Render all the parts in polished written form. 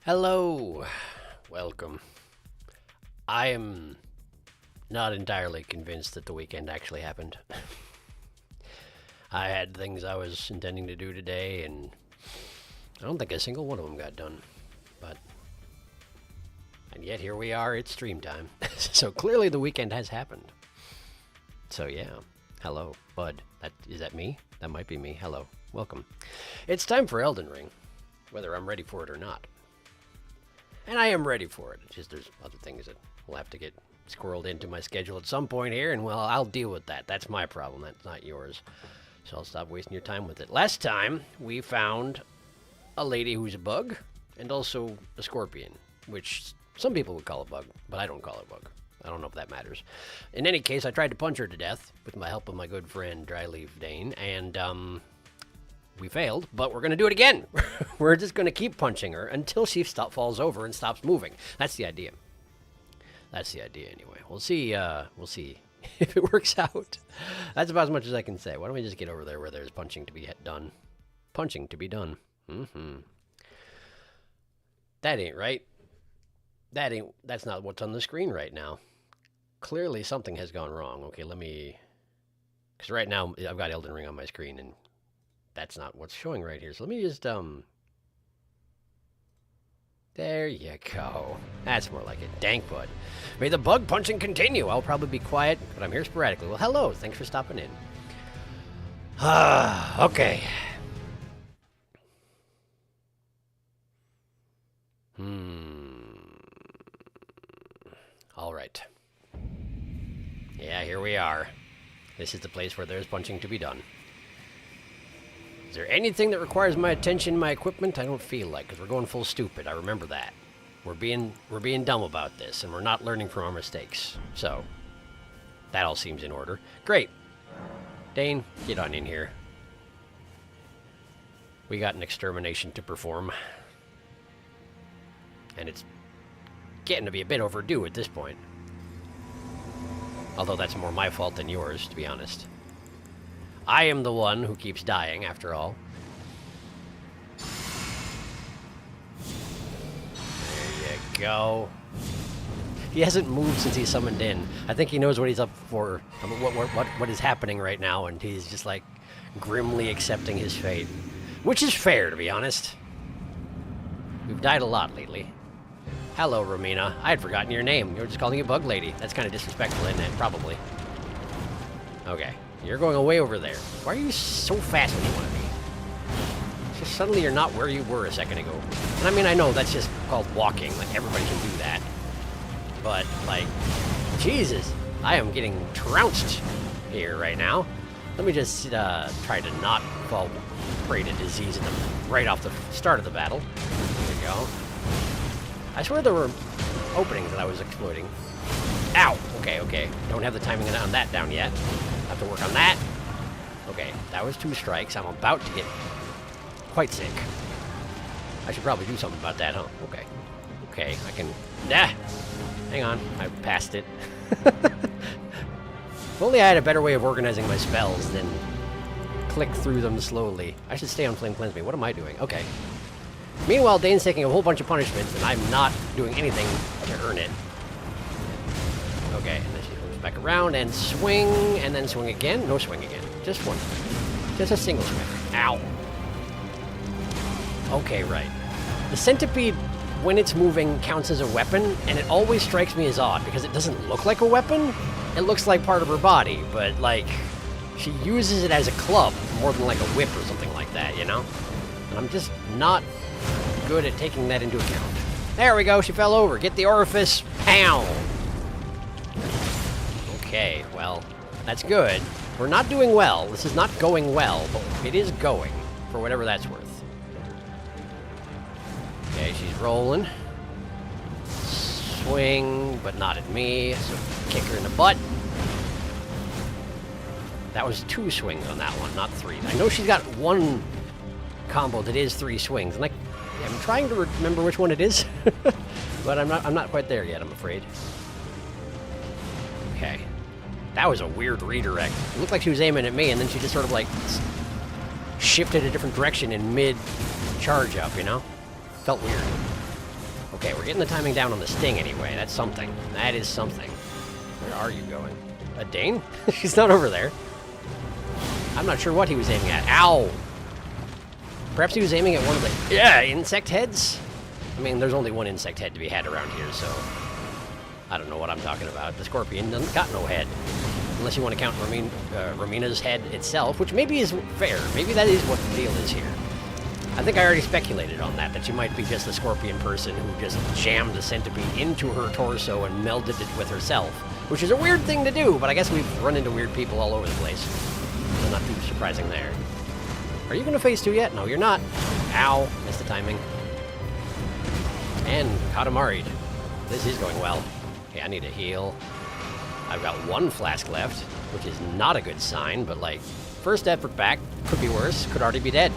Hello, welcome. I am not entirely convinced that the weekend actually happened. I had things I was intending to do today, and I don't think a single one of them got done. And yet here we are, it's stream time. So clearly the weekend has happened. So yeah, hello, Bud. Is that me? That might be me. Hello, welcome. It's time for Elden Ring, whether I'm ready for it or not. And I am ready for it. It's just there's other things that will have to get squirreled into my schedule at some point here, and well, I'll deal with that. That's my problem. That's not yours. So I'll stop wasting your time with it. Last time, we found a lady who's a bug, and also a scorpion, which some people would call a bug, but I don't call it a bug. I don't know if that matters. In any case, I tried to punch her to death with the help of my good friend Dryleaf Dane, and we failed, but we're going to do it again. We're just going to keep punching her until she falls over and stops moving. That's the idea. That's the idea anyway. We'll see if it works out. That's about as much as I can say. Why don't we just get over there where there's punching to be done. Punching to be done. That ain't right. That's not what's on the screen right now. Clearly something has gone wrong. Okay, because right now I've got Elden Ring on my screen, and that's not what's showing right here. So let me just, there you go. That's more like it. Dank Bud. May the bug punching continue. I'll probably be quiet, but I'm here sporadically. Well, hello. Thanks for stopping in. Okay. All right. Yeah, here we are. This is the place where there's punching to be done. Is there anything that requires my attention, my equipment? I don't feel like, because we're going full stupid. I remember that. We're being dumb about this, and we're not learning from our mistakes. So, that all seems in order. Great. Dane, get on in here. We got an extermination to perform. And it's getting to be a bit overdue at this point. Although that's more my fault than yours, to be honest. I am the one who keeps dying, after all. There you go. He hasn't moved since he summoned in. I think he knows what he's up for, what is happening right now, and he's just like grimly accepting his fate. Which is fair, to be honest. We've died a lot lately. Hello, Romina. I had forgotten your name. You were just calling you Bug Lady. That's kind of disrespectful, isn't it? Probably. Okay. You're going way over there. Why are you so fast when you want to be? Just suddenly you're not where you were a second ago. And I mean, I know that's just called walking. Like, everybody can do that. But, like, Jesus. I am getting trounced here right now. Let me just try to not fall prey to disease right off the start of the battle. There we go. I swear there were openings that I was exploiting. Ow! Okay. Don't have the timing on that down yet. Have to work on that. Okay, that was 2 strikes. I'm about to get quite sick. I should probably do something about that, huh? Okay, I can... Hang on, I passed it. If only I had a better way of organizing my spells than click through them slowly. I should stay on Flame Cleanse Me. What am I doing? Okay. Meanwhile, Dane's taking a whole bunch of punishments, and I'm not doing anything to earn it. Okay, and then she comes back around and swing, and then swing again. No swing again. Just one. Just a single swing. Ow. Okay, right. The centipede, when it's moving, counts as a weapon, and it always strikes me as odd, because it doesn't look like a weapon. It looks like part of her body, but, like, she uses it as a club more than like a whip or something like that, you know? And I'm just not good at taking that into account. There we go, she fell over. Get the orifice. Pow! Okay, well, that's good. We're not doing well. This is not going well, but it is going, for whatever that's worth. Okay, she's rolling. Swing, but not at me, so kick her in the butt. That was 2 swings on that one, not 3. I know she's got one combo that is 3 swings, and I'm trying to remember which one it is, but I'm not quite there yet, I'm afraid. Okay. That was a weird redirect. It looked like she was aiming at me, and then she just sort of like shifted a different direction in mid charge up, you know? Felt weird. Okay, we're getting the timing down on the sting anyway. That's something. That is something. Where are you going? Dane? She's not over there. I'm not sure what he was aiming at. Ow! Perhaps he was aiming at one of the... Yeah, insect heads? I mean, there's only one insect head to be had around here, so... I don't know what I'm talking about. The scorpion doesn't got no head. Unless you want to count Romina's head itself, which maybe is fair. Maybe that is what the deal is here. I think I already speculated on that she might be just the scorpion person who just jammed the centipede into her torso and melded it with herself. Which is a weird thing to do, but I guess we've run into weird people all over the place. So not too surprising there. Are you going to phase 2 yet? No, you're not. Ow. Missed the timing. And Katamari'd. This is going well. Okay, I need a heal. I've got 1 flask left, which is not a good sign, but like, first effort back, could be worse, could already be dead.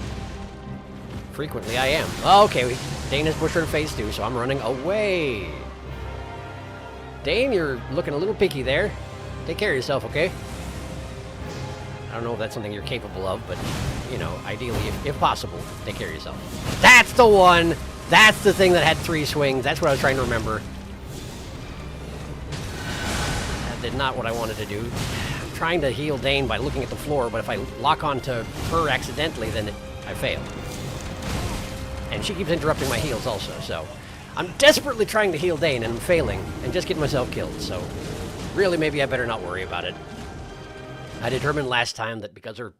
Frequently I am. Oh, okay, Dane has pushed her to phase 2, so I'm running away. Dane, you're looking a little picky there. Take care of yourself, okay? I don't know if that's something you're capable of, but, you know, ideally, if possible, take care of yourself. That's the one! That's the thing that had 3 swings. That's what I was trying to remember. Did not what I wanted to do. I'm trying to heal Dane by looking at the floor, but if I lock onto her accidentally, then I fail. And she keeps interrupting my heals also, so... I'm desperately trying to heal Dane, and I'm failing, and just getting myself killed, so... Really, maybe I better not worry about it. I determined last time that because her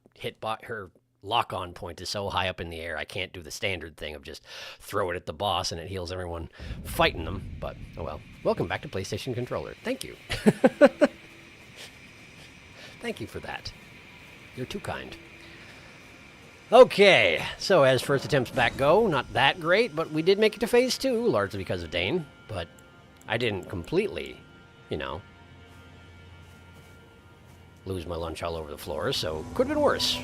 her lock-on point is so high up in the air, I can't do the standard thing of just throw it at the boss and it heals everyone fighting them, but oh well. Welcome back to PlayStation Controller. Thank you. Thank you for that. You're too kind. Okay, so as first attempts back go, not that great, but we did make it to phase 2, largely because of Dane, but I didn't completely, you know, lose my lunch all over the floor, so could have been worse.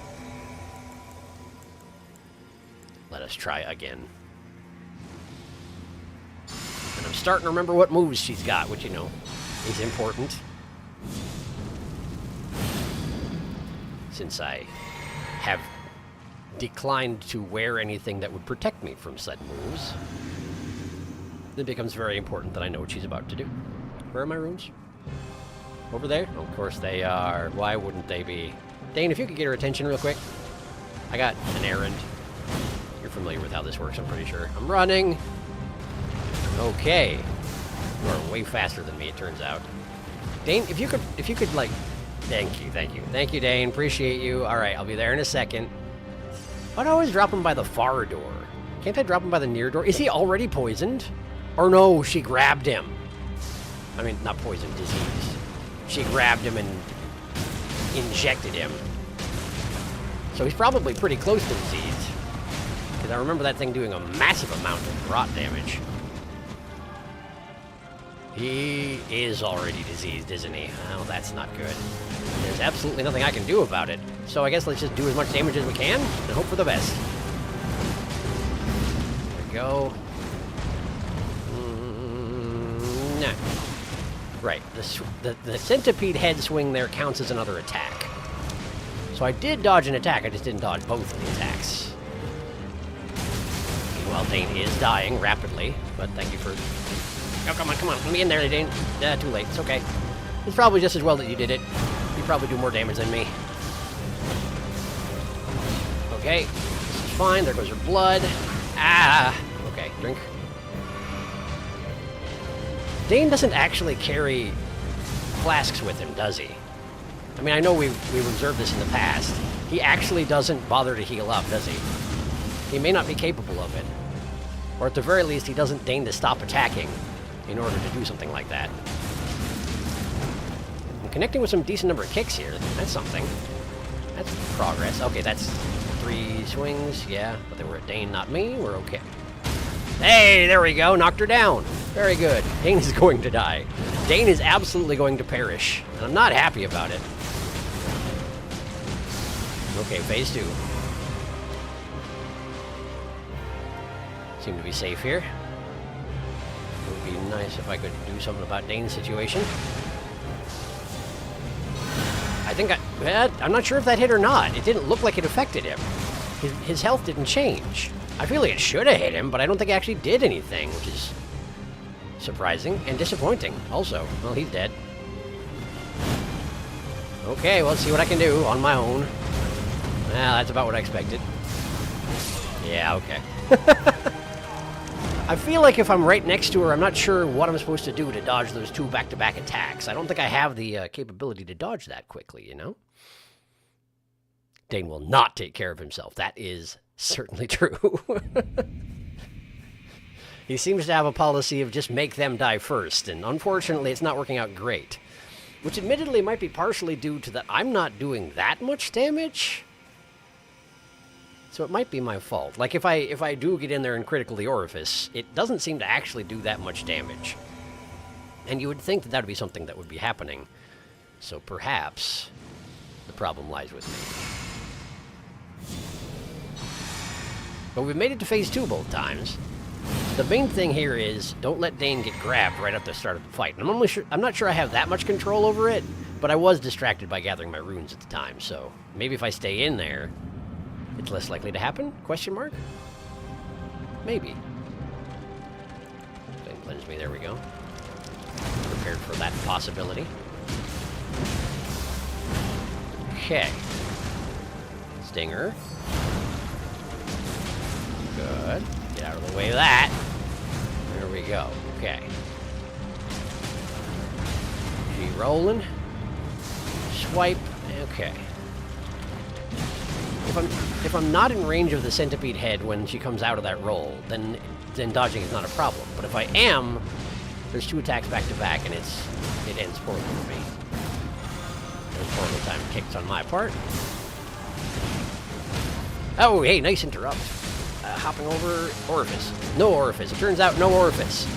Let us try again. And I'm starting to remember what moves she's got, which, you know, is important. Since I have declined to wear anything that would protect me from said moves, it becomes very important that I know what she's about to do. Where are my runes? Over there? Oh, of course they are. Why wouldn't they be? Dane, if you could get her attention real quick. I got an errand. You're familiar with how this works, I'm pretty sure. I'm running. Okay. You are way faster than me, it turns out. Dane, if you could, like... Thank you, Dane. Appreciate you. Alright, I'll be there in a second. Why do I always drop him by the far door? Can't I drop him by the near door? Is he already poisoned? Or no, she grabbed him. I mean, not poisoned, disease. She grabbed him and injected him. So he's probably pretty close to disease. Because I remember that thing doing a massive amount of rot damage. He is already diseased, isn't he? Well, that's not good. There's absolutely nothing I can do about it. So I guess let's just do as much damage as we can and hope for the best. There we go. No. Right, the centipede head swing there counts as another attack. So I did dodge an attack, I just didn't dodge both of the attacks. Meanwhile, Dane is dying rapidly, but thank you for... Oh, come on, let me in there, Dane. Too late, it's okay. It's probably just as well that you did it. You probably do more damage than me. Okay, this is fine, there goes her blood. Ah! Okay, drink. Dane doesn't actually carry flasks with him, does he? I mean, I know we've observed this in the past. He actually doesn't bother to heal up, does he? He may not be capable of it. Or at the very least, he doesn't deign to stop attacking in order to do something like that. I'm connecting with some decent number of kicks here. That's something. That's progress. Okay, that's 3 swings, yeah. But they were at Dane, not me. We're okay. Hey, there we go. Knocked her down. Very good. Dane is going to die. Dane is absolutely going to perish. And I'm not happy about it. Okay, phase 2. Seem to be safe here. It would be nice if I could do something about Dane's situation. I think I'm not sure if that hit or not. It didn't look like it affected him. His health didn't change. I feel like it should have hit him, but I don't think it actually did anything, which is Surprising and disappointing, also. Well, he's dead. Okay, well, let's see what I can do on my own. Well, that's about what I expected. Yeah, okay. I feel like if I'm right next to her, I'm not sure what I'm supposed to do to dodge those two back-to-back attacks. I don't think I have the capability to dodge that quickly, you know? Dane will not take care of himself. That is certainly true. He seems to have a policy of just make them die first, and unfortunately it's not working out great. Which admittedly might be partially due to that I'm not doing that much damage. So it might be my fault. Like, if I do get in there and critical the orifice, it doesn't seem to actually do that much damage. And you would think that that would be something that would be happening. So perhaps the problem lies with me. But we've made it to phase 2 both times. The main thing here is don't let Dane get grabbed right at the start of the fight. And I'm not sure I have that much control over it, but I was distracted by gathering my runes at the time. So maybe if I stay in there, it's less likely to happen? Question mark? Maybe. Flame cleanse me, there we go. Prepared for that possibility. Okay. Stinger. Good. Get out of the way of that. There we go. Okay. She rolling. Swipe. Okay. If I'm not in range of the centipede head when she comes out of that roll, then dodging is not a problem. But if I am, there's 2 attacks back to back, and it ends poorly for me. There's portal time kicks on my part. Oh, hey, nice interrupt. Hopping over orifice. No orifice. It turns out no orifice.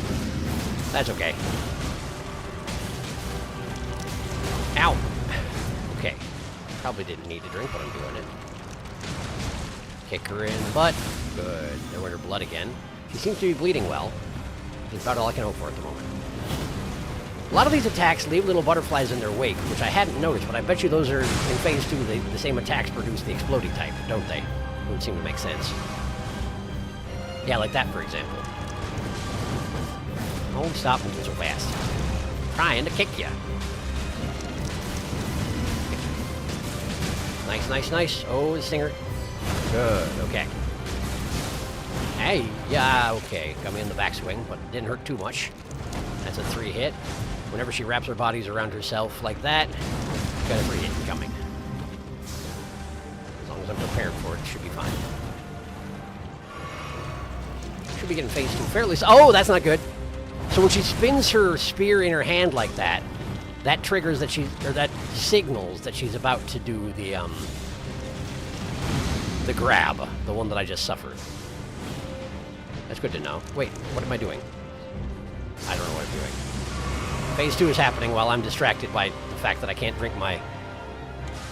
That's okay. Ow. Okay. Probably didn't need to drink, but I'm doing it. Kick her in the butt. Good. There went her blood again. She seems to be bleeding well. That's about all I can hope for at the moment. A lot of these attacks leave little butterflies in their wake, which I hadn't noticed, but I bet you those are, in phase 2, the same attacks produce the exploding type, don't they? It would seem to make sense. Yeah, like that, for example. Oh, stop moving so fast. Trying to kick you. Nice, nice, nice. Oh, the stinger. Good, okay. Hey, yeah, okay. Got me in the backswing, but it didn't hurt too much. That's a 3 hit. Whenever she wraps her bodies around herself like that, got a 3 hit coming. As long as I'm prepared for it, it should be fine. Should be getting phase 2 fairly. Oh, that's not good. So when she spins her spear in her hand like that, that triggers that that signals that she's about to do the grab, the one that I just suffered. That's good to know. Wait, what am I doing? I don't know what I'm doing. Phase 2 is happening while I'm distracted by the fact that I can't drink my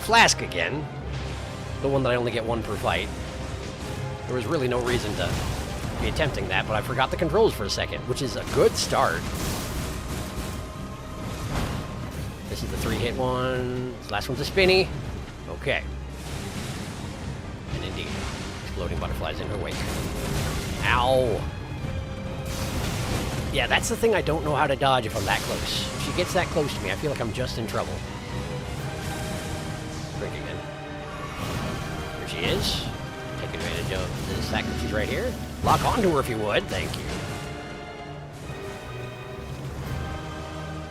flask again. The one that I only get 1 per fight. There was really no reason to be attempting that, but I forgot the controls for a second, which is a good start. This is the 3-hit one. This last one's a spinny. Okay. And indeed, exploding butterflies in her wake. Ow! Yeah, that's the thing I don't know how to dodge if I'm that close. If she gets that close to me, I feel like I'm just in trouble. Drink again. Here she is. Take advantage of the fact that she's right here. Lock onto her if you would. Thank you.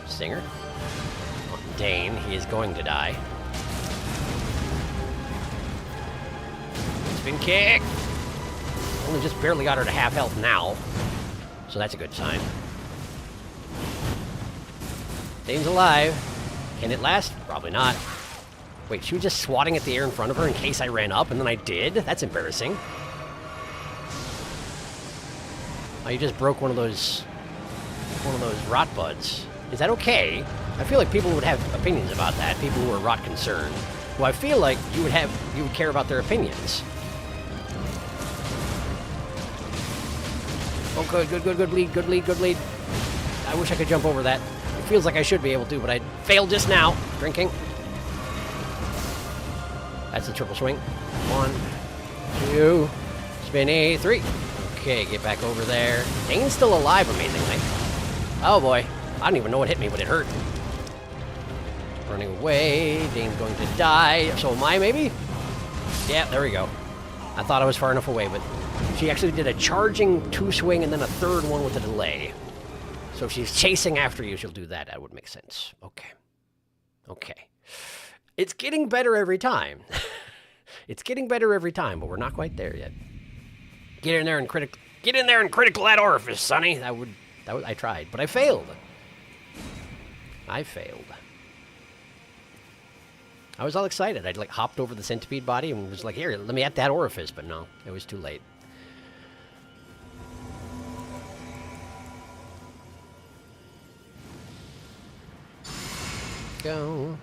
Stinger. Dane, he is going to die. Spin kick! Only just barely got her to half health now. So that's a good sign. Dane's alive. Can it last? Probably not. Wait, she was just swatting at the air in front of her in case I ran up, and then I did? That's embarrassing. Oh, you just broke one of those rot buds. Is that okay? I feel like people would have opinions about that, people who are rot concerned. Well, I feel like you would care about their opinions. Oh, good bleed, good bleed, good bleed. I wish I could jump over that. It feels like I should be able to, but I failed just now. Drinking. That's the triple swing. 1, 2, spinny, 3. Okay, get back over there. Dane's still alive, amazingly. Oh boy. I don't even know what hit me, but it hurt. Running away. Dane's going to die. So am I, maybe? Yeah, there we go. I thought I was far enough away, but she actually did a charging 2-swing and then a third one with a delay. So if she's chasing after you, she'll do that. That would make sense. Okay. Okay. It's getting better every time. It's getting better every time, but we're not quite there yet. Get in there and critical that orifice, Sonny. That would I tried, but I failed. I failed. I was all excited. I'd like hopped over the centipede body and was like, here, let me at that orifice, but no, it was too late. Go.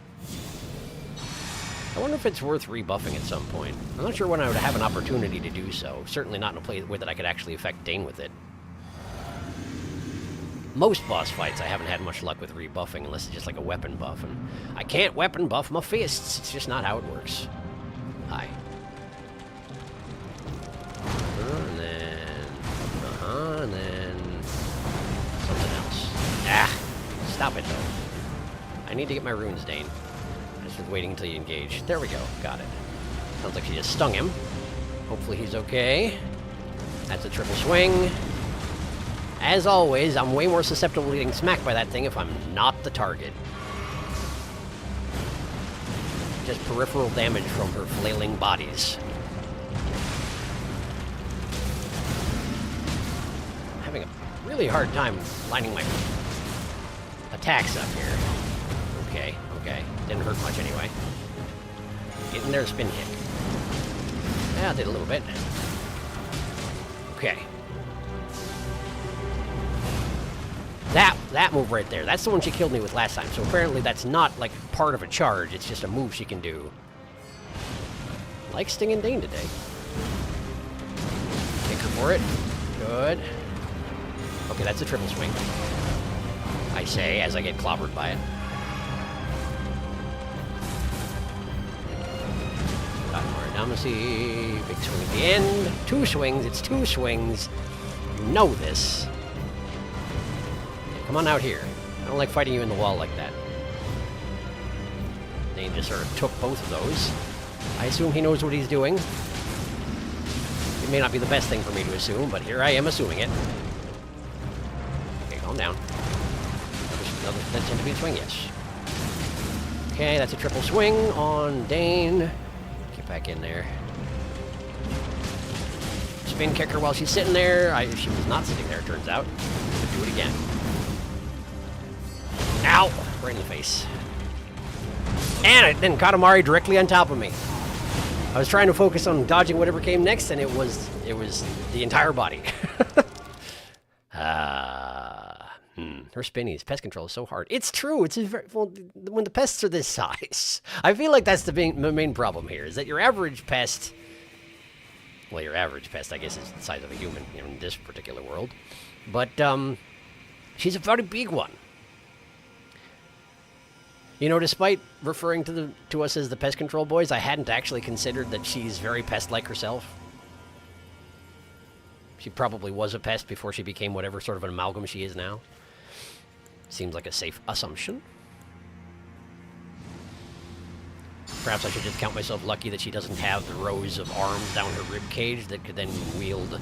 I wonder if it's worth rebuffing at some point. I'm not sure when I would have an opportunity to do so. Certainly not in a play where that I could actually affect Dane with it. Most boss fights I haven't had much luck with rebuffing unless it's just like a weapon buff. And I can't weapon buff my fists. It's just not how it works. Hi. And then... and then... something else. Ah! Stop it, though. I need to get my runes, Dane. I just was waiting until you engage. There we go. Got it. Sounds like she just stung him. Hopefully he's okay. That's a triple swing. As always, I'm way more susceptible to getting smacked by that thing if I'm not the target. Just peripheral damage from her flailing bodies. I'm having a really hard time lining my attacks up here. Okay, okay. Didn't hurt much anyway. Get in there, spin kick. Yeah, I did a little bit. Okay. That move right there, that's the one she killed me with last time. So apparently that's not, like, part of a charge. It's just a move she can do. Like stinging Dane today. Take her for it. Good. Okay, that's a triple swing. I say, as I get clobbered by it. Damacy, big swing at the end. 2 swings, it's 2 swings. You know this. Come on out here. I don't like fighting you in the wall like that. Dane just sort of took both of those. I assume he knows what he's doing. It may not be the best thing for me to assume, but here I am assuming it. Okay, calm down. That tends to be a swing, yes. Okay, that's a triple swing on Dane. Get back in there. Spin kick her while she's sitting there. She was not sitting there, it turns out. Do it again. Ow! Right in the face. And it then Katamari directly on top of me. I was trying to focus on dodging whatever came next, and it was the entire body. Her spinnies. Pest control is so hard. It's true. It's very, well, when the pests are this size. I feel like that's the main problem here, is that your average pest... Well, your average pest, I guess, is the size of a human in this particular world. But, she's a very big one. You know, despite referring to us as the pest control boys, I hadn't actually considered that she's very pest-like herself. She probably was a pest before she became whatever sort of an amalgam she is now. Seems like a safe assumption. Perhaps I should just count myself lucky that she doesn't have the rows of arms down her rib cage that could then wield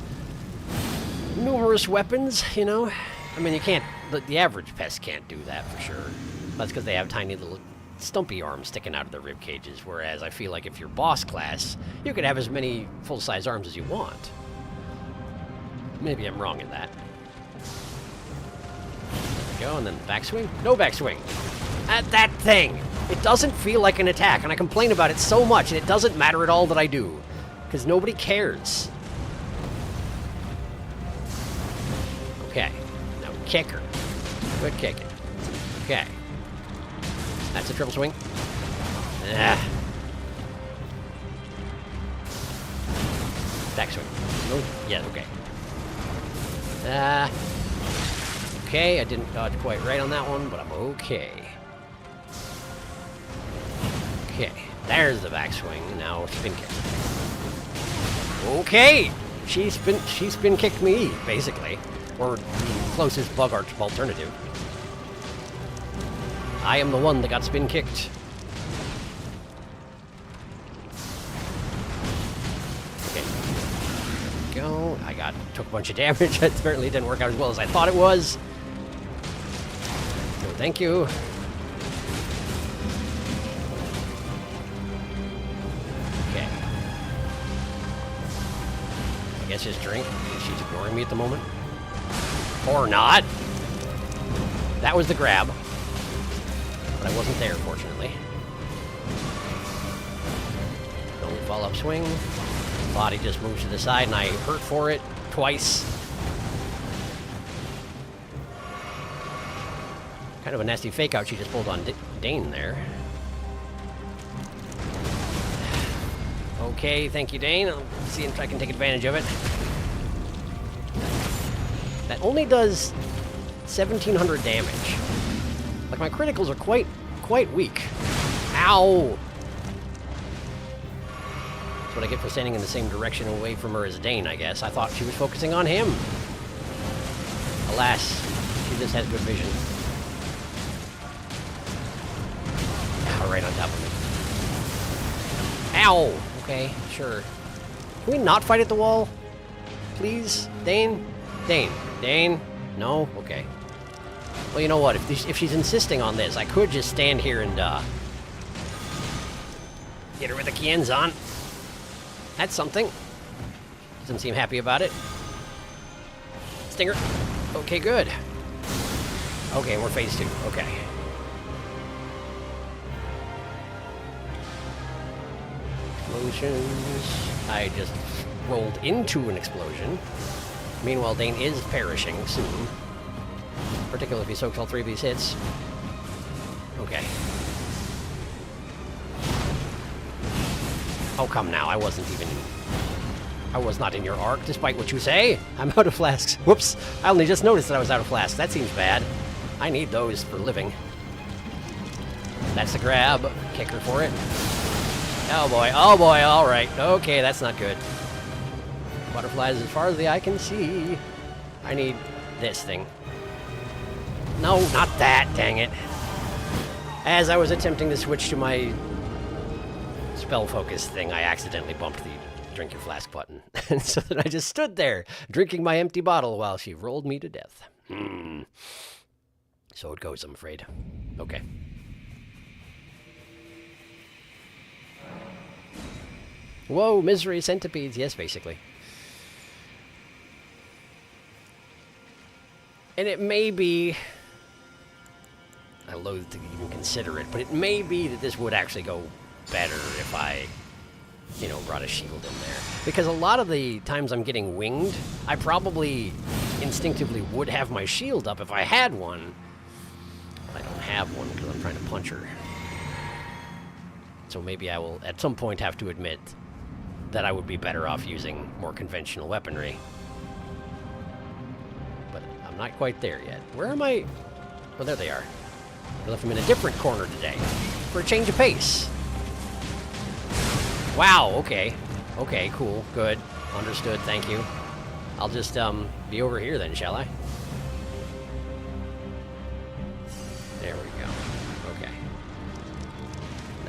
numerous weapons, you know? I mean, you can't... The average pest can't do that, for sure. That's because they have tiny little stumpy arms sticking out of their rib cages, whereas I feel like if you're boss class, you could have as many full-size arms as you want. Maybe I'm wrong in that. There we go, and then backswing? No backswing! At that thing! It doesn't feel like an attack, and I complain about it so much, and it doesn't matter at all that I do. Because nobody cares. Okay. Now kick her. Good kicking. Okay. That's a triple swing. Ah. Backswing. No. Yeah, okay. Okay, I didn't dodge quite right on that one, but I'm okay. Okay, there's the backswing. Now spin kick. Okay! She spin kicked me, basically. Or the closest bug alternative. I am the one that got spin kicked. Okay. There we go. I took a bunch of damage. It apparently didn't work out as well as I thought it was. No, thank you. Okay. I guess just drink. She's ignoring me at the moment. Or not. That was the grab. But I wasn't there, fortunately. No follow-up swing. Body just moves to the side, and I hurt for it twice. Kind of a nasty fake-out she just pulled on Dane there. Okay, thank you, Dane. I'll see if I can take advantage of it. That only does 1,700 damage. Like, my criticals are quite weak. Ow! That's what I get for standing in the same direction away from her as Dane, I guess. I thought she was focusing on him. Alas, she just has good vision. Ow, right on top of me. Ow! Okay, sure. Can we not fight at the wall? Please? Dane? Dane? Dane? No? Okay. Well, you know what? If she's insisting on this, I could just stand here and, get her with the Kien's on. That's something. Doesn't seem happy about it. Stinger. Okay, good. Okay, we're phase 2. Okay. Explosions. I just rolled into an explosion. Meanwhile, Dane is perishing soon. Particularly if he soaks all 3 of these hits. Okay. Oh, come now. I was not in your arc, despite what you say. I'm out of flasks. Whoops. I only just noticed that I was out of flasks. That seems bad. I need those for living. That's the grab. Kick her for it. Oh, boy. Oh, boy. All right. Okay, that's not good. Butterflies as far as the eye can see. I need this thing. No, not that, dang it. As I was attempting to switch to my spell focus thing, I accidentally bumped the drink your flask button. And so then I just stood there, drinking my empty bottle while she rolled me to death. So it goes, I'm afraid. Okay. Whoa, misery, centipedes. Yes, basically. And it may be... I loathe to even consider it, but it may be that this would actually go better if I, you know, brought a shield in there. Because a lot of the times I'm getting winged, I probably instinctively would have my shield up if I had one. But I don't have one because I'm trying to punch her. So maybe I will, at some point, have to admit that I would be better off using more conventional weaponry. But I'm not quite there yet. Where am I? Oh, there they are. I left them in a different corner today for a change of pace. Wow, okay. Okay, cool, good. Understood, thank you. I'll just be over here then, shall I? There we go. Okay.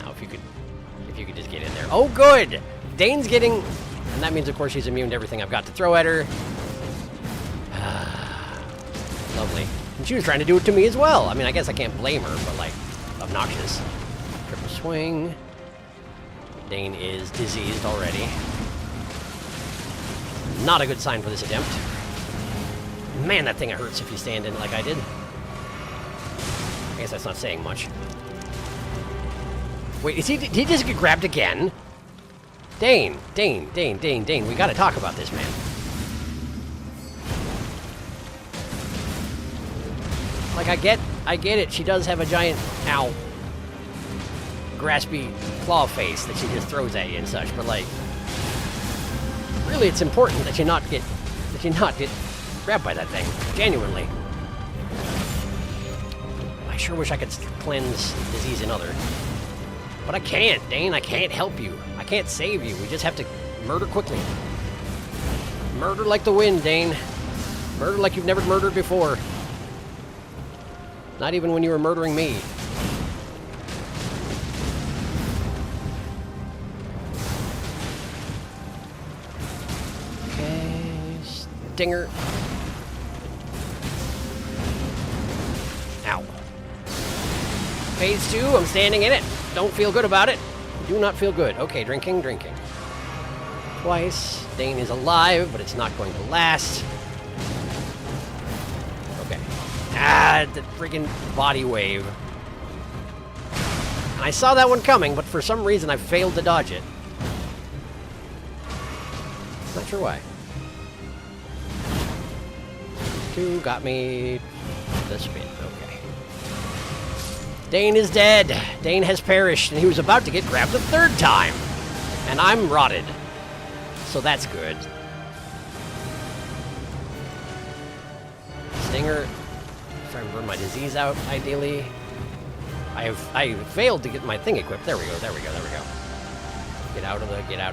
Now if you could just get in there. Oh, good! Dane's getting... And that means, of course, she's immune to everything I've got to throw at her. Lovely. And she was trying to do it to me as well. I mean, I guess I can't blame her, but, like, obnoxious. Triple swing. Dane is diseased already. Not a good sign for this attempt. Man, that thing hurts if you stand in it like I did. I guess that's not saying much. Wait, did he just get grabbed again? Dane. We gotta talk about this, man. Like, I get it. She does have a giant, ow, graspy claw face that she just throws at you and such, but, like, really it's important that you not get grabbed by that thing. Genuinely. I sure wish I could cleanse disease in other. But I can't, Dane. I can't help you. I can't save you. We just have to murder quickly. Murder like the wind, Dane. Murder like you've never murdered before. Not even when you were murdering me. Okay, stinger. Ow. Phase 2, I'm standing in it. Don't feel good about it. Do not feel good. Okay, drinking. Twice. Dane is alive, but it's not going to last. Okay. Ah, the friggin' body wave. And I saw that one coming, but for some reason I failed to dodge it. Not sure why. 2 got me the spin. Okay. Dane is dead. Dane has perished, and he was about to get grabbed the 3rd time. And I'm rotted. So that's good. Stinger. Try and burn my disease out, ideally. I failed to get my thing equipped. There we go. Get out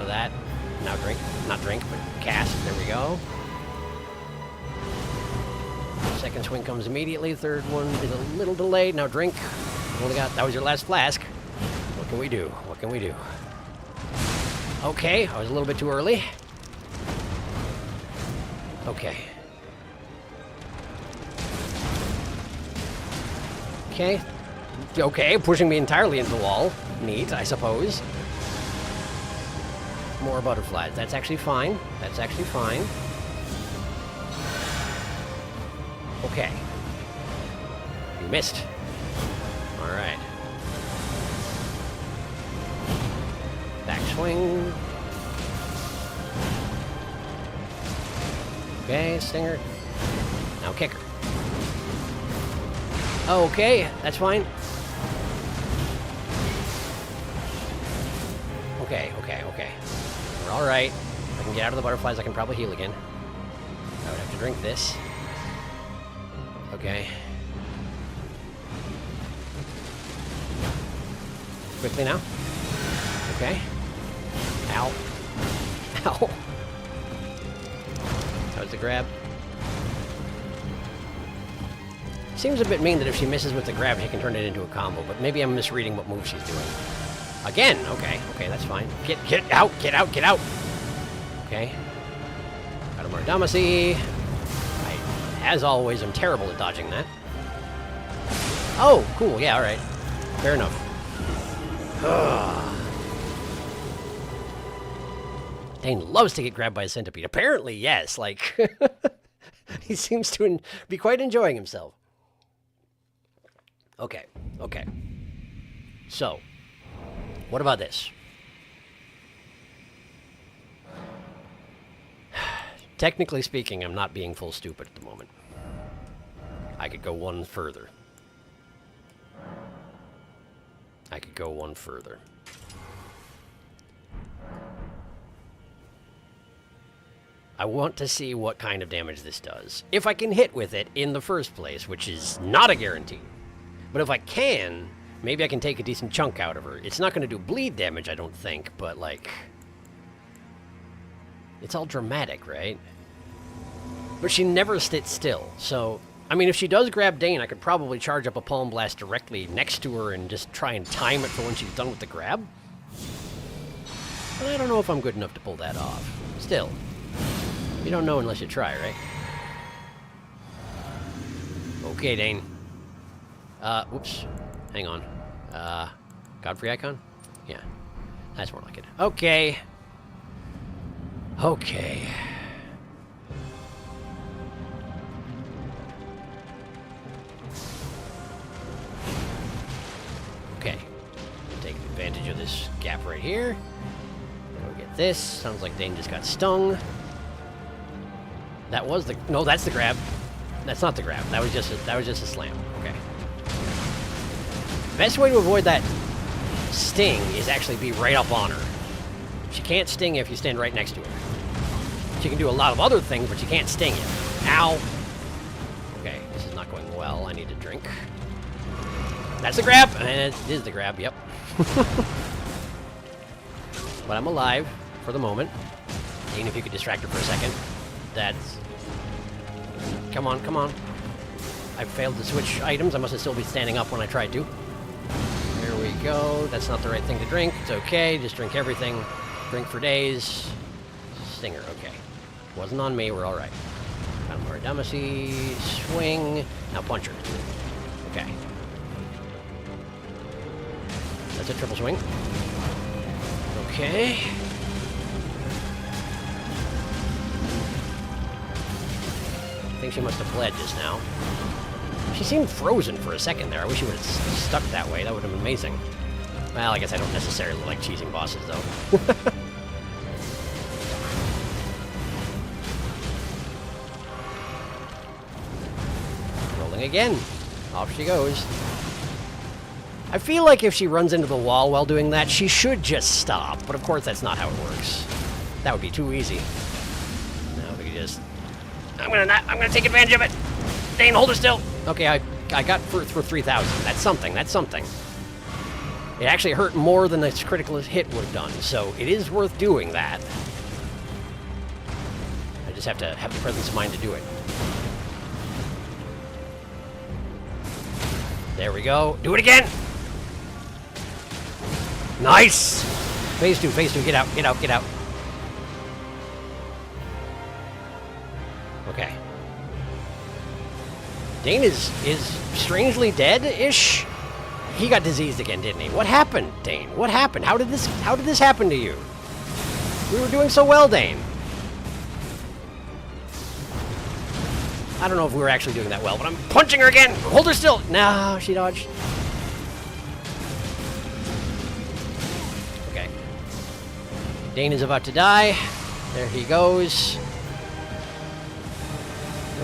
of that. Now drink. Not drink, but cast. There we go. Second swing comes immediately. 3rd one is a little delayed. Now drink. Only got, that was your last flask. What can we do? Okay, I was a little bit too early. Okay. Okay, pushing me entirely into the wall. Neat, I suppose. More butterflies. That's actually fine. Okay. You missed. Alright. Backswing. Okay, stinger. Now kicker. Okay, that's fine. Okay. We're alright. If I can get out of the butterflies, I can probably heal again. I would have to drink this. Okay. Quickly now. Okay. Ow. That was the grab. Seems a bit mean that if she misses with the grab, she can turn it into a combo, but maybe I'm misreading what move she's doing. Again! Okay, that's fine. Get out! Okay. Out of Mardamacy. I, as always, am terrible at dodging that. Oh, cool, yeah, alright. Fair enough. Dane loves to get grabbed by a centipede. Apparently, yes. Like, he seems to be quite enjoying himself. Okay. So, what about this? Technically speaking, I'm not being full stupid at the moment. I could go one further. I want to see what kind of damage this does. If I can hit with it in the first place, which is not a guarantee. But if I can, maybe I can take a decent chunk out of her. It's not going to do bleed damage, I don't think, but, like... It's all dramatic, right? But she never sits still, so... I mean, if she does grab Dane, I could probably charge up a Palm Blast directly next to her and just try and time it for when she's done with the grab. But I don't know if I'm good enough to pull that off. Still, you don't know unless you try, right? Okay, Dane. Whoops. Hang on. Godfrey icon? Yeah. That's more like it. Okay. Okay. Okay. Take advantage of this gap right here. Go get this. Sounds like Dane just got stung. That was the... No, that's the grab. That's not the grab. That was just a slam. Okay. Best way to avoid that sting is actually be right up on her. She can't sting you if you stand right next to her. She can do a lot of other things, but she can't sting you. Ow! Okay, this is not going well. I need to drink. That's the grab! And it is the grab, yep. But I'm alive for the moment. Even if you could distract her for a second. That's... Come on, come on. I failed to switch items. I must still be standing up when I tried to. There we go. That's not the right thing to drink. It's okay. Just drink everything. Drink for days. Stinger, okay. Wasn't on me. We're all right. More Damacy. Swing. Now punch her. Okay. That's a triple swing. Okay. I think she must have bled just now. She seemed frozen for a second there. I wish she would have stuck that way. That would have been amazing. Well, I guess I don't necessarily like cheesing bosses, though. Rolling again. Off she goes. I feel like if she runs into the wall while doing that, she should just stop. But of course, that's not how it works. That would be too easy. No, we can just... I'm gonna take advantage of it. Dane, hold her still. Okay, I got for 3,000. That's something. That's something. It actually hurt more than this critical hit would have done, so it is worth doing that. I just have to have the presence of mind to do it. There we go. Do it again. Nice. Phase 2. Phase 2. Get out. Get out. Get out. Okay. Dane is strangely dead-ish. He got diseased again, didn't he? What happened, Dane? What happened? How did this happen to you? We were doing so well, Dane. I don't know if we were actually doing that well, but I'm punching her again. Hold her still. No, she dodged. Okay. Dane is about to die. There he goes.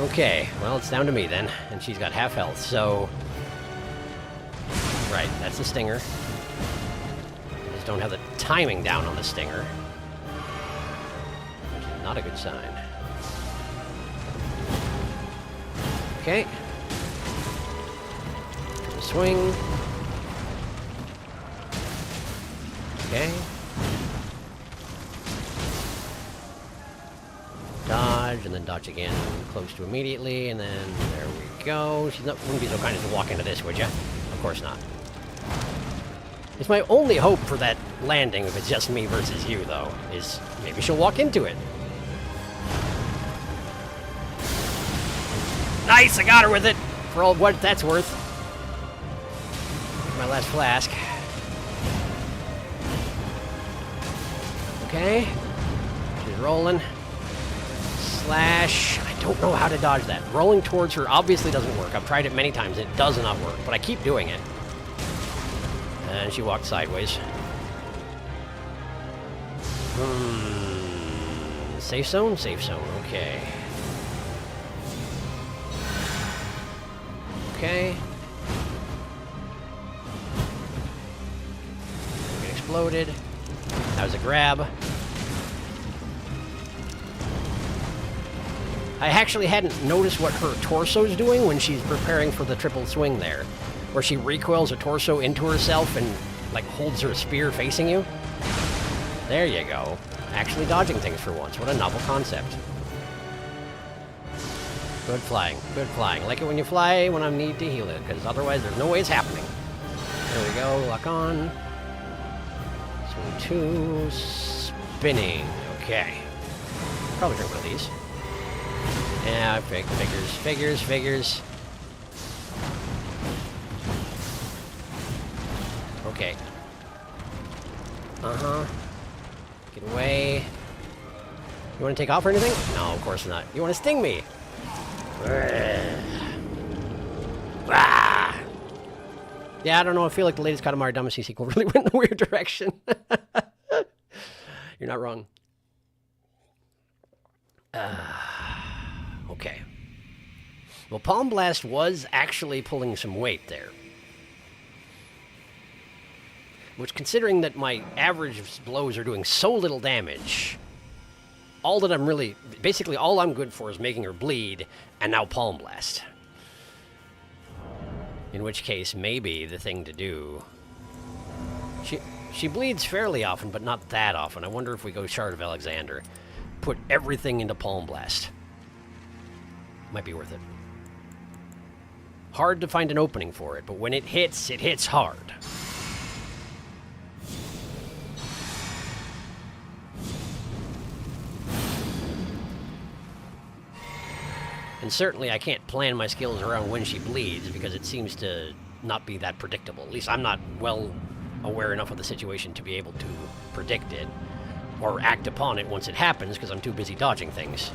Okay, well, it's down to me then, and she's got half health, so... Right, that's the stinger. I just don't have the timing down on the stinger. Which is not a good sign. Okay. Swing. Okay. Dodge, and then dodge again close to immediately, and then there we go. She's not, wouldn't be so kind as to walk into this, would you? Of course not. It's my only hope for that landing, if it's just me versus you, though, is maybe she'll walk into it. Nice! I got her with it! For all what that's worth. My last flask. Okay. She's rolling. Slash. I don't know how to dodge that. Rolling towards her obviously doesn't work. I've tried it many times. It does not work, but I keep doing it. And she walked sideways. Safe zone? Safe zone. Okay. Okay. Get exploded. That was a grab. I actually hadn't noticed what her torso's doing when she's preparing for the triple swing there. Where she recoils her torso into herself and, like, holds her spear facing you. There you go. Actually dodging things for once. What a novel concept. Good flying. Good flying. I like it when you fly when I need to heal it, because otherwise there's no way it's happening. There we go. Lock on. Swing 2. Spinning. Okay. Probably drink one of these. Yeah, figures. Okay. Uh-huh. Get away. You want to take off or anything? No, of course not. You want to sting me? Yeah, I don't know. I feel like the latest Katamari Damacy sequel really went in a weird direction. You're not wrong. Okay. Well, Palm Blast was actually pulling some weight there. Which, considering that my average blows are doing so little damage, all that I'm really... Basically, all I'm good for is making her bleed, and now Palm Blast. In which case, maybe the thing to do... She bleeds fairly often, but not that often. I wonder if we go Shard of Alexander. Put everything into Palm Blast. Might be worth it. Hard to find an opening for it, but when it hits hard. And certainly I can't plan my skills around when she bleeds, because it seems to not be that predictable. At least I'm not well aware enough of the situation to be able to predict it, or act upon it once it happens, because I'm too busy dodging things.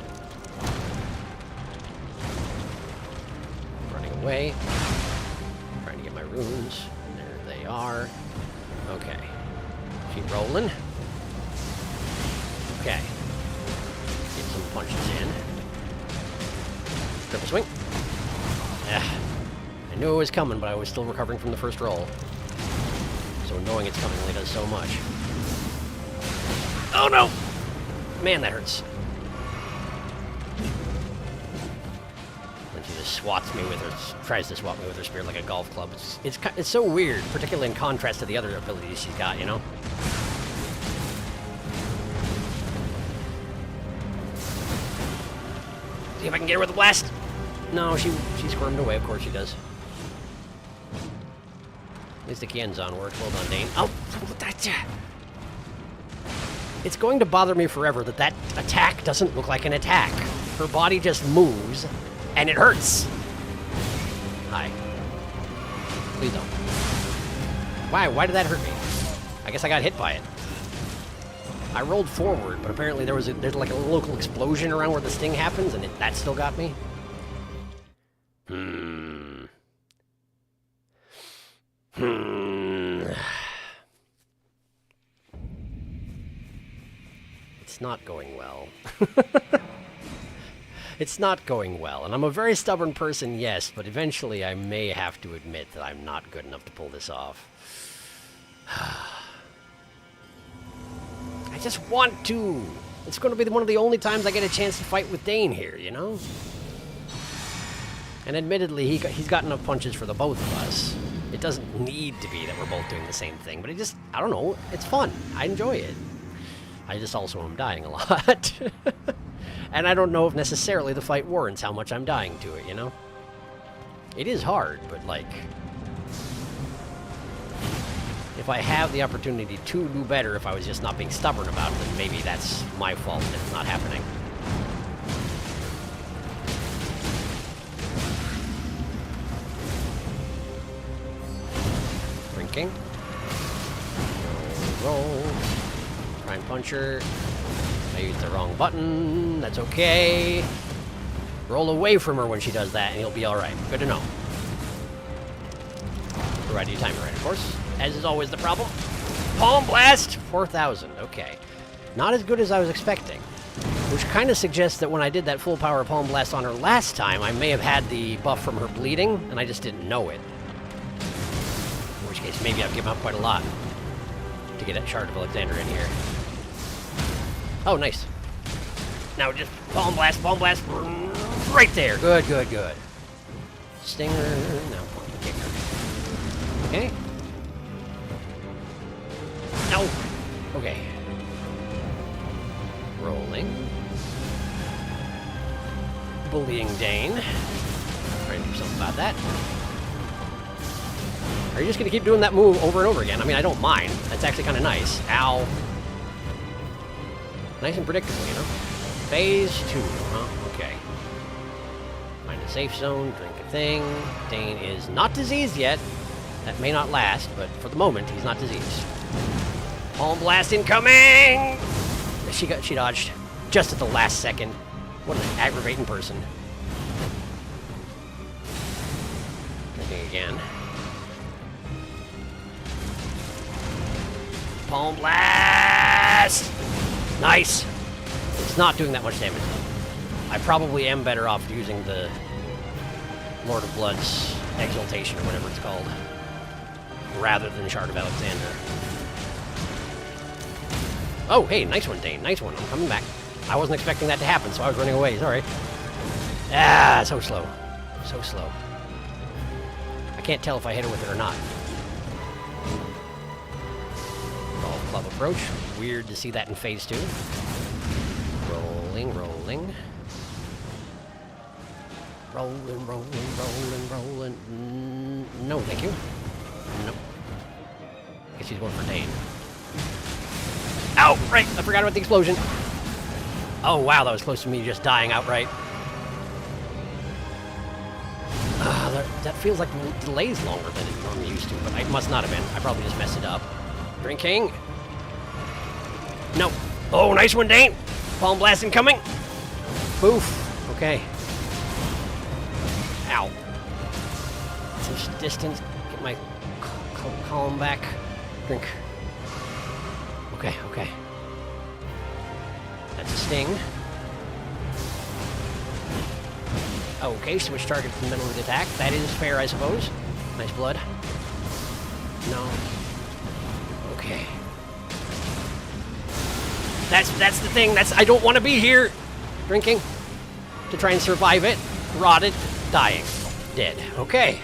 Running away. Trying to get my runes. There they are. Okay. Keep rolling. Okay. Get some punches in. Triple swing. Yeah. I knew it was coming, but I was still recovering from the first roll. So knowing it's coming only does so much. Oh no! Man, that hurts. When she just swats me with her, tries to swat me with her spear like a golf club. It's so weird, particularly in contrast to the other abilities she's got, you know? See if I can get her with a blast. No, she squirmed away. Of course she does. At least the Kienzon works. Well done, Dane. Oh, it's going to bother me forever that that attack doesn't look like an attack. Her body just moves, and it hurts. Hi. Please don't. Why? Why did that hurt me? I guess I got hit by it. I rolled forward, but apparently there's like a local explosion around where the sting happens, and that still got me. It's not going well. It's not going well, and I'm a very stubborn person, yes, but eventually I may have to admit that I'm not good enough to pull this off. I just want to. It's going to be one of the only times I get a chance to fight with Dane here, you know? And admittedly, he's got enough punches for the both of us. It doesn't need to be that we're both doing the same thing, but I don't know, it's fun. I enjoy it. I just also am dying a lot. And I don't know if necessarily the fight warrants how much I'm dying to it, you know? It is hard, but like, if I have the opportunity to do better, if I was just not being stubborn about it, then maybe that's my fault that it's not happening. Drinking. Roll. Try and punch her. I used the wrong button. That's okay. Roll away from her when she does that, and you'll be alright. Good to know. Provided you time it right, of course. As is always the problem. Palm Blast! 4,000. Okay. Not as good as I was expecting. Which kind of suggests that when I did that full power Palm Blast on her last time, I may have had the buff from her bleeding, and I just didn't know it. In which case, maybe I've given up quite a lot to get that Shard of Alexander in here. Oh, nice. Now just Palm Blast, right there. Good, good, good. Stinger, now Kicker. Okay. No. Okay. Rolling. Bullying Dane. Trying to do something about that. Are you just going to keep doing that move over and over again? I mean, I don't mind. That's actually kind of nice. Ow. Nice and predictable, you know? Phase 2, huh? Okay. Find a safe zone, drink a thing. Dane is not diseased yet. That may not last, but for the moment, he's not diseased. Palm Blast incoming! She dodged just at the last second. What an aggravating person. Drinking again. Palm Blast! Nice! It's not doing that much damage, though. I probably am better off using the Lord of Blood's Exaltation, or whatever it's called, rather than Shard of Alexander. Oh, hey, nice one, Dane. Nice one. I'm coming back. I wasn't expecting that to happen, so I was running away. Sorry. Ah, so slow. So slow. I can't tell if I hit her with it or not. Golf club approach. Weird to see that in phase 2. Rolling, rolling. rolling, rolling, rolling, rolling. No, thank you. Nope. Guess she's going for Dane. Ow! Right! I forgot about the explosion. Oh, wow, that was close to me just dying outright. That feels like the delay's longer than it normally used to, but it must not have been. I probably just messed it up. Drinking. No. Oh, nice one, Dane! Palm blast incoming. Poof. Okay. Ow. Some distance. Get my calm back. Drink. Okay, okay. That's a sting. Okay, switch target to the middle of the attack. That is fair, I suppose. Nice blood. No. Okay. That's the thing. I don't want to be here. Drinking. To try and survive it. Rotted. Dying. Dead. Okay.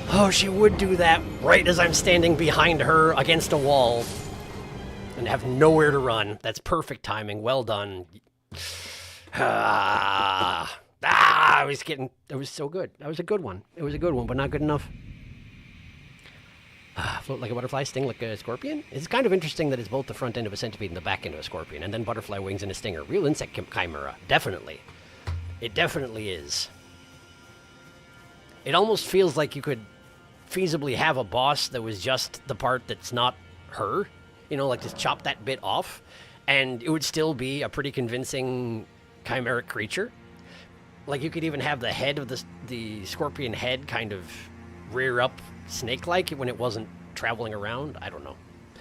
Oh, she would do that right as I'm standing behind her against a wall. And have nowhere to run. That's perfect timing. Well done. I was getting... It was so good. That was a good one. It was a good one, but not good enough. Float like a butterfly, sting like a scorpion? It's kind of interesting that it's both the front end of a centipede and the back end of a scorpion, and then butterfly wings and a stinger. Real insect chimera. Definitely. It definitely is. It almost feels like you could feasibly have a boss that was just the part that's not her. You know, like just chop that bit off, and it would still be a pretty convincing chimeric creature. Like you could even have the head of the scorpion head kind of rear up snake-like when it wasn't traveling around. I don't know.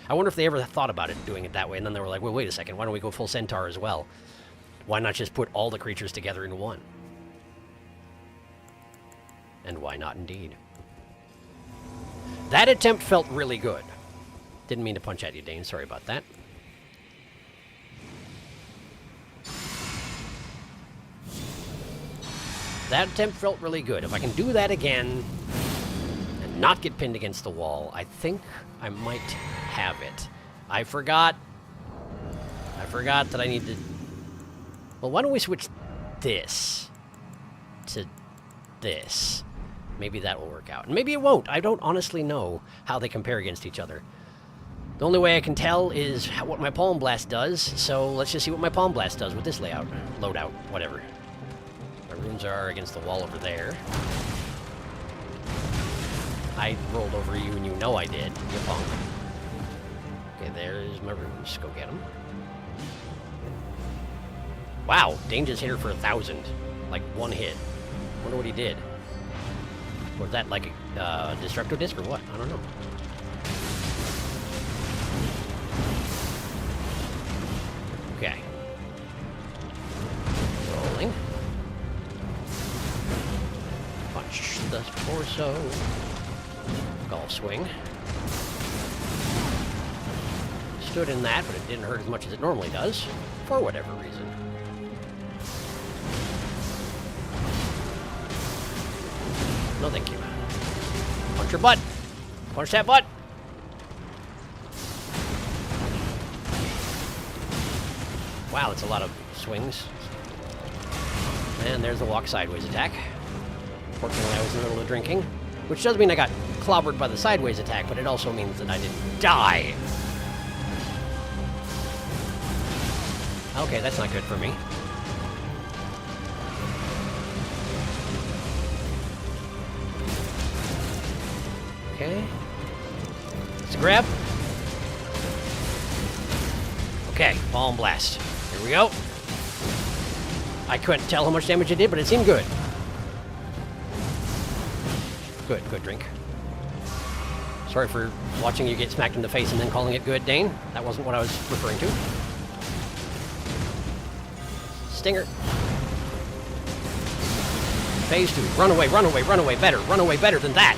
I wonder if they ever thought about it doing it that way, and then they were like, well, wait a second, why don't we go full centaur as well? Why not just put all the creatures together into one? And why not indeed? That attempt felt really good. Didn't mean to punch at you, Dane. Sorry about that. That attempt felt really good. If I can do that again and not get pinned against the wall, I think I might have it. I forgot that I need to... Well, why don't we switch this to this? Maybe that will work out. And maybe it won't. I don't honestly know how they compare against each other. The only way I can tell is what my Palm Blast does, so let's just see what my Palm Blast does with this layout. Loadout, whatever. My runes are against the wall over there. I rolled over you, and you know I did, you punk. Okay, there's my runes. Go get them. Wow, Dane just hit her for 1,000. Like, one hit. Wonder what he did. Was that like a Destructo Disc or what? I don't know. Okay. Rolling. Punch the torso. Golf swing. Stood in that, but it didn't hurt as much as it normally does, for whatever reason. No, thank you. Punch your butt. Punch that butt. Wow, that's a lot of swings. And there's the walk sideways attack. Fortunately, I was in the middle of drinking, which does mean I got clobbered by the sideways attack, but it also means that I didn't die. Okay, that's not good for me. Okay. Let's grab. Okay, Palm Blast. Here we go. I couldn't tell how much damage it did, but it seemed good. Good drink. Sorry for watching you get smacked in the face and then calling it good, Dane. That wasn't what I was referring to. Stinger. Phase 2. Run away, run away, run away. Better. Run away better than that.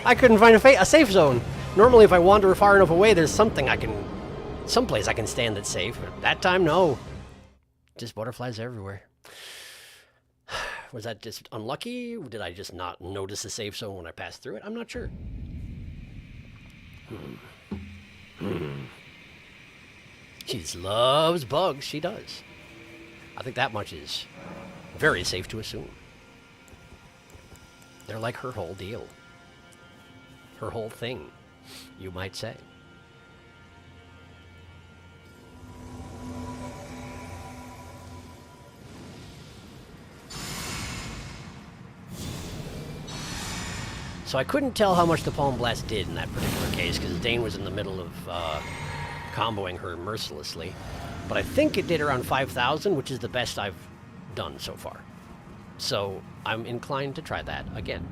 I couldn't find a safe zone. Normally, if I wander far enough away, there's someplace I can stand that's safe. But that time, no. Just butterflies everywhere. Was that just unlucky? Did I just not notice the safe zone when I passed through it? I'm not sure. She loves bugs. She does. I think that much is very safe to assume. They're like her whole deal. Her whole thing, you might say. So I couldn't tell how much the Palm Blast did in that particular case, because Dane was in the middle of comboing her mercilessly. But I think it did around 5,000, which is the best I've done so far. So I'm inclined to try that again.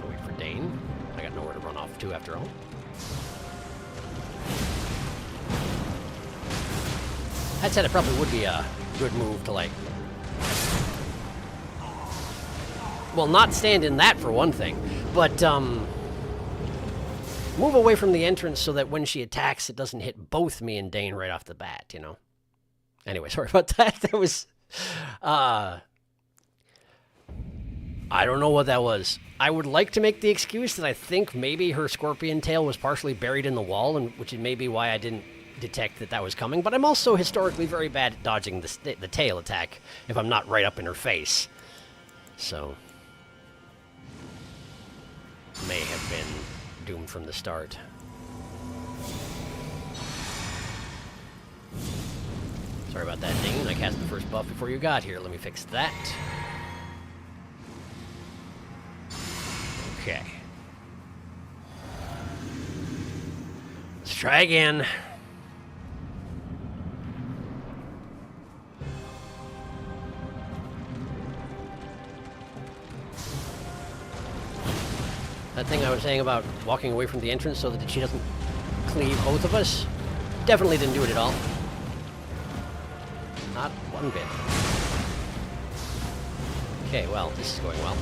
I'll wait for Dane. I got nowhere to run off to after all. That said, it probably would be a good move to, like... Well, not stand in that for one thing, but move away from the entrance so that when she attacks, it doesn't hit both me and Dane right off the bat, you know? Anyway, sorry about that. That was... I don't know what that was. I would like to make the excuse that I think maybe her scorpion tail was partially buried in the wall, and which is maybe why I didn't detect that that was coming, but I'm also historically very bad at dodging the tail attack if I'm not right up in her face. So... may have been doomed from the start. Sorry about that, Dane. I cast the first buff before you got here. Let me fix that. Okay. Let's try again. That thing I was saying about walking away from the entrance so that she doesn't cleave both of us, definitely didn't do it at all. Not one bit. Okay, well, this is going well.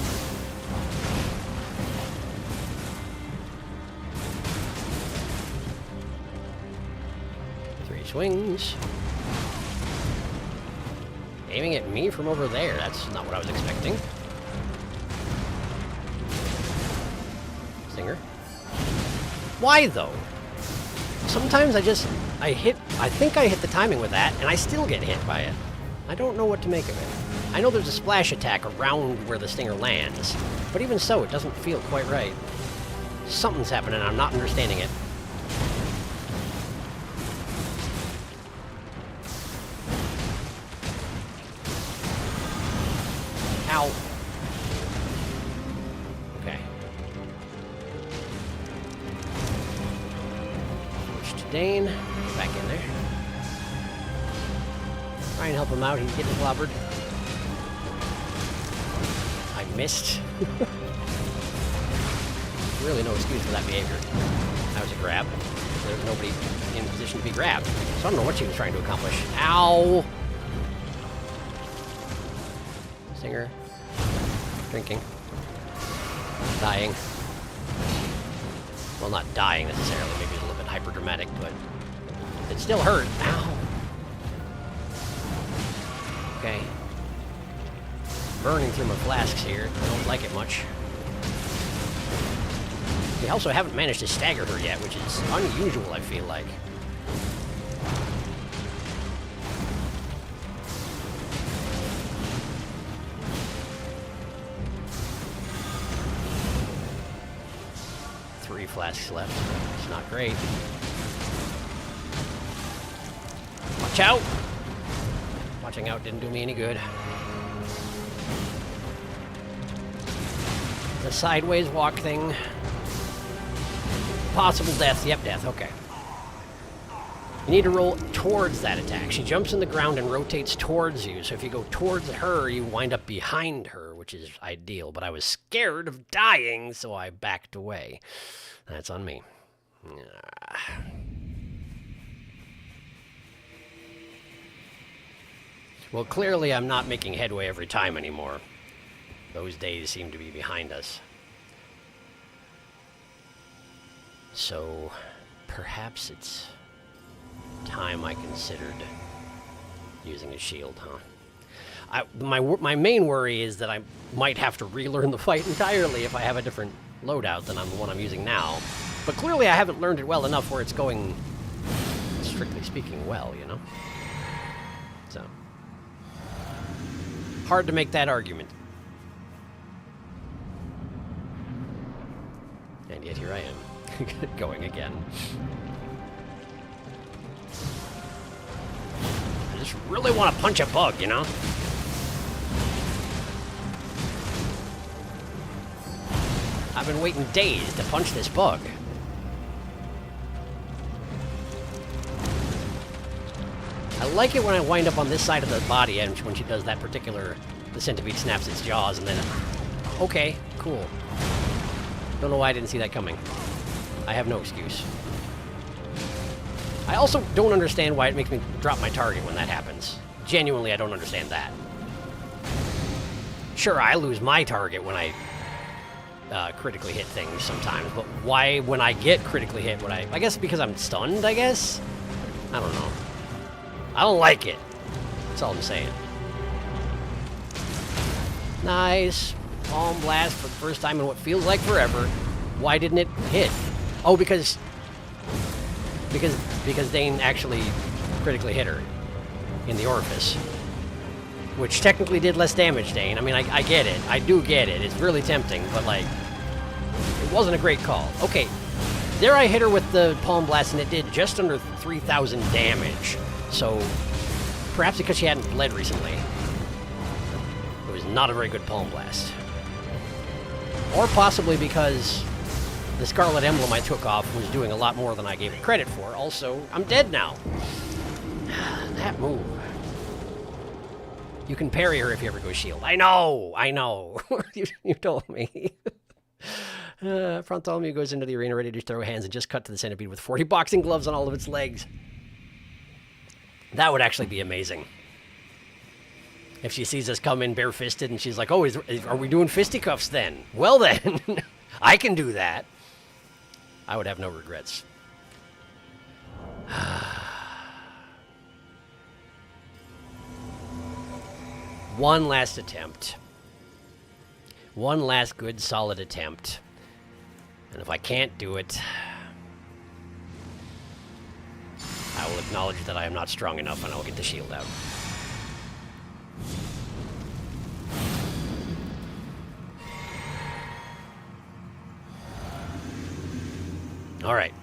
Three swings. Aiming at me from over there, that's not what I was expecting. Why though? Sometimes I think I hit the timing with that, and I still get hit by it. I don't know what to make of it. I know there's a splash attack around where the stinger lands, but even so, it doesn't feel quite right. Something's happening, I'm not understanding it. Ow. Dane, back in there. Try and help him out, he's getting clobbered. I missed. Really no excuse for that behavior. That was a grab. There was nobody in position to be grabbed. So I don't know what she was trying to accomplish. Ow! Stinger. Drinking. Dying. Well, not dying necessarily, maybe a little bit hyper dramatic, but it still hurt. Ow. Okay. Burning through my flasks here. I don't like it much. We also haven't managed to stagger her yet, which is unusual, I feel like. Flasks left. It's not great. Watch out! Watching out didn't do me any good. The sideways walk thing. Possible death. Yep, death. Okay. You need to roll towards that attack. She jumps in the ground and rotates towards you, so if you go towards her, you wind up behind her, which is ideal, but I was scared of dying, so I backed away. That's on me. Well, clearly I'm not making headway every time anymore. Those days seem to be behind us. So, perhaps it's time I considered using a shield, huh? My main worry is that I might have to relearn the fight entirely if I have a different loadout than the one I'm using now. But clearly I haven't learned it well enough where it's going, strictly speaking, well, you know? So. Hard to make that argument. And yet here I am, going again. I just really want to punch a bug, you know? I've been waiting days to punch this bug. I like it when I wind up on this side of the body and when she does that particular... The centipede snaps its jaws and then... Okay, cool. Don't know why I didn't see that coming. I have no excuse. I also don't understand why it makes me drop my target when that happens. Genuinely, I don't understand that. Sure, I lose my target when I critically hit things sometimes, but why when I get critically hit would I... I guess because I'm stunned, I guess? I don't know. I don't like it. That's all I'm saying. Nice. Palm blast for the first time in what feels like forever. Why didn't it hit? Oh, because Dane actually critically hit her in the orifice. Which technically did less damage, Dane. I mean, I get it. I do get it. It's really tempting, but, like, it wasn't a great call. Okay, there I hit her with the palm blast, and it did just under 3,000 damage. So, perhaps because she hadn't bled recently. It was not a very good palm blast. Or possibly because the Scarlet Emblem I took off was doing a lot more than I gave it credit for. Also, I'm dead now. That move. You can parry her if you ever go shield. I know! I know! you told me. Bartholomew goes into the arena ready to throw hands and just cut to the centipede with 40 boxing gloves on all of its legs. That would actually be amazing. If she sees us come in bare-fisted and she's like, oh, are we doing fisticuffs then? Well then, I can do that. I would have no regrets. One last attempt. One last good, solid attempt. And if I can't do it, I will acknowledge that I am not strong enough and I'll get the shield out. All right.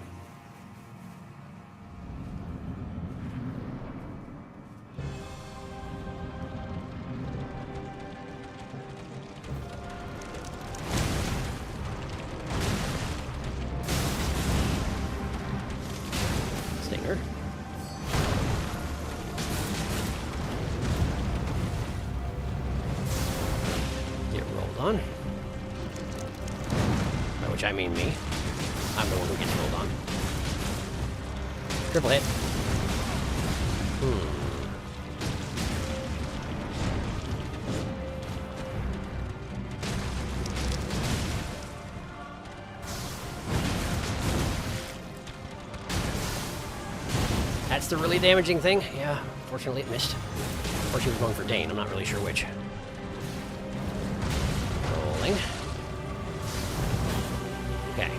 Stinger. Get rolled on. By which I mean me. I'm the one who gets rolled on. Triple hit. That's the really damaging thing? Yeah, fortunately it missed. Or she was going for Dane, I'm not really sure which. Rolling. Okay.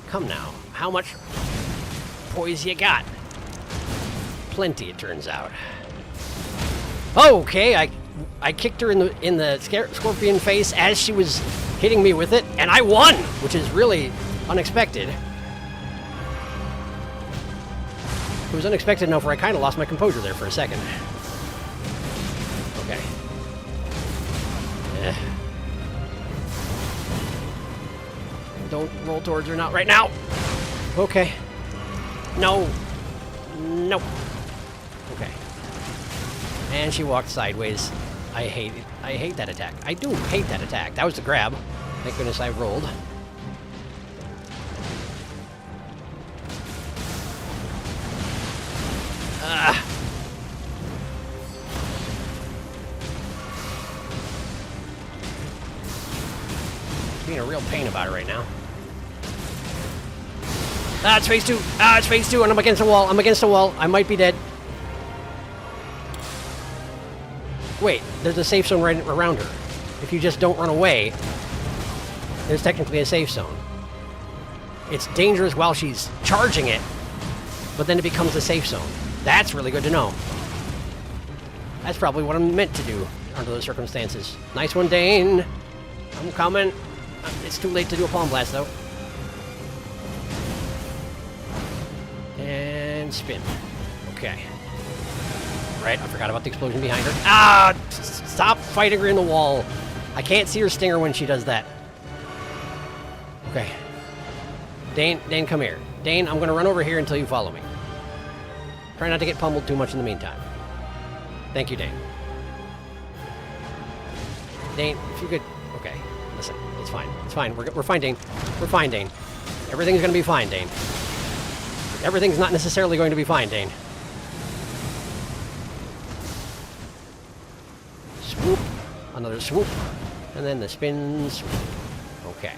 Come now. How much poise you got? Plenty, it turns out. Okay, I kicked her in the scorpion face as she was hitting me with it, and I won, which is really unexpected. It was unexpected enough where I kind of lost my composure there for a second. Okay. Don't roll towards her, not right now. Okay. No. Nope. Okay. And she walked sideways. I hate that attack. I do hate that attack. That was the grab. Thank goodness I rolled. Being a real pain about it right now. Ah, it's phase 2. Ah, it's phase 2, and I'm against a wall. I'm against a wall. I might be dead. Wait, there's a safe zone right around her. If you just don't run away. there's technically a safe zone. It's dangerous while she's charging it, but then it becomes a safe zone. That's really good to know. That's probably what I'm meant to do under those circumstances. Nice one, Dane. I'm coming. It's too late to do a palm blast, though. And spin. Okay. Right, I forgot about the explosion behind her. Ah! Stop fighting her in the wall. I can't see her stinger when she does that. Okay. Dane, come here. Dane, I'm going to run over here until you follow me. Try not to get pummeled too much in the meantime. Thank you, Dane. Dane, if you could... Okay, listen, it's fine. It's fine. We're fine, Dane. We're fine, Dane. Everything's going to be fine, Dane. Everything's not necessarily going to be fine, Dane. Swoop. Another swoop. And then the spin swoop. Okay.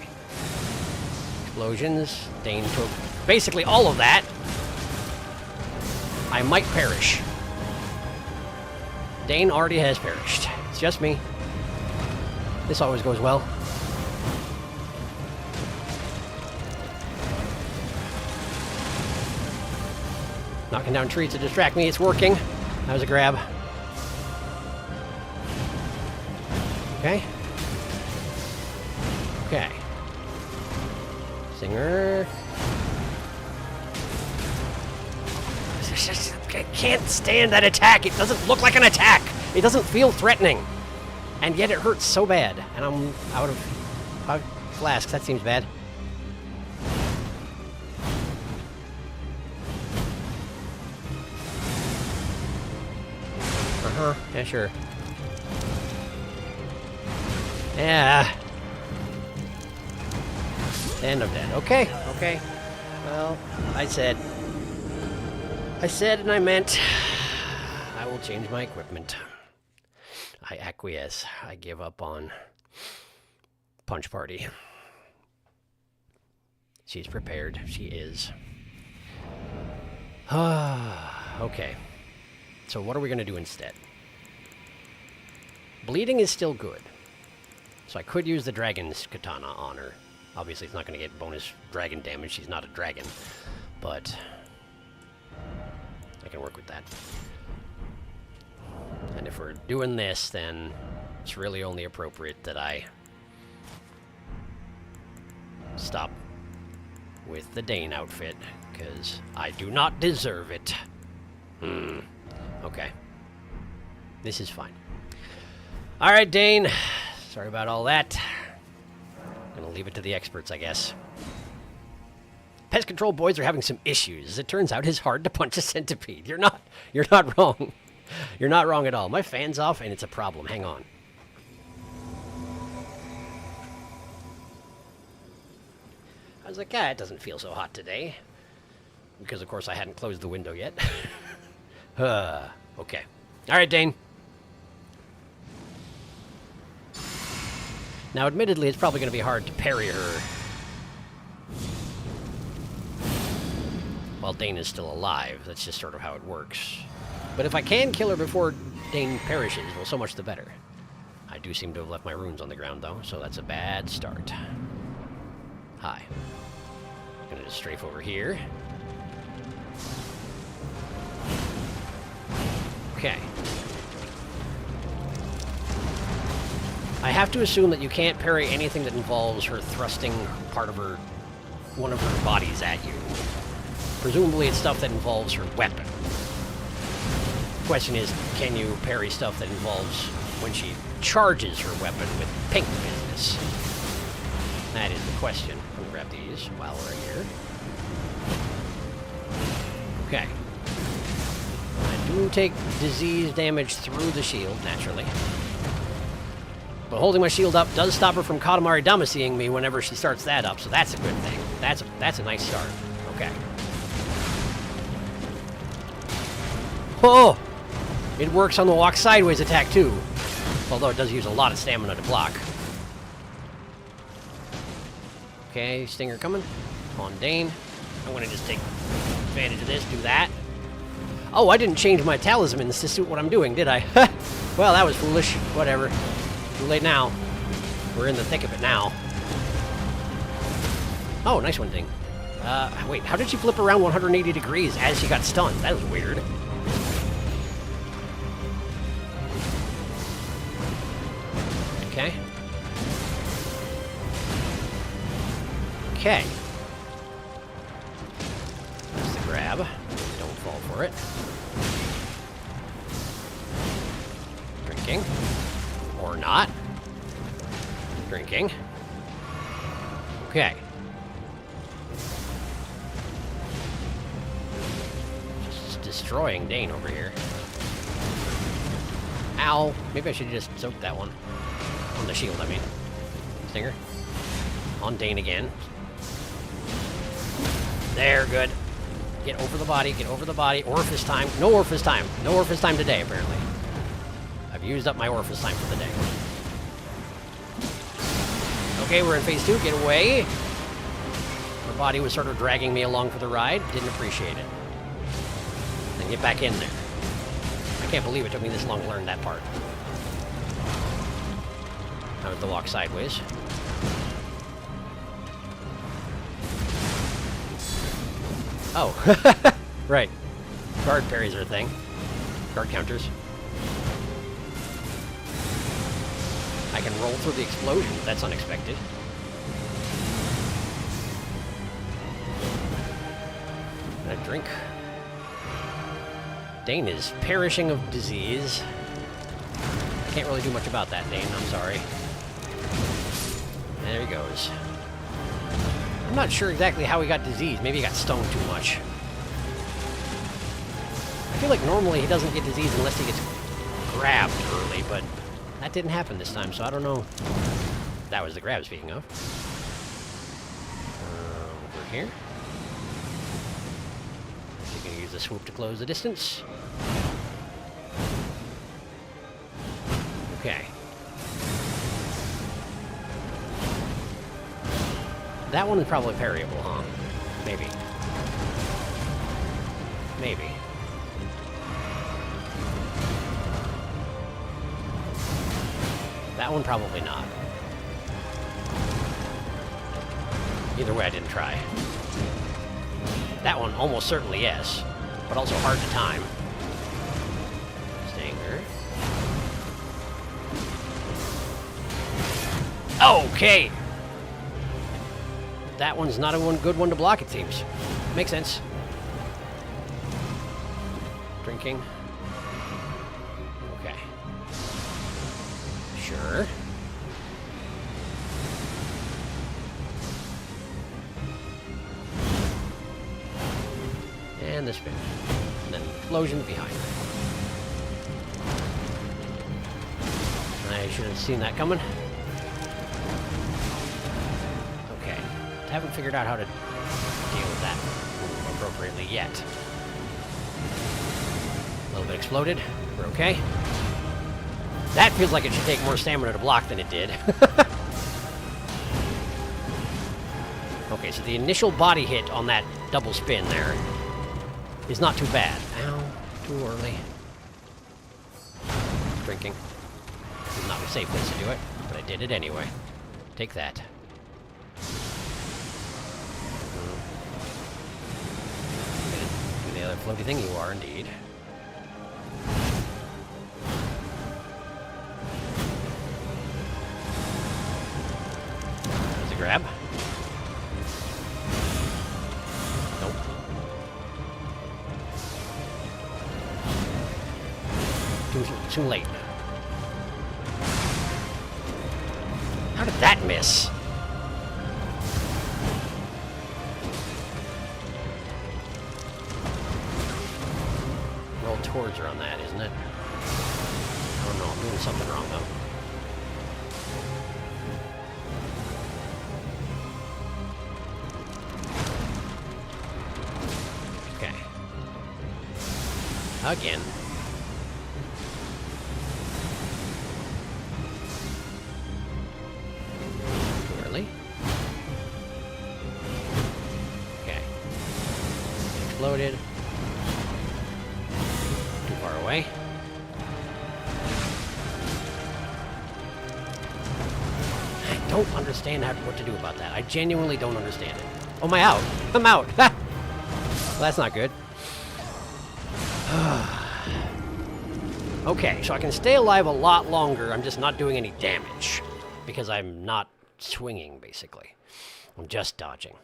Explosions. Dane took basically all of that. I might perish. Dane already has perished. It's just me. This always goes well. Knocking down trees to distract me. It's working. That was a grab. Okay. Okay. Singer. I can't stand that attack. It doesn't look like an attack. It doesn't feel threatening. And yet it hurts so bad. And I'm out of flasks. That seems bad. Uh-huh. Yeah, sure. Yeah. And I'm dead. Okay. Okay. Well, I said and I meant I will change my equipment. I acquiesce. I give up on Punch Party. She's prepared. She is. Okay. So what are we going to do instead? Bleeding is still good. So I could use the dragon's katana on her. Obviously, it's not going to get bonus dragon damage. She's not a dragon. But I can work with that. And if we're doing this, then it's really only appropriate that I stop with the Dane outfit, because I do not deserve it. Okay. This is fine. Alright, Dane. Sorry about all that. Gonna leave it to the experts, I guess. Pest control boys are having some issues. As it turns out, it's hard to punch a centipede. You're not wrong. You're not wrong at all. My fan's off, and it's a problem. Hang on. I was like, it doesn't feel so hot today. Because, of course, I hadn't closed the window yet. Okay. All right, Dane. Now, admittedly, it's probably going to be hard to parry her while Dane is still alive. That's just sort of how it works. But if I can kill her before Dane perishes, well, so much the better. I do seem to have left my runes on the ground, though, so that's a bad start. Hi. Gonna just strafe over here. Okay. I have to assume that you can't parry anything that involves her thrusting one of her bodies at you. Presumably it's stuff that involves her weapon. The question is, can you parry stuff that involves when she charges her weapon with pink business? That is the question. I'm gonna grab these while we're here. Okay. I do take disease damage through the shield, naturally. But holding my shield up does stop her from Katamari Damacying me whenever she starts that up, so that's a good thing. That's a nice start. Okay. Oh! It works on the walk sideways attack, too. Although it does use a lot of stamina to block. Okay, stinger coming. On Dane. I'm gonna just take advantage of this, do that. Oh, I didn't change my talismans to suit what I'm doing, did I? Well, that was foolish. Whatever. Too late now. We're in the thick of it now. Oh, nice one, Ding. Wait, how did she flip around 180 degrees as she got stunned? That was weird. Okay. Okay. That's the grab. Don't fall for it. Drinking. Or not. Drinking. Okay. Just destroying Dane over here. Ow. Maybe I should have just soaked that one. On the shield, I mean. Stinger. On Dane again. There, good. Get over the body, get over the body. Orifice time. No orifice time. No orifice time today, apparently. I've used up my orifice time for the day. Okay, we're in phase 2. Get away. Her body was sort of dragging me along for the ride. Didn't appreciate it. Then get back in there. I can't believe it took me this long to learn that part. I have to walk sideways. Oh, right. Guard parries are a thing. Guard counters. I can roll through the explosion. That's unexpected. A drink. Dane is perishing of disease. I can't really do much about that, Dane. I'm sorry. There he goes. I'm not sure exactly how he got disease. Maybe he got stung too much. I feel like normally he doesn't get disease unless he gets grabbed early, but that didn't happen this time, so I don't know. That was the grab, speaking of. Over here. You're going to use the swoop to close the distance. Okay. That one is probably parryable, huh? Maybe. Maybe. That one probably not. Either way, I didn't try. That one almost certainly yes, but also hard to time. Stinger. Okay! That one's not a good one to block, it seems. Makes sense. Drinking. Okay. Sure. And the spin. And then explosion behind her. I should have seen that coming. Okay. Haven't figured out how to deal with that appropriately yet. A little bit exploded. We're okay. That feels like it should take more stamina to block than it did. Okay, so the initial body hit on that double spin there is not too bad. Ow, too early. Drinking. Not a safe place to do it, but I did it anyway. Take that. The other floaty thing, you are indeed. There's a grab. Nope. Too late. How did that miss? Roll towards her on that, isn't it? I don't know, I'm doing something wrong though. Okay. Again. Too early. Okay. Exploded. Too far away. I don't understand what to do about that. I genuinely don't understand it. Oh, am I out? I'm out. Well, that's not good. Okay, so I can stay alive a lot longer. I'm just not doing any damage because I'm not swinging, basically. I'm just dodging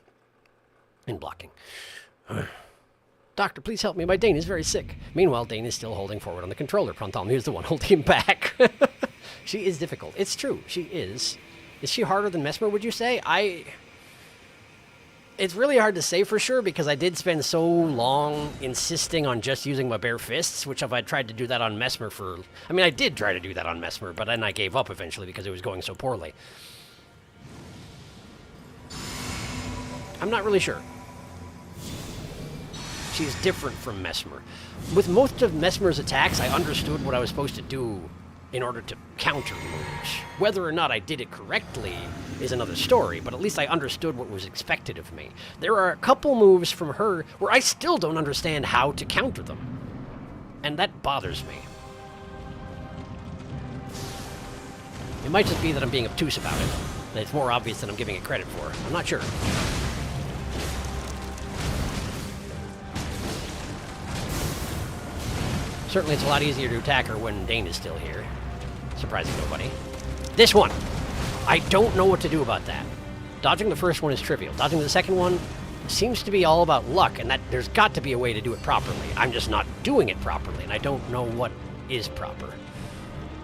and blocking. Doctor, please help me. My Dane is very sick. Meanwhile, Dane is still holding forward on the controller. Prantalmi is the one holding him back. She is difficult. It's true. She is. Is she harder than Mesmer, would you say? It's really hard to say for sure because I did spend so long insisting on just using my bare fists, which if I tried to do that on Mesmer for... I mean, I did try to do that on Mesmer, but then I gave up eventually because it was going so poorly. I'm not really sure. She's different from Mesmer. With most of Mesmer's attacks, I understood what I was supposed to do in order to counter moves. Whether or not I did it correctly is another story, but at least I understood what was expected of me. There are a couple moves from her where I still don't understand how to counter them. And that bothers me. It might just be that I'm being obtuse about it. That it's more obvious than I'm giving it credit for. I'm not sure. Certainly it's a lot easier to attack her when Dane is still here. Surprising nobody. This one! I don't know what to do about that. Dodging the first one is trivial. Dodging the second one seems to be all about luck, and that there's got to be a way to do it properly. I'm just not doing it properly, and I don't know what is proper.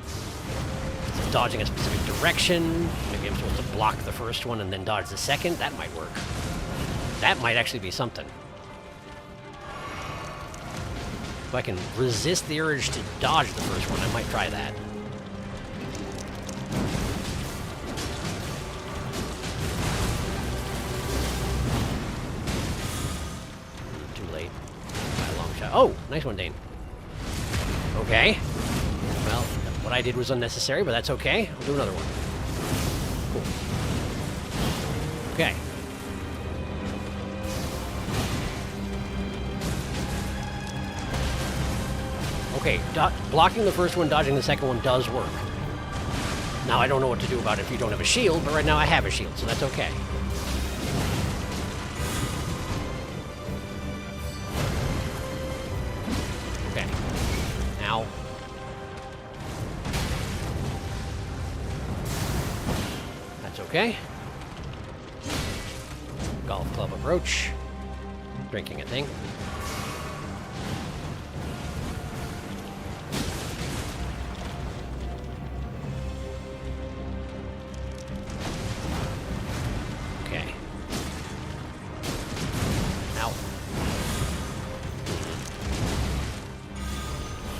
So dodging a specific direction. Maybe I'm supposed to block the first one and then dodge the second. That might work. That might actually be something. If I can resist the urge to dodge the first one, I might try that. Too late. A long shot. Oh, nice one, Dane. Okay. Well, what I did was unnecessary, but that's okay. I'll do another one. Cool. Okay. Okay, blocking the first one, dodging the second one does work. Now, I don't know what to do about it if you don't have a shield, but right now I have a shield, so that's okay. Okay. Ow. That's okay. Golf club approach. Drinking a thing.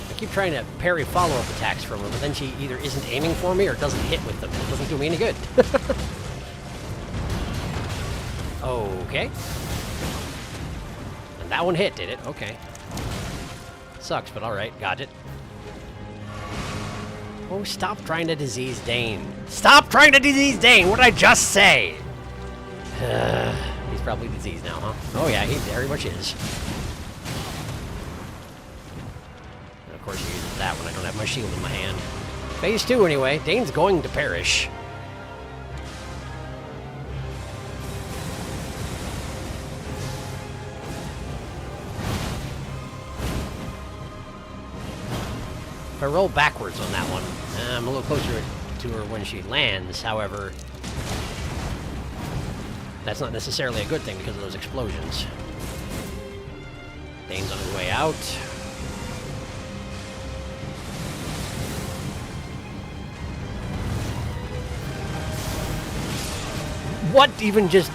I keep trying to parry follow-up attacks from her, but then she either isn't aiming for me or doesn't hit with them. It doesn't do me any good. Okay. And that one hit, did it? Okay. Sucks, but alright. Got it. Oh, stop trying to disease Dane. Stop trying to disease Dane! What did I just say? He's probably diseased now, huh? Oh yeah, he very much is. Of course he uses that when I don't have my shield in my hand. Phase 2 anyway. Dane's going to perish. If I roll backwards on that one, I'm a little closer to her when she lands. However, that's not necessarily a good thing because of those explosions. Dane's on his way out. What even just...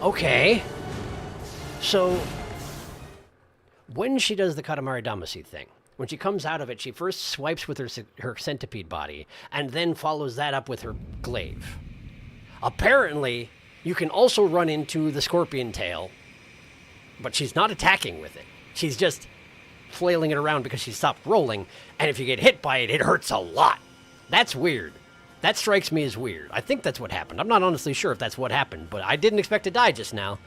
Okay. So, when she does the Katamari Damacy thing, when she comes out of it, she first swipes with her centipede body, and then follows that up with her glaive. Apparently, you can also run into the scorpion tail, but she's not attacking with it. She's just flailing it around because she stopped rolling, and if you get hit by it, it hurts a lot. That's weird. That strikes me as weird. I think that's what happened. I'm not honestly sure if that's what happened, but I didn't expect to die just now.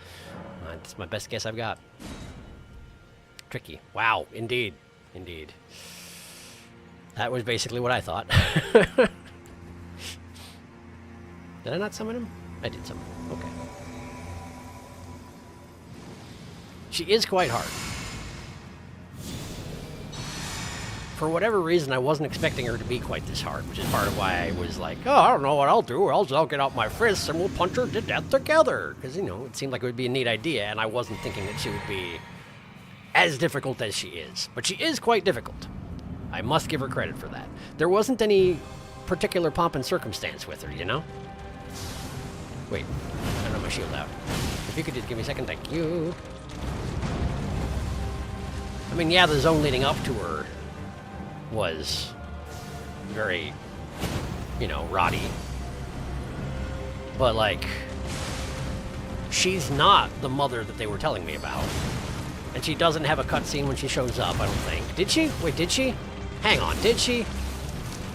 That's my best guess I've got. Tricky. Wow, indeed. Indeed. That was basically what I thought. Did I not summon him? I did summon him. Okay. She is quite hard. For whatever reason, I wasn't expecting her to be quite this hard, which is part of why I was like, oh, I don't know what I'll do. I'll get out my fists and we'll punch her to death together. Because, you know, it seemed like it would be a neat idea, and I wasn't thinking that she would be as difficult as she is. But she is quite difficult. I must give her credit for that. There wasn't any particular pomp and circumstance with her, you know? Wait, I don't have my shield out. If you could just give me a second, thank you. I mean, yeah, the zone leading up to her was very, you know, roddy. But, like, she's not the mother that they were telling me about. And she doesn't have a cutscene when she shows up, I don't think. Did she? Wait, did she? Hang on, did she?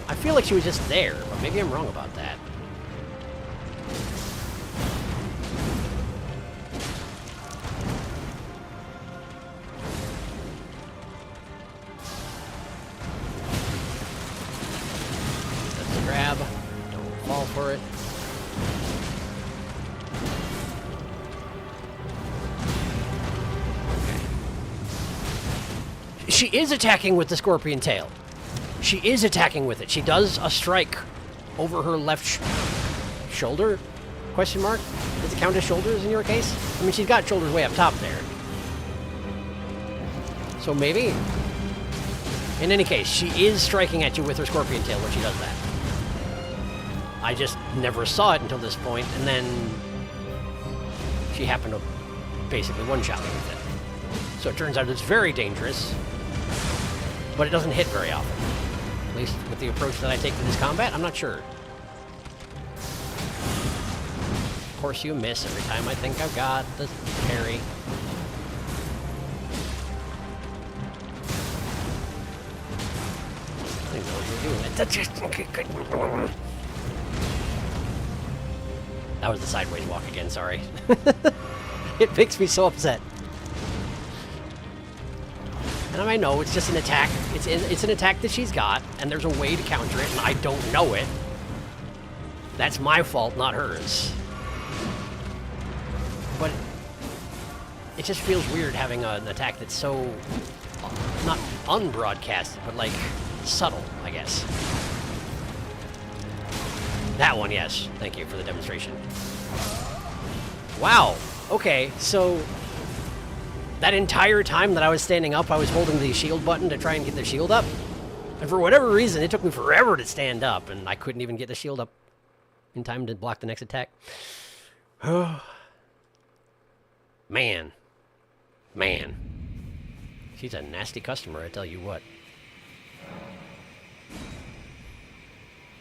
I feel like she was just there, but maybe I'm wrong about that. That's a grab. Don't fall for it. She is attacking with the scorpion tail. She is attacking with it. She does a strike over her left shoulder? Question mark? Does it count as shoulders in your case? I mean, she's got shoulders way up top there. So maybe? In any case, she is striking at you with her scorpion tail when she does that. I just never saw it until this point, and then she happened to basically one-shot me with it. So it turns out it's very dangerous, but it doesn't hit very often. At least with the approach that I take to this combat, I'm not sure. Of course you miss every time I think I've got the parry. I didn't know what you were doing. That's just okay, good. That was the sideways walk again, sorry. It makes me so upset. And I know it's just an attack. It's an attack that she's got, and there's a way to counter it, and I don't know it. That's my fault, not hers. But it just feels weird having an attack that's so, not unbroadcasted, but like subtle, I guess. That one, yes. Thank you for the demonstration. Wow. Okay, so that entire time that I was standing up, I was holding the shield button to try and get the shield up. And for whatever reason, it took me forever to stand up, and I couldn't even get the shield up in time to block the next attack. Man. Man. She's a nasty customer, I tell you what.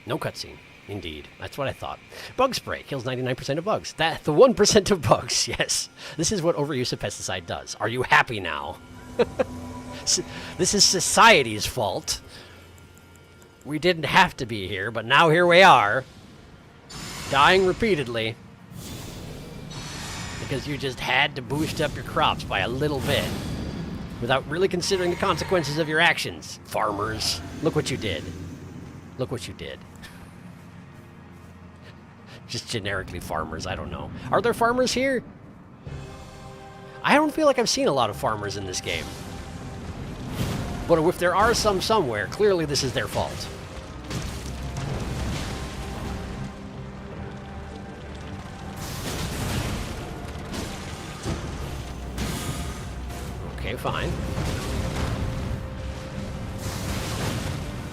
No cutscene. Indeed. That's what I thought. Bug spray kills 99% of bugs. The 1% of bugs, yes. This is what overuse of pesticide does. Are you happy now? This is society's fault. We didn't have to be here, but now here we are. Dying repeatedly. Because you just had to boost up your crops by a little bit. Without really considering the consequences of your actions. Farmers, look what you did. Look what you did. Just generically farmers, I don't know. Are there farmers here? I don't feel like I've seen a lot of farmers in this game. But if there are some somewhere, clearly this is their fault. Okay, fine.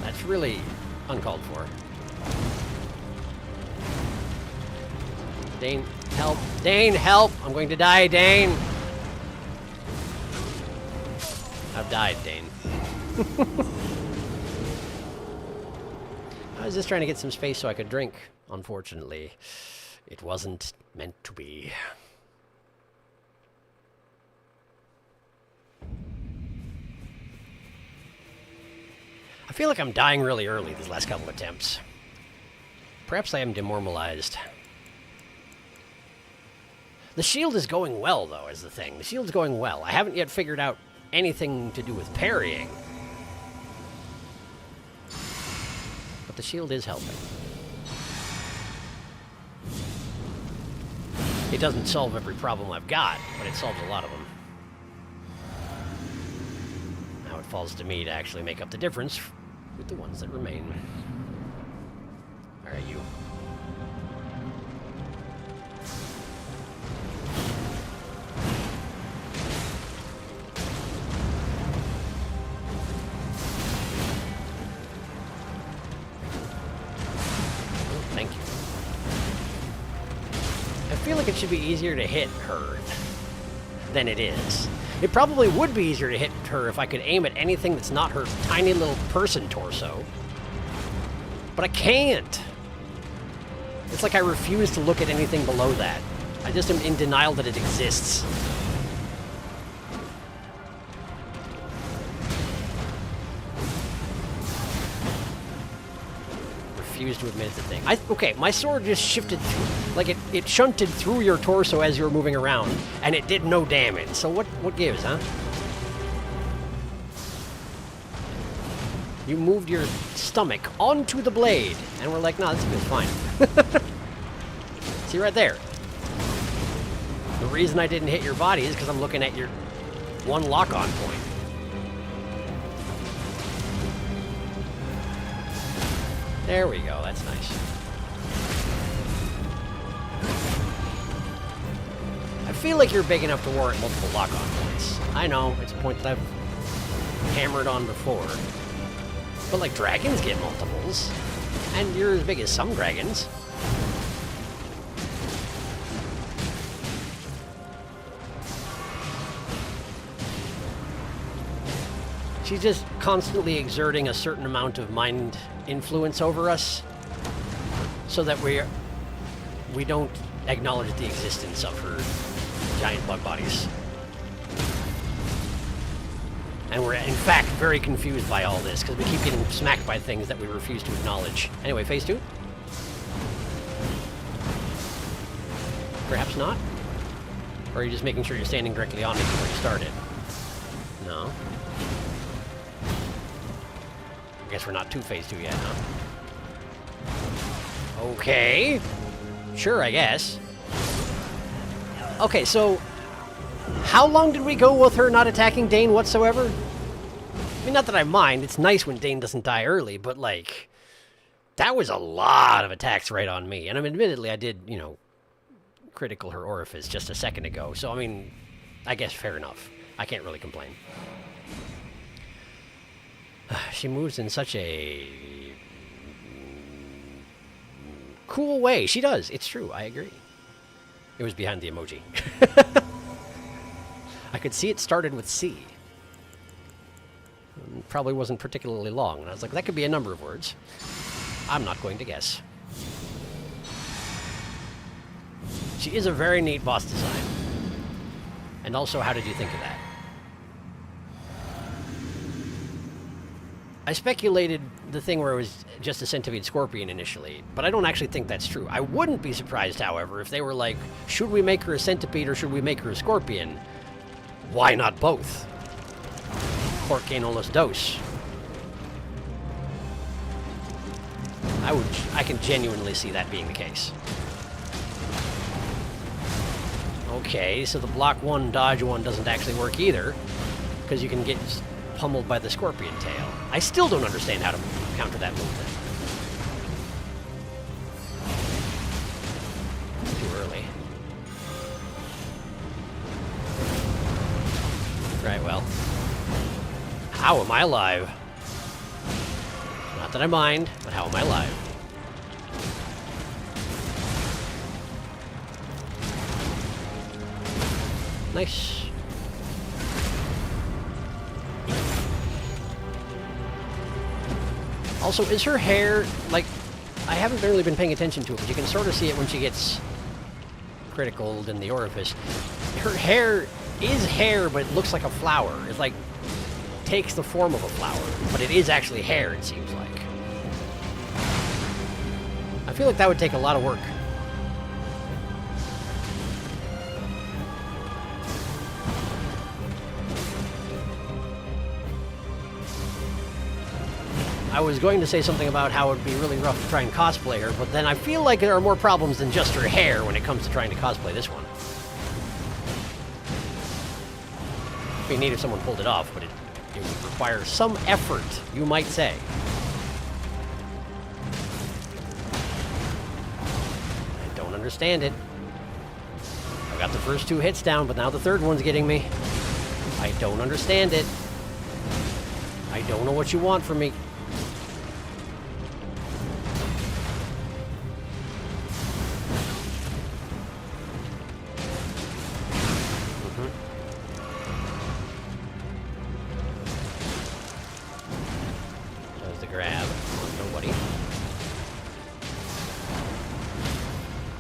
That's really uncalled for. Dane, help. Dane, help! I'm going to die, Dane! I've died, Dane. I was just trying to get some space so I could drink. Unfortunately, it wasn't meant to be. I feel like I'm dying really early these last couple attempts. Perhaps I am demoralized. The shield is going well, though, is the thing. The shield's going well. I haven't yet figured out anything to do with parrying. But the shield is helping. It doesn't solve every problem I've got, but it solves a lot of them. Now it falls to me to actually make up the difference with the ones that remain. Alright, you. I feel like it should be easier to hit her than it is. It probably would be easier to hit her if I could aim at anything that's not her tiny little person torso. But I can't. It's like I refuse to look at anything below that. I just am in denial that it exists. Refuse to admit it's a thing. Okay, my sword just shifted through, like it shunted through your torso as you were moving around, and it did no damage. So what gives, huh? You moved your stomach onto the blade, and we're like, no, this feels fine. See right there. The reason I didn't hit your body is because I'm looking at your one lock-on point. There we go, that's nice. I feel like you're big enough to warrant multiple lock-on points. I know, it's a point that I've hammered on before. But like, dragons get multiples. And you're as big as some dragons. She's just constantly exerting a certain amount of mind influence over us so that we don't acknowledge the existence of her giant bug bodies. And we're, in fact, very confused by all this because we keep getting smacked by things that we refuse to acknowledge. Anyway, phase 2? Perhaps not? Or are you just making sure you're standing directly on it before you started? No. I guess we're not to phase 2 yet, huh? Okay. Sure, I guess. Okay, so how long did we go with her not attacking Dane whatsoever? I mean, not that I mind. It's nice when Dane doesn't die early, but, like, that was a lot of attacks right on me. And I mean, admittedly, I did, you know, critical her orifice just a second ago. So, I mean, I guess fair enough. I can't really complain. She moves in such a cool way. She does. It's true. I agree. It was behind the emoji. I could see it started with C. Probably wasn't particularly long. And I was like, that could be a number of words. I'm not going to guess. She is a very neat boss design. And also, how did you think of that? I speculated the thing where it was just a centipede scorpion initially, but I don't actually think that's true. I wouldn't be surprised, however, if they were like, should we make her a centipede or should we make her a scorpion? Why not both? Porque no los dos? I can genuinely see that being the case. Okay, so the block one, dodge one doesn't actually work either, because you can get pummeled by the scorpion tail. I still don't understand how to counter that move then. Too early. Right, well. How am I alive? Not that I mind, but how am I alive? Nice. Also, is her hair, like, I haven't really been paying attention to it, but you can sort of see it when she gets criticaled in the orifice. Her hair is hair, but it looks like a flower. It's like, takes the form of a flower, but it is actually hair, it seems like. I feel like that would take a lot of work. I was going to say something about how it would be really rough to try and cosplay her, but then I feel like there are more problems than just her hair when it comes to trying to cosplay this one. It'd be neat if someone pulled it off, but it would require some effort, you might say. I don't understand it. I got the first 2 hits down, but now the third one's getting me. I don't understand it. I don't know what you want from me. There's the grab. Nobody.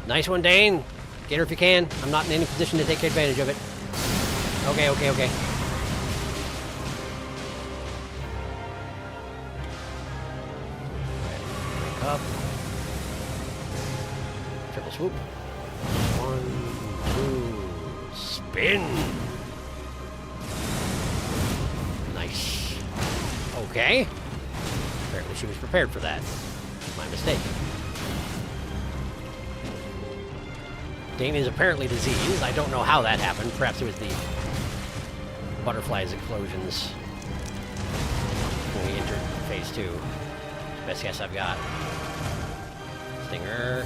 Nice one, Dane. Get her if you can. I'm not in any position to take advantage of it. Okay, okay, okay. Wake up. Triple swoop. 1, 2, spin. Nice. Okay. Apparently she was prepared for that. My mistake. Dane is apparently diseased. I don't know how that happened. Perhaps it was the butterflies explosions when we entered phase 2. Best guess I've got. Stinger.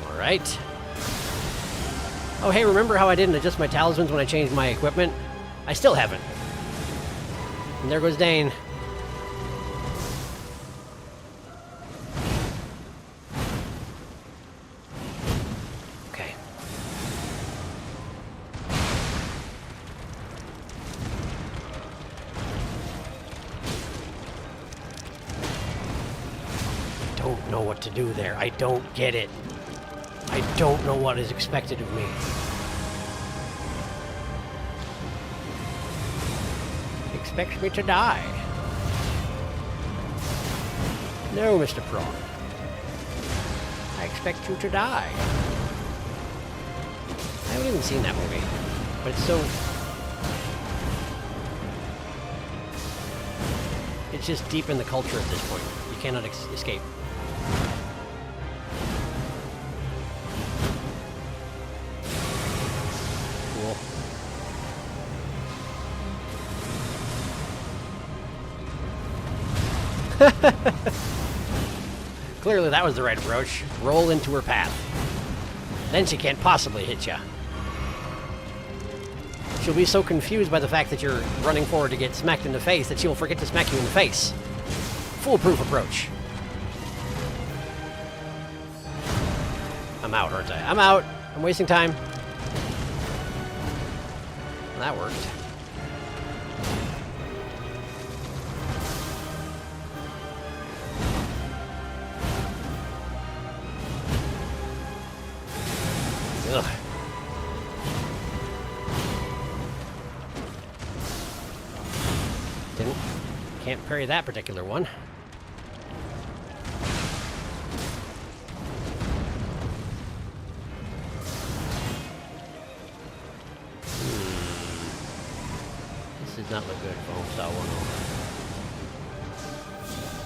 Alright. Oh hey, remember how I didn't adjust my talismans when I changed my equipment? I still haven't. And there goes Dane. To do there. I don't get it. I don't know what is expected of me. He expects me to die. No, Mr. Prawn. I expect you to die. I haven't even seen that movie, but it's so... It's just deep in the culture at this point. You cannot escape. Clearly that was the right approach. Roll into her path. Then she can't possibly hit you. She'll be so confused by the fact that you're running forward to get smacked in the face that she will forget to smack you in the face. Foolproof approach. I'm out, aren't I? I'm out. I'm wasting time. That worked. Ugh. Can't parry that particular one. This does not look good, folks. Saw one over.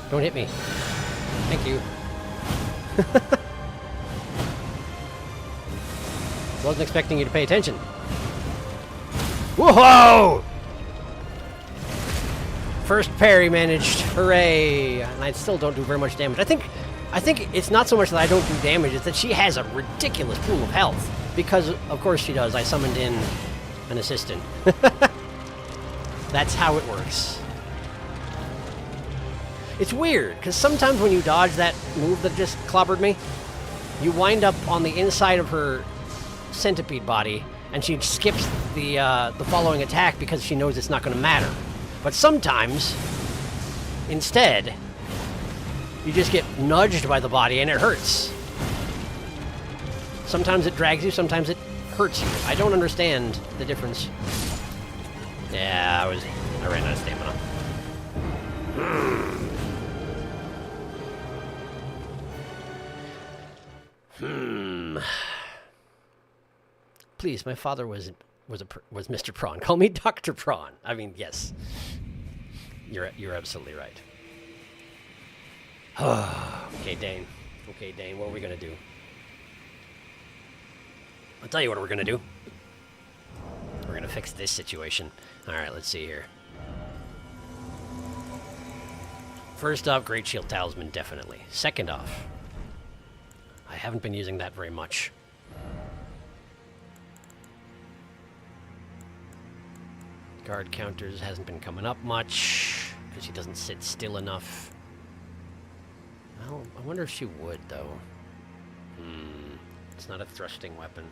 Don't hit me. Thank you. Wasn't expecting you to pay attention. Whoa! First parry managed. Hooray! And I still don't do very much damage. I think it's not so much that I don't do damage, it's that she has a ridiculous pool of health. Because, of course she does. I summoned in an assistant. That's how it works. It's weird, because sometimes when you dodge that move that just clobbered me, you wind up on the inside of her centipede body, and she skips the following attack because she knows it's not going to matter. But sometimes, instead, you just get nudged by the body and it hurts. Sometimes it drags you, sometimes it hurts you. I don't understand the difference. Yeah, I ran out of stamina. Please, my father was was Mr. Prawn. Call me Dr. Prawn. I mean, yes. You're absolutely right. Okay, Dane. Okay, Dane, what are we gonna do? I'll tell you what we're gonna do. We're gonna fix this situation. Alright, let's see here. First off, Great Shield Talisman, definitely. Second off, I haven't been using that very much. Guard counters hasn't been coming up much, because she doesn't sit still enough. Well, I wonder if she would, though. It's not a thrusting weapon.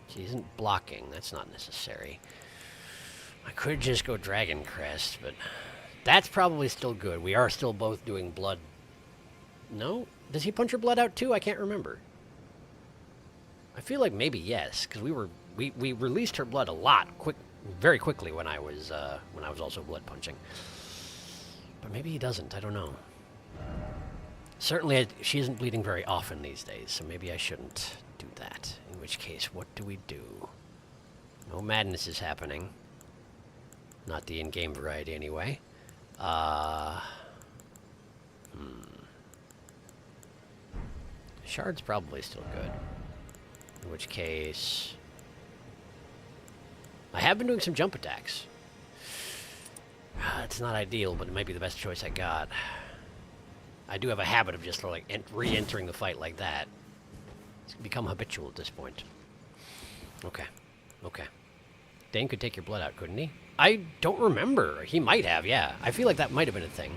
She isn't blocking, that's not necessary. I could just go Dragon Crest, but that's probably still good. We are still both doing blood. No? Does he punch her blood out too? I can't remember. I feel like maybe yes, because we released her blood a lot, very quickly when I was also blood punching. But maybe he doesn't. I don't know. Certainly, she isn't bleeding very often these days, so maybe I shouldn't do that. In which case, what do we do? No madness is happening. Not the in-game variety, anyway. Shard's probably still good. In which case... I have been doing some jump attacks. It's not ideal, but it might be the best choice I got. I do have a habit of just sort of like re-entering the fight like that. It's become habitual at this point. Okay. Okay. Dane could take your blood out, couldn't he? I don't remember. He might have, yeah. I feel like that might have been a thing.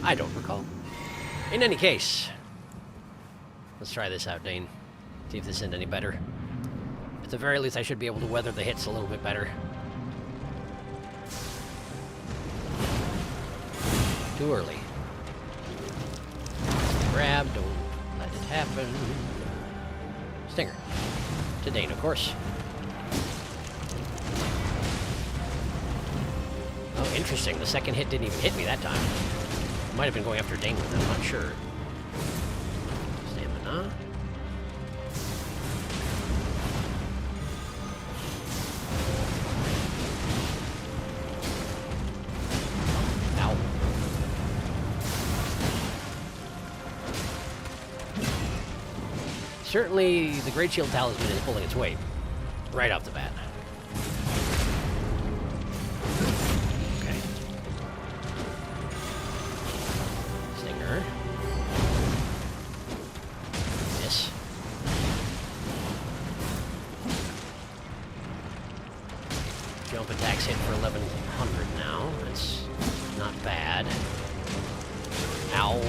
I don't recall. In any case, let's try this out, Dane. See if this isn't any better. At the very least, I should be able to weather the hits a little bit better. Too early. Grab, don't let it happen. Stinger. To Dane, of course. Oh, interesting. The second hit didn't even hit me that time. Might have been going after Dane with it, I'm not sure. Stamina. Ow. Certainly, the Great Shield Talisman is pulling its weight. Right off the bat. Jump attacks hit for 1100 now. That's not bad. Ow.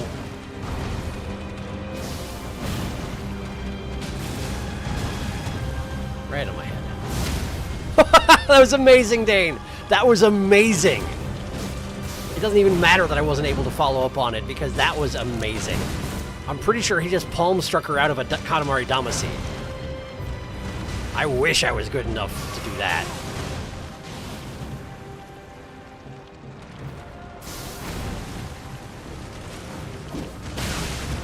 Right on my head. That was amazing, Dane. That was amazing. It doesn't even matter that I wasn't able to follow up on it because that was amazing. I'm pretty sure he just palm struck her out of a Katamari Damacy. I wish I was good enough to do that.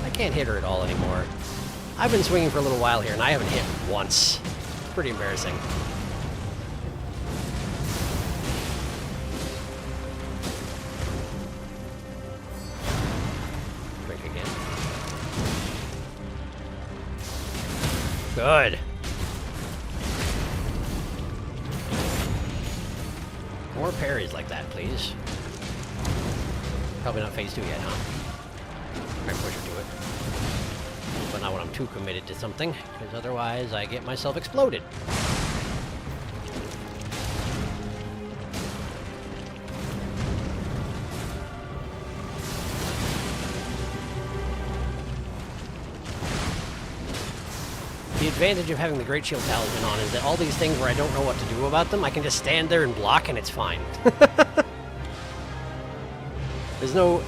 I can't hit her at all anymore. I've been swinging for a little while here and I haven't hit once. It's pretty embarrassing. Drink again. Good. More parries like that, please. Probably not phase 2 yet, huh? Try to push her to it. But not when I'm too committed to something, because otherwise I get myself exploded. The advantage of having the Great Shield Talisman on is that all these things where I don't know what to do about them, I can just stand there and block and it's fine. There's no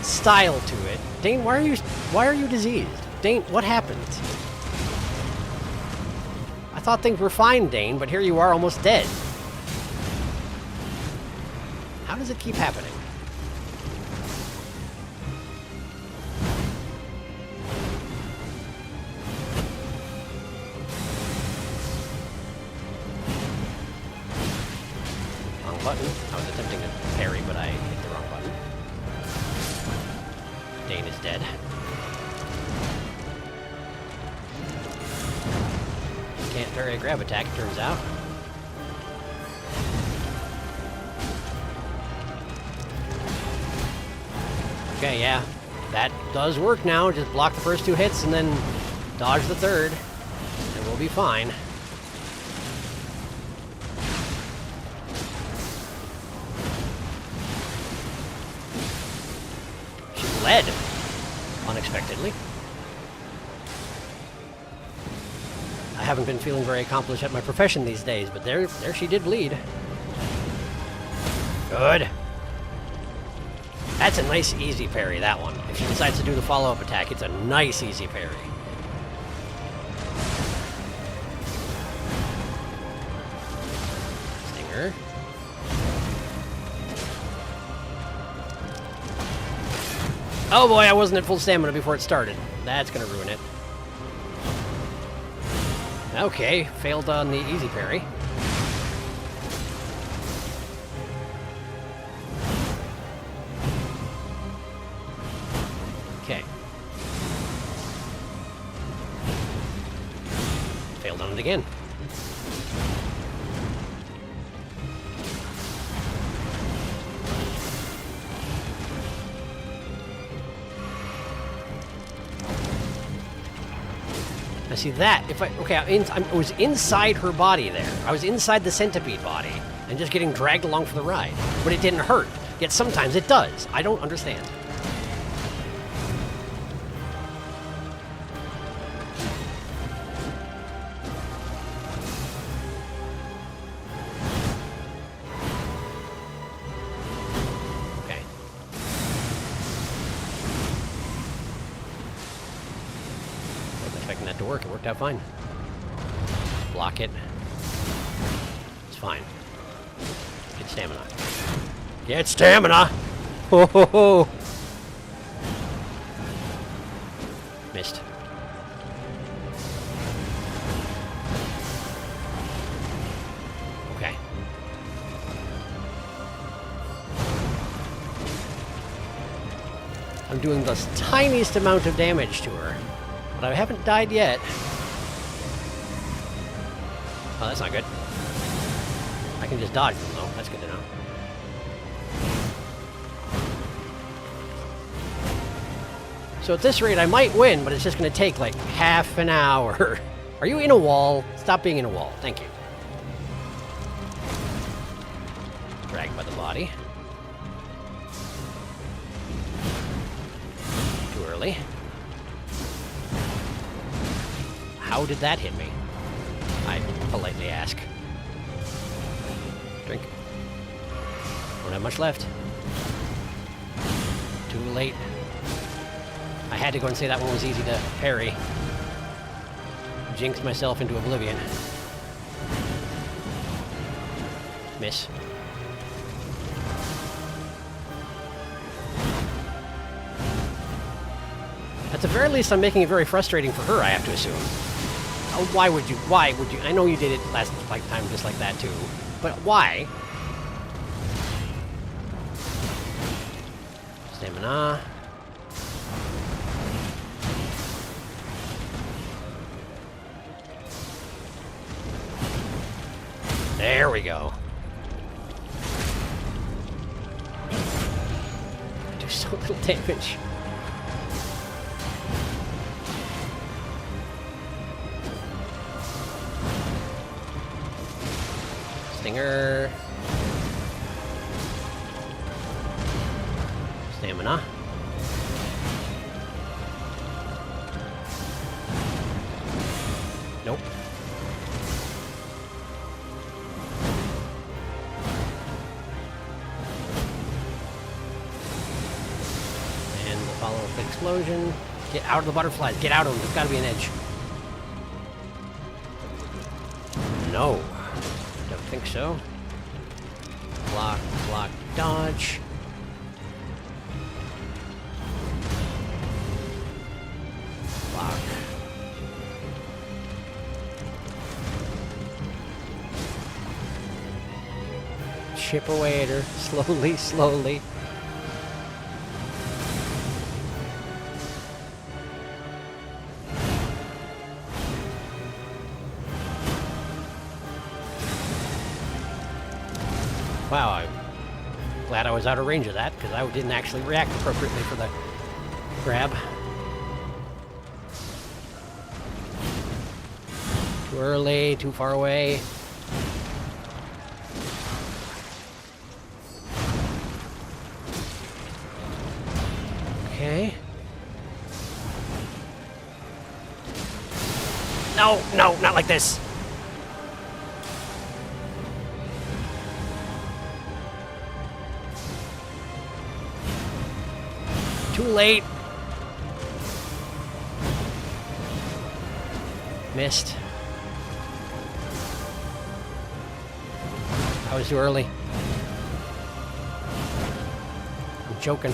style to it. Dane, why are you diseased? Dane, what happened? I thought things were fine, Dane, but here you are almost dead. How does it keep happening? Wrong button. I was attempting to parry, but I hit the wrong button. Dane is dead. Can't parry a grab attack, it turns out. Okay, yeah. That does work now. Just block the first 2 hits and then dodge the third. And we'll be fine. She bled. Unexpectedly. I haven't been feeling very accomplished at my profession these days, but there she did bleed. Good. That's a nice, easy parry, that one. If she decides to do the follow-up attack, it's a nice, easy parry. Stinger. Oh boy, I wasn't at full stamina before it started. That's gonna ruin it. Okay, failed on the easy parry. Okay. Failed on it again. Now see that, if I was inside her body there. I was inside the centipede body and just getting dragged along for the ride. But it didn't hurt. Yet sometimes it does. I don't understand. That to work. It worked out fine. Block it. It's fine. Get stamina. Get stamina! Ho ho ho! Missed. Okay. I'm doing the tiniest amount of damage to her. But I haven't died yet. Oh, that's not good. I can just dodge them, though. That's good to know. So at this rate, I might win, but it's just going to take, like, half an hour. Are you in a wall? Stop being in a wall. Thank you. Dragged by the body. Too early. How did that hit me? I politely ask. Drink. Don't have much left. Too late. I had to go and say that one was easy to parry. Jinxed myself into oblivion. Miss. At the very least, I'm making it very frustrating for her, I have to assume. Oh, why would you? I know you did it last time just like that too, but why? Stamina. There we go. Do so little damage. Stinger. Stamina. Nope. And the follow-up explosion. Get out of the butterflies. Get out of them. There's got to be an edge. No. Don't think so. Block, block, dodge. Block. Chip away at her, slowly, slowly. Wow, I'm glad I was out of range of that, because I didn't actually react appropriately for the grab. Too early, too far away. Okay. No, no, not like this. Too late. Missed. I was too early. I'm joking.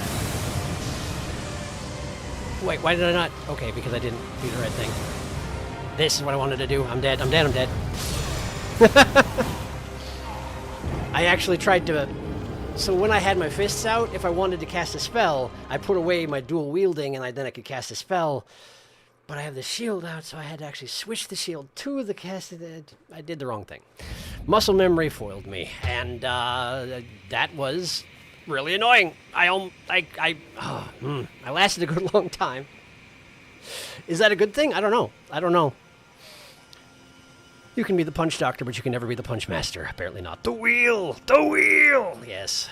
Wait, why did I not? Okay, because I didn't do the right thing. This is what I wanted to do. I'm dead, I'm dead, I'm dead. I actually tried to... So when I had my fists out, if I wanted to cast a spell, I put away my dual wielding and then I could cast a spell. But I have the shield out, so I had to actually switch the shield to the cast. I did the wrong thing. Muscle memory foiled me, and that was really annoying. I lasted a good long time. Is that a good thing? I don't know. I don't know. You can be the punch doctor, but you can never be the punch master. Apparently not. The wheel! The wheel! Yes.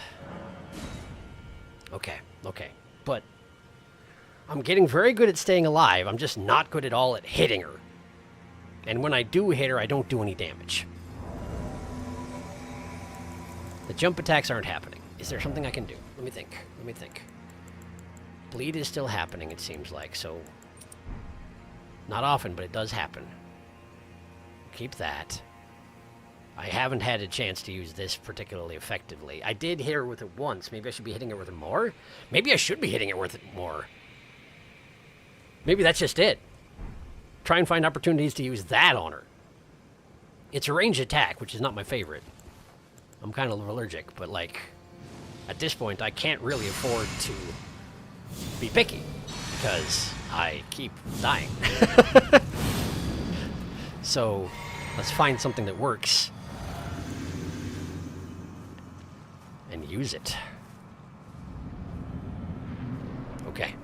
Okay, okay. But I'm getting very good at staying alive. I'm just not good at all at hitting her. And when I do hit her, I don't do any damage. The jump attacks aren't happening. Is there something I can do? Let me think. Let me think. Bleed is still happening, it seems like, so... Not often, but it does happen. Keep that. I haven't had a chance to use this particularly effectively. I did hit her with it once. Maybe I should be hitting her with it more? Maybe I should be hitting her with it more. Maybe that's just it. Try and find opportunities to use that on her. It's a ranged attack, which is not my favorite. I'm kind of allergic, but like, at this point, I can't really afford to be picky, because I keep dying. So, let's find something that works. And use it. Okay.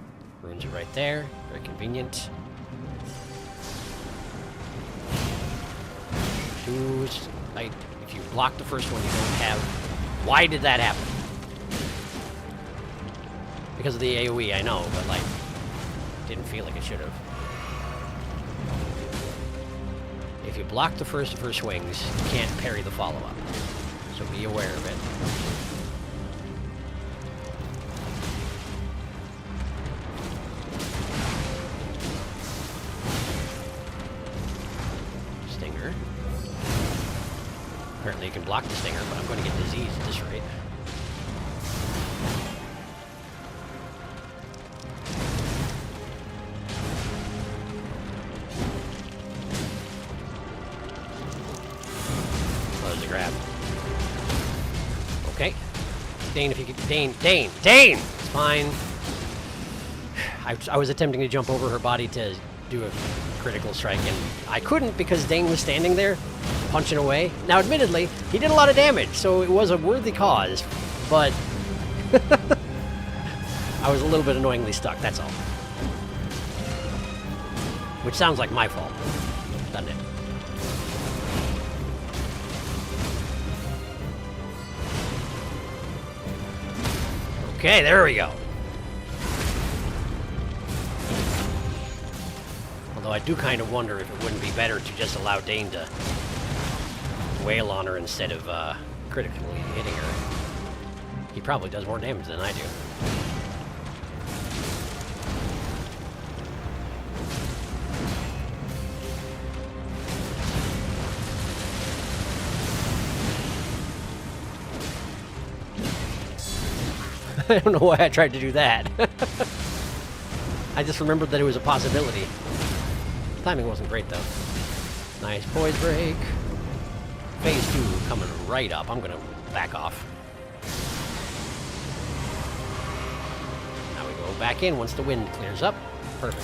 Runes are right there. Very convenient. If you block the first one, you don't have... Why did that happen? Because of the AoE, I know, but like... Didn't feel like it should have. If you block the first of her swings, you can't parry the follow-up. So be aware of it. Stinger. Apparently you can block the stinger, but I'm going to get diseased at this rate. Grab. Okay. Dane, if you could... Dane! It's fine. I was attempting to jump over her body to do a critical strike, and I couldn't because Dane was standing there, punching away. Now, admittedly, he did a lot of damage, so it was a worthy cause, but... I was a little bit annoyingly stuck, that's all. Which sounds like my fault, doesn't it? Okay, there we go. Although I do kind of wonder if it wouldn't be better to just allow Dane to wail on her instead of critically hitting her. He probably does more damage than I do. I don't know why I tried to do that. I just remembered that it was a possibility. Timing wasn't great, though. Nice poise break. Phase 2 coming right up. I'm going to back off. Now we go back in once the wind clears up. Perfect.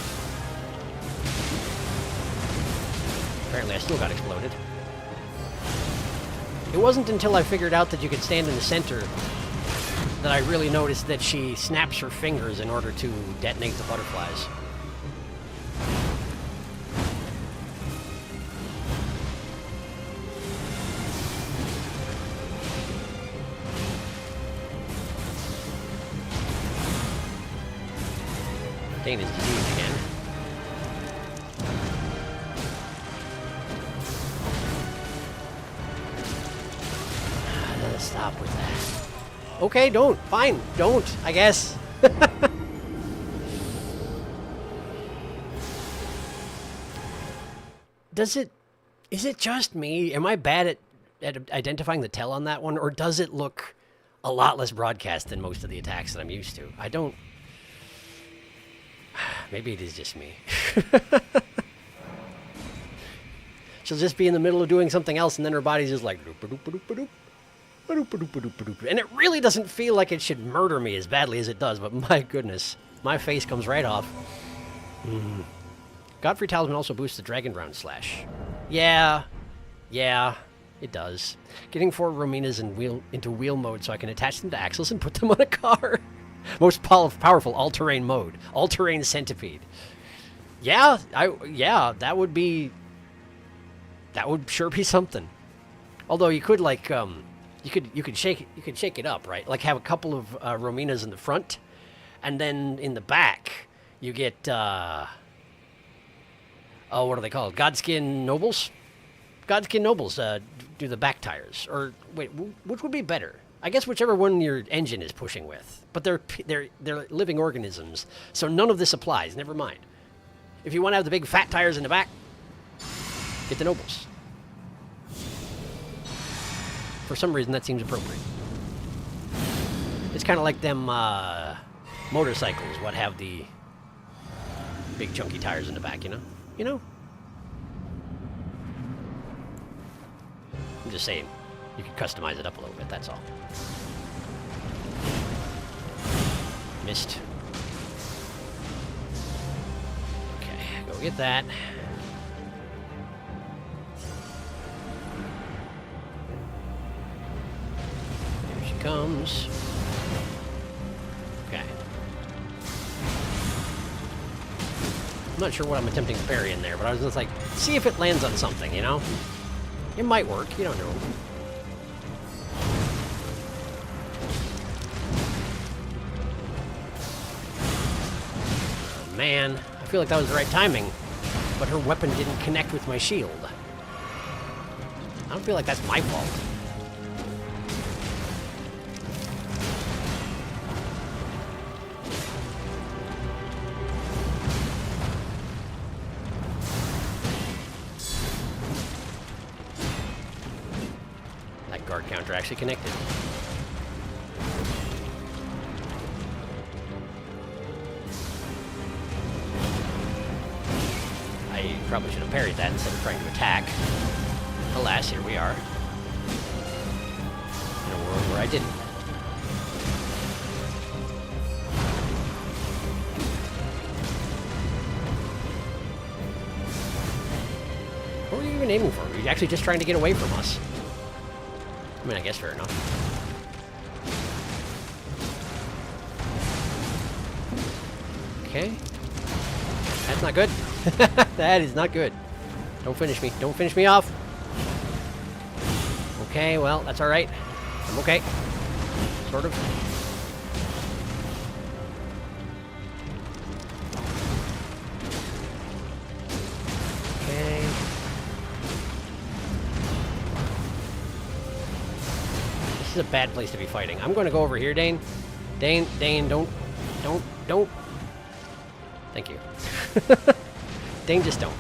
Apparently I still got exploded. It wasn't until I figured out that you could stand in the center that I really noticed that she snaps her fingers in order to detonate the butterflies. Dane is diseased again. Stop with that. Okay, don't. Fine. Don't, I guess. Is it just me? Am I bad at identifying the tell on that one? Or does it look a lot less broadcast than most of the attacks that I'm used to? I don't... Maybe it is just me. She'll just be in the middle of doing something else and then her body's just like... doop-a-doop-a-doop-a-doop. And it really doesn't feel like it should murder me as badly as it does, but my goodness, my face comes right off. Godfrey Talisman also boosts the Dragon Round Slash. Yeah, it does. Getting 4 Rominas into wheel mode so I can attach them to axles and put them on a car. Most powerful all-terrain mode. All-terrain centipede. Yeah, that would sure be something. Although you could like you could shake it up, right? Like have a couple of Rominas in the front, and then in the back you get what are they called? Godskin Nobles. Godskin Nobles do the back tires, or wait, which would be better? I guess whichever one your engine is pushing with. But they're living organisms, so none of this applies. Never mind. If you want to have the big fat tires in the back, get the Nobles. For some reason, that seems appropriate. It's kind of like them motorcycles, what have the big chunky tires in the back, you know? You know? I'm just saying, you can customize it up a little bit, that's all. Missed. Okay, go get that. Comes. Okay. I'm not sure what I'm attempting to parry in there, but I was just like, see if it lands on something, you know? It might work, you don't know. Man, I feel like that was the right timing, but her weapon didn't connect with my shield. I don't feel like that's my fault. Guard counter actually connected. I probably should have parried that instead of trying to attack. Alas, here we are. In a world where I didn't. What were you even aiming for? Were you actually just trying to get away from us? I mean, I guess fair enough. Okay. That's not good. That is not good. Don't finish me. Don't finish me off. Okay, well, that's alright. I'm okay. Sort of. Okay. This is a bad place to be fighting. I'm going to go over here, Dane. Dane, don't. Thank you. Dane, just don't.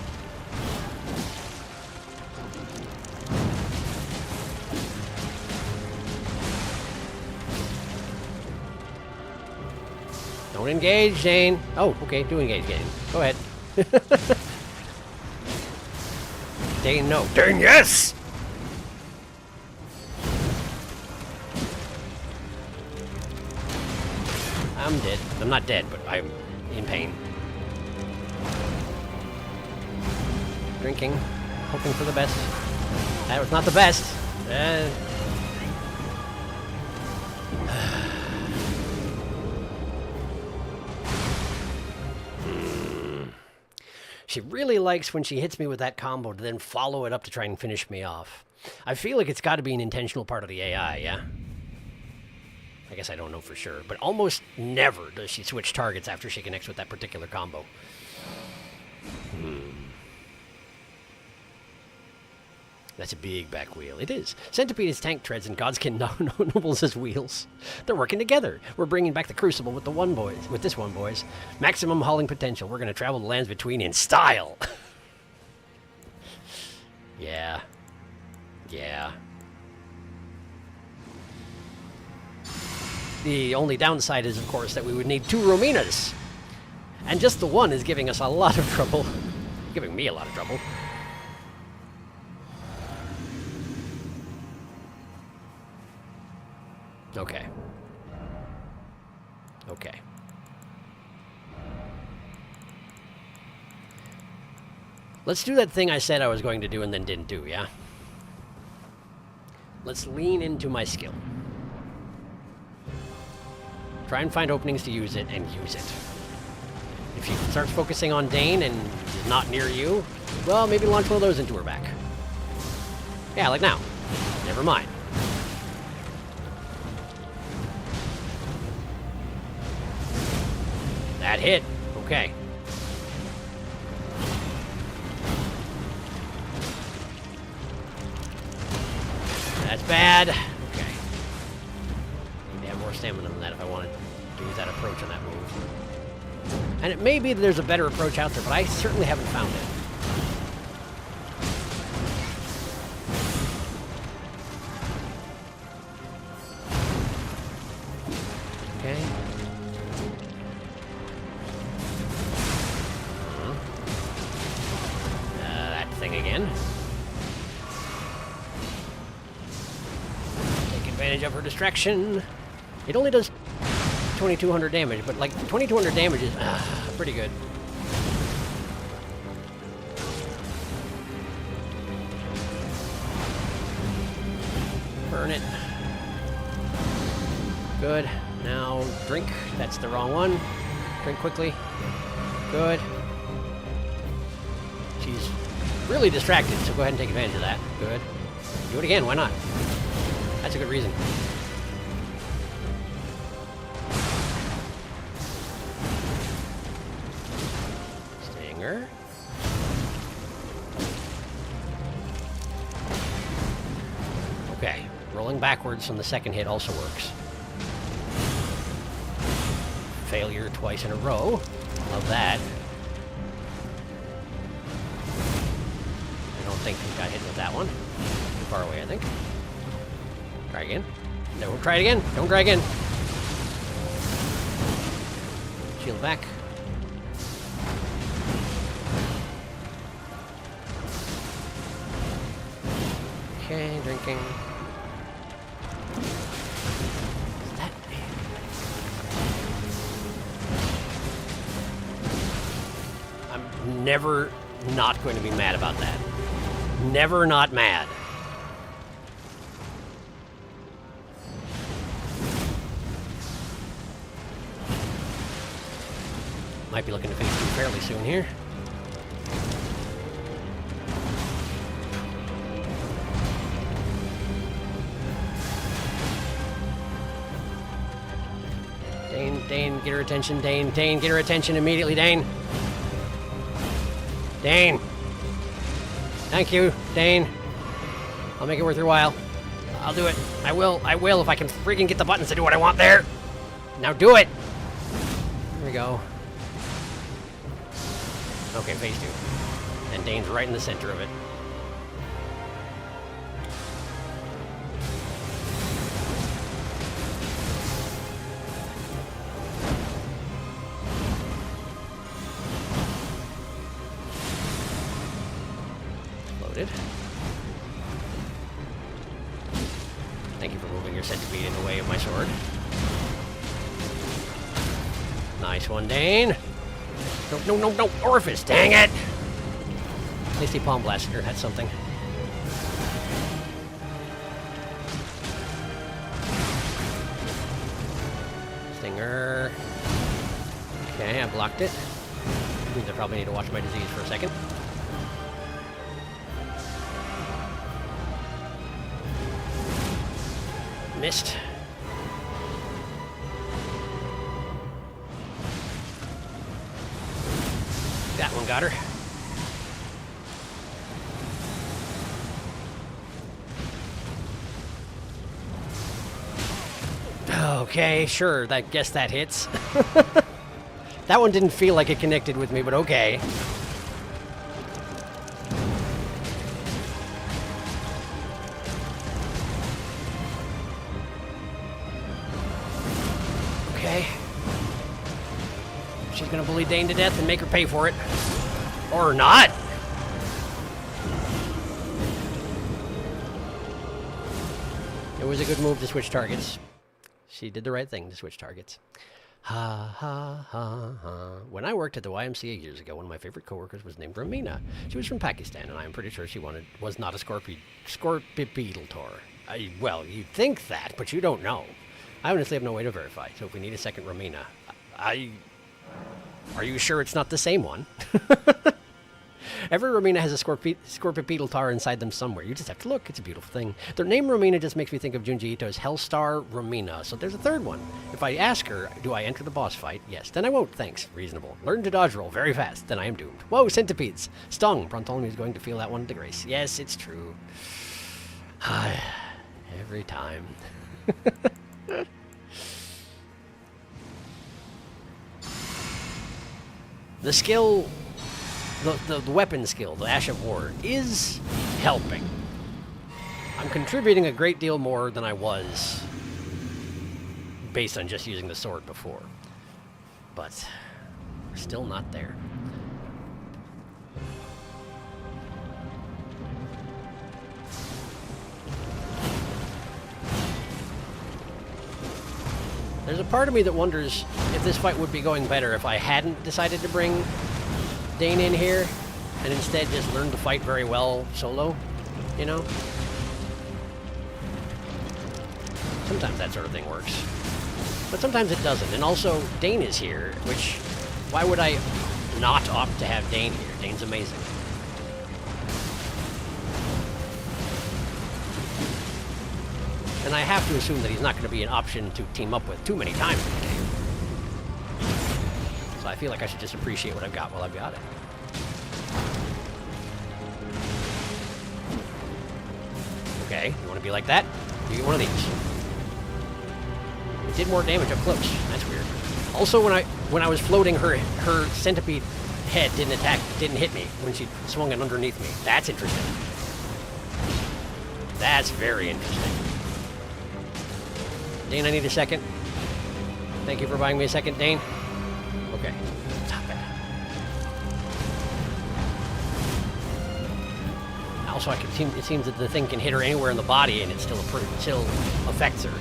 Don't engage, Dane. Oh, okay, do engage, Dane. Go ahead. Dane, no. Dane, yes! I'm dead. I'm not dead, but I'm in pain. Drinking. Hoping for the best. That was not the best. She really likes when she hits me with that combo to then follow it up to try and finish me off. I feel like it's got to be an intentional part of the AI, yeah? I guess I don't know for sure, but almost never does she switch targets after she connects with that particular combo. That's a big back wheel. It is. Centipede is tank treads and Godskin nobles as wheels. They're working together. We're bringing back the Crucible with this one, boys. Maximum hauling potential. We're going to travel the lands between in style. Yeah. Yeah. The only downside is, of course, that we would need 2 Rominas. And just the one is giving us a lot of trouble. Giving me a lot of trouble. Okay. Okay. Let's do that thing I said I was going to do and then didn't do, yeah? Let's lean into my skill. Try and find openings to use it, and use it. If she starts focusing on Dane and is not near you, well, maybe launch one of those into her back. Yeah, like now. Never mind. That hit. Okay. That's bad. Okay. Need to have more stamina than that if I wanted to use that approach on that move. And it may be that there's a better approach out there, but I certainly haven't found it. Okay. That thing again. Take advantage of her distraction. It only does 2,200 damage, but like 2,200 damage is pretty good. Burn it. Good. Now drink. That's the wrong one. Drink quickly. Good. She's really distracted, so go ahead and take advantage of that. Good. Do it again. Why not? That's a good reason. Stinger. Okay. Rolling backwards from the second hit also works. Failure twice in a row. Love that. I don't think we got hit with that one. Too far away, I think. Try again. No, try it again. Don't try again. Shield back. Okay, drinking. Never not going to be mad about that. Never not mad. Might be looking to finish fairly soon here. Dane, get her attention. Dane, get her attention immediately, Dane. Dane! Thank you, Dane. I'll make it worth your while. I'll do it. I will if I can freaking get the buttons to do what I want there. Now do it! There we go. Okay, phase 2. And Dane's right in the center of it. Noted. Thank you for moving your centipede in the way of my sword. Nice one, Dane. No, orifice, dang it! At least he palm blasted her, that's something. Stinger. Okay, I blocked it. Means I probably need to watch my disease for a second. Missed. That one got her. Okay, sure, I guess that hits. That one didn't feel like it connected with me, but okay. Okay. She's gonna bully Dane to death and make her pay for it. Or not! It was a good move to switch targets. She did the right thing to switch targets. Ha ha ha ha. When I worked at the YMCA years ago, one of my favorite coworkers was named Ramina. She was from Pakistan, and I'm pretty sure she was not a scorpibeetle-tor. Well, you'd think that, but you don't know. I honestly have no way to verify, so if we need a second Ramina, are you sure it's not the same one? Every Romina has a Scorpibeetle-tar inside them somewhere. You just have to look. It's a beautiful thing. Their name Romina just makes me think of Junji Ito's Hellstar Romina. So there's a third one. If I ask her, do I enter the boss fight? Yes. Then I won't. Thanks. Reasonable. Learn to dodge roll very fast. Then I am doomed. Whoa, centipedes. Stung. Bartholomew is going to feel that one to grace. Yes, it's true. Every time. The skill... The weapon skill, the Ash of War, is helping. I'm contributing a great deal more than I was based on just using the sword before. But we're still not there. There's a part of me that wonders if this fight would be going better if I hadn't decided to bring Dane in here, and instead just learned to fight very well solo, you know? Sometimes that sort of thing works. But sometimes it doesn't. And also, Dane is here, which, why would I not opt to have Dane here? Dane's amazing. And I have to assume that he's not going to be an option to team up with too many times in the game. So I feel like I should just appreciate what I've got while I've got it. Okay, you want to be like that? You get one of these. It did more damage up close. That's weird. Also, when I was floating, her centipede head didn't hit me when she swung it underneath me. That's interesting. That's very interesting. Dane, I need a second. Thank you for buying me a second, Dane. Okay, stop it. Also, it seems that the thing can hit her anywhere in the body, and it still affects her.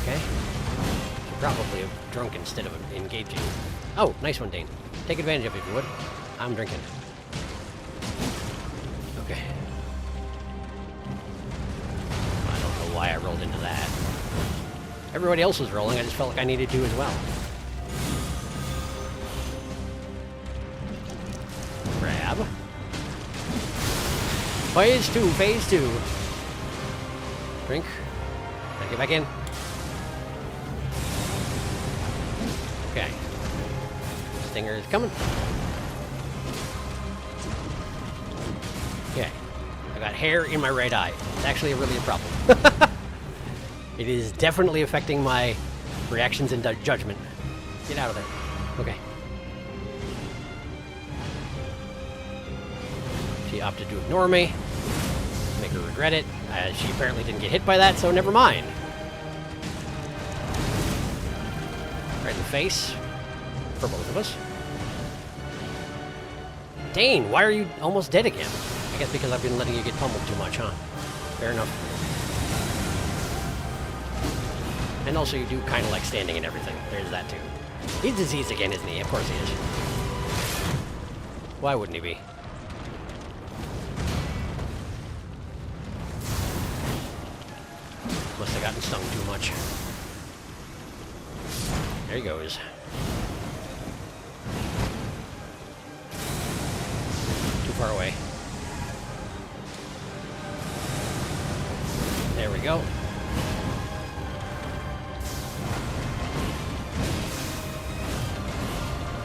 Okay. Should probably have drunk instead of engaging. Oh, nice one, Dane. Take advantage of it if you would. I'm drinking. Okay. I don't know why I rolled into that. Everybody else was rolling, I just felt like I needed to as well. Grab. Phase 2, phase 2. Drink. Now get back in. Okay. Stinger is coming. Okay. I got hair in my right eye. It's actually really a problem. It is definitely affecting my reactions and judgment. Get out of there. Okay. She opted to ignore me. Make her regret it. She apparently didn't get hit by that, so never mind. Right in the face. For both of us. Dane, why are you almost dead again? I guess because I've been letting you get pummeled too much, huh? Fair enough. And also you do kind of like standing and everything. There's that too. He's diseased again, isn't he? Of course he is. Why wouldn't he be? Must have gotten stung too much. There he goes. Too far away. There we go.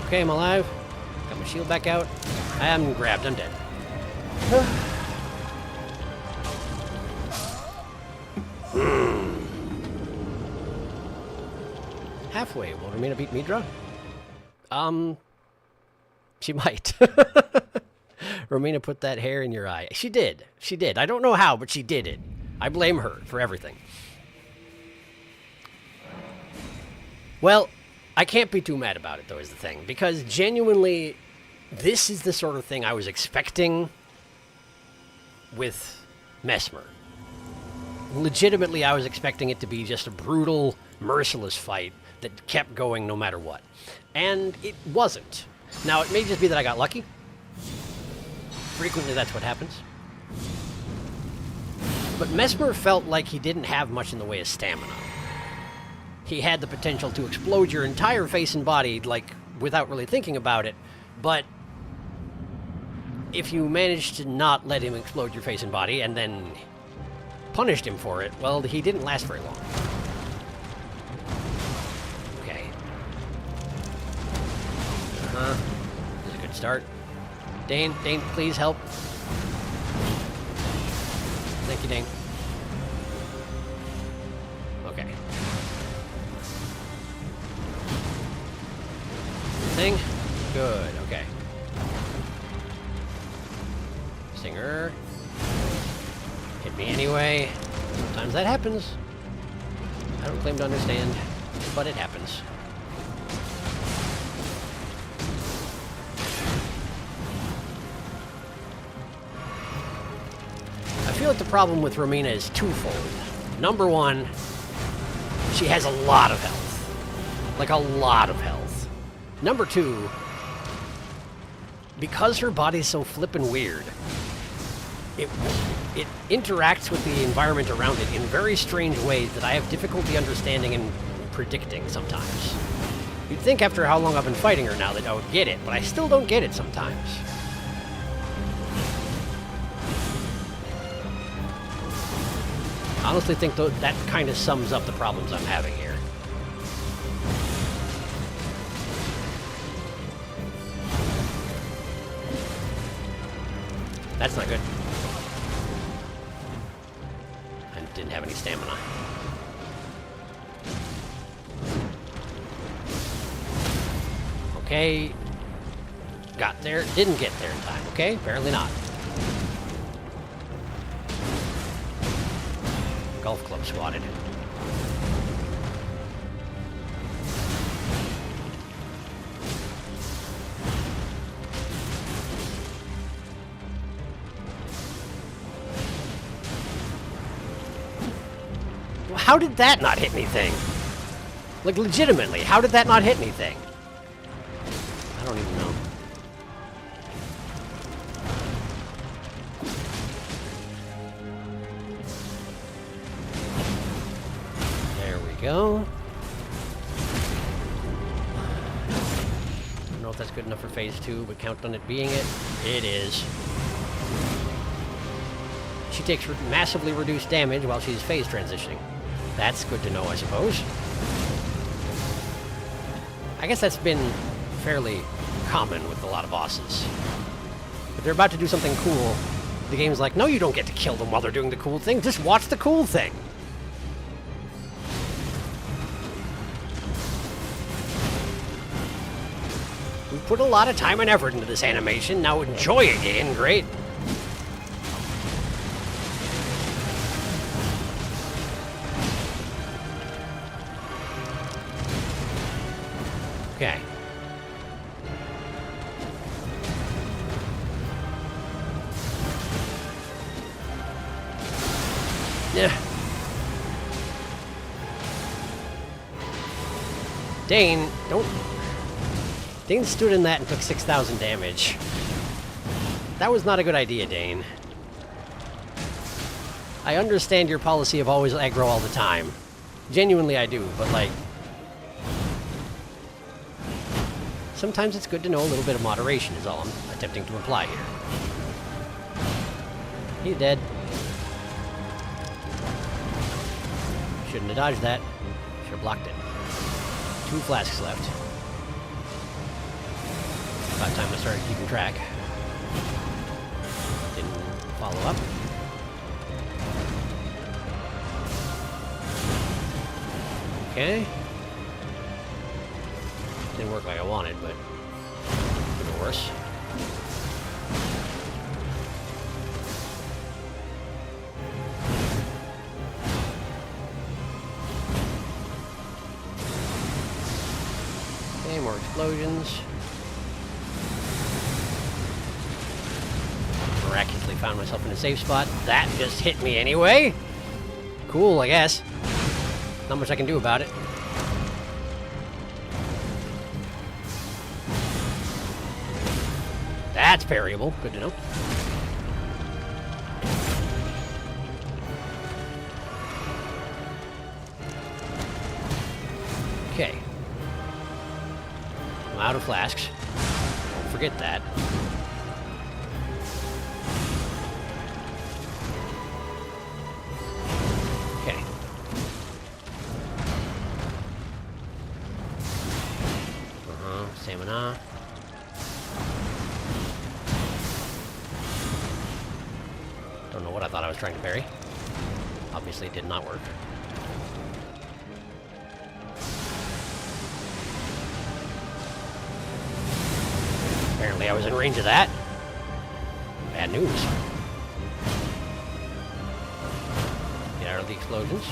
Okay, I'm alive. Got my shield back out. I am grabbed. I'm dead. Halfway. Will Romina beat Midra? She might. Romina put that hair in your eye. She did. She did. I don't know how, but she did it. I blame her for everything. Well, I can't be too mad about it, though, is the thing. Because genuinely, this is the sort of thing I was expecting with Mesmer. Legitimately, I was expecting it to be just a brutal, merciless fight that kept going no matter what. And it wasn't. Now, it may just be that I got lucky. Frequently, that's what happens. But Mesmer felt like he didn't have much in the way of stamina. He had the potential to explode your entire face and body, like, without really thinking about it, but if you managed to not let him explode your face and body, and then punished him for it, well, he didn't last very long. Okay. This is a good start. Dane, please help. Thank you, Dane. Okay. Thing? Good, okay. Stinger. Hit me anyway. Sometimes that happens. I don't claim to understand, but it happens. I feel like the problem with Romina is twofold. Number one, she has a lot of health. Like a lot of health. Number two, because her body's so flippin' weird, it interacts with the environment around it in very strange ways that I have difficulty understanding and predicting sometimes. You'd think after how long I've been fighting her now that I would get it, but I still don't get it sometimes. I honestly think that kind of sums up the problems I'm having here. That's not good. I didn't have any stamina. Okay. Got there. Didn't get there in time. Okay? Apparently not. Golf club spotted. How did that not hit anything? Like, legitimately, how did that not hit anything? I don't even know. There we go. I don't know if that's good enough for phase 2, but count on it being it. It is. She takes massively reduced damage while she's phase transitioning. That's good to know, I suppose. I guess that's been fairly common with a lot of bosses. If they're about to do something cool, the game's like, no, you don't get to kill them while they're doing the cool thing. Just watch the cool thing. We put a lot of time and effort into this animation. Now enjoy it, game. Great. Okay. Yeah. Dane, don't... Dane stood in that and took 6,000 damage. That was not a good idea, Dane. I understand your policy of always aggro all the time. Genuinely I do, but like... Sometimes it's good to know a little bit of moderation is all I'm attempting to imply here. He's dead. Shouldn't have dodged that. Should have blocked it. 2 flasks left. About time I started keeping track. Didn't follow up. Okay. Didn't work like I wanted, but could have been worse. Okay, more explosions. Miraculously found myself in a safe spot. That just hit me anyway. Cool, I guess. Not much I can do about it. That's parryable. Good to know. Okay. I'm out of flasks. Don't forget that. Okay. Stamina. Don't know what I thought I was trying to parry. Obviously it did not work. Apparently I was in range of that. Bad news. Get out of the explosions.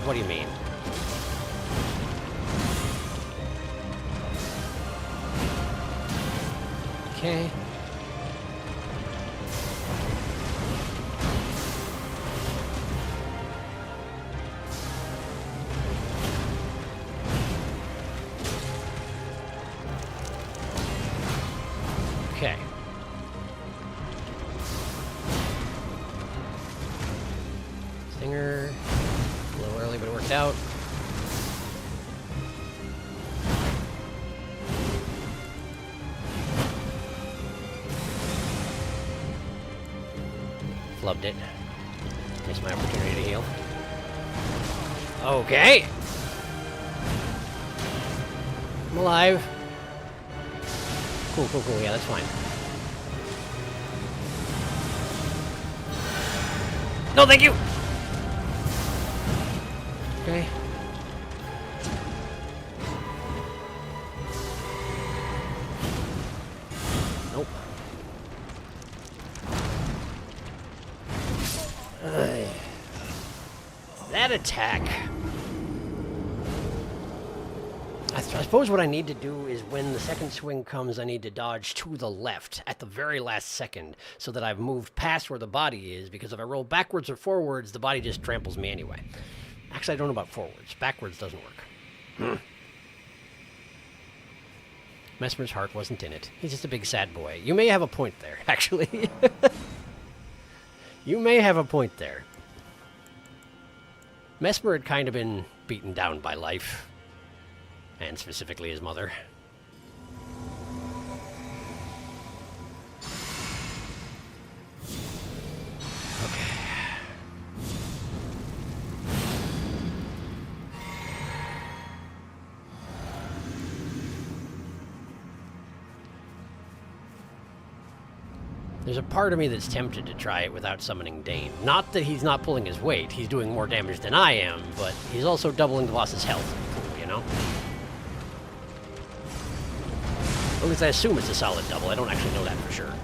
What do you mean? Okay. Okay. Stinger. A little early, but it worked out. Flubbed it. Missed my opportunity to heal. Okay. I'm alive. Cool, cool, cool. Yeah, that's fine. No, thank you! Okay. Nope. That attack. I suppose what I need to do is when the second swing comes, I need to dodge to the left at the very last second so that I've moved past where the body is, because if I roll backwards or forwards, the body just tramples me anyway. Actually, I don't know about forwards. Backwards doesn't work. Mesmer's heart wasn't in it. He's just a big sad boy. You may have a point there, actually. You may have a point there. Mesmer had kind of been beaten down by life. And specifically his mother. Okay. There's a part of me that's tempted to try it without summoning Dane. Not that he's not pulling his weight, he's doing more damage than I am, but he's also doubling the boss's health, you know? At least I assume it's a solid double. I don't actually know that for sure.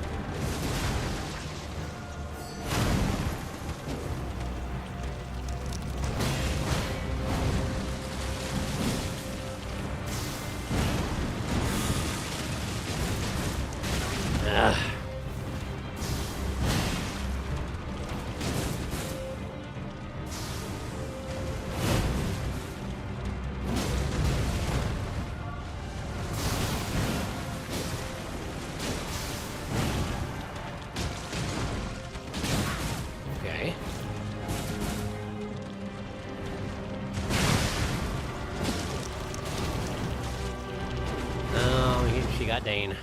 got Dane.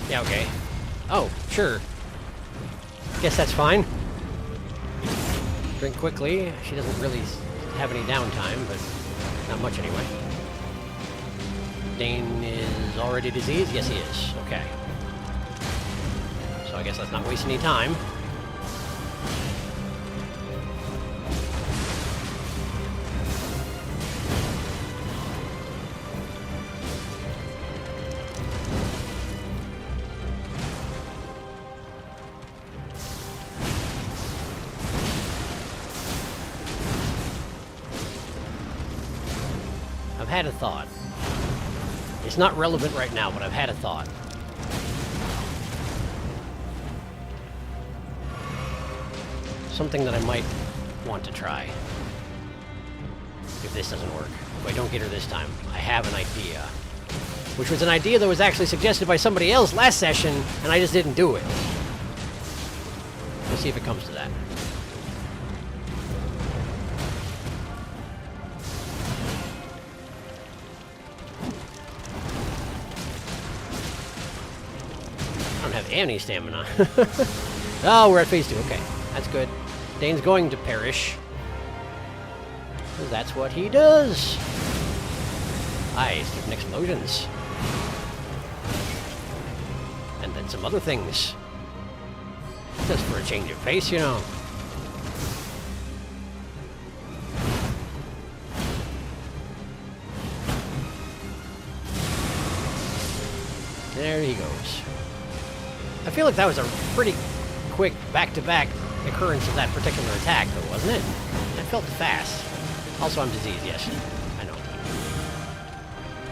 Yeah, okay. Oh, sure. Guess that's fine. Drink quickly. She doesn't really have any downtime, but not much anyway. Dane is already diseased? Yes, he is. Okay. So I guess let's not waste any time. I've had a thought. It's not relevant right now, but I've had a thought. Something that I might want to try. If this doesn't work. If I don't get her this time. I have an idea. Which was an idea that was actually suggested by somebody else last session, and I just didn't do it. We'll see if it comes to that. I don't have any stamina. Oh, we're at phase 2. Okay, that's good. Dane's going to perish. That's what he does. Stupid explosions. And then some other things. Just for a change of pace, you know. There he goes. I feel like that was a pretty quick back-to-back occurrence of that particular attack, though, wasn't it? That felt fast. Also, I'm diseased, yes. I know.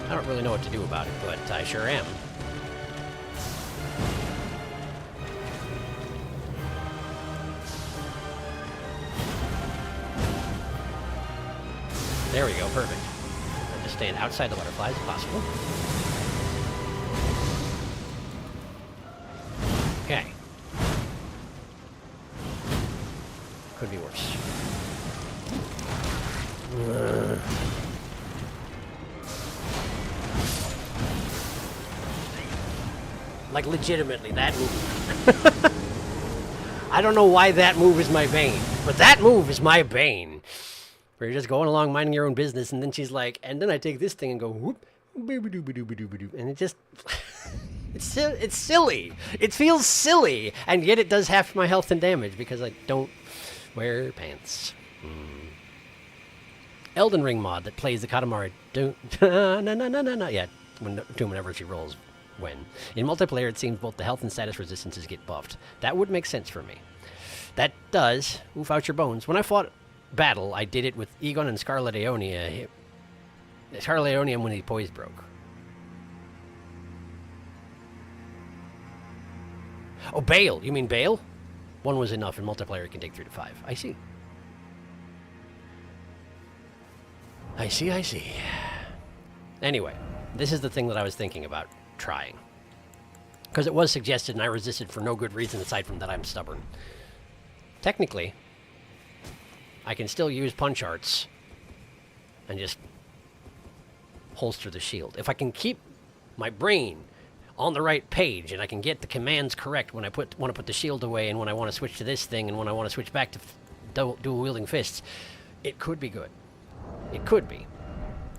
I don't really know what to do about it, but I sure am. There we go, perfect. I'm just staying outside the butterflies if possible. Okay. Could be worse. Like, legitimately, that move. I don't know why that move is my bane, but that move is my bane. Where you're just going along minding your own business, and then she's like, and then I take this thing and go, whoop, boop-a-doop-a-doop-a-doop-a-doop, and it just... It's silly. It feels silly, and yet it does half my health and damage because I don't wear pants. Elden Ring mod that plays the Katamari. Yeah, whenever she rolls, when. In multiplayer, it seems both the health and status resistances get buffed. That would make sense for me. That does oof out your bones. When I fought battle, I did it with Egon and Scarlet Aeonia. Scarlet Aeonia when his poise broke. Oh, Bale. You mean Bale? One was enough. In multiplayer, it can take 3 to 5. I see. I see. Anyway, this is the thing that I was thinking about trying. Because it was suggested, and I resisted for no good reason aside from that I'm stubborn. Technically, I can still use punch arts and just holster the shield. If I can keep my brain on the right page, and I can get the commands correct when I want to put the shield away, and when I want to switch to this thing, and when I want to switch back to dual-wielding fists, it could be good. It could be.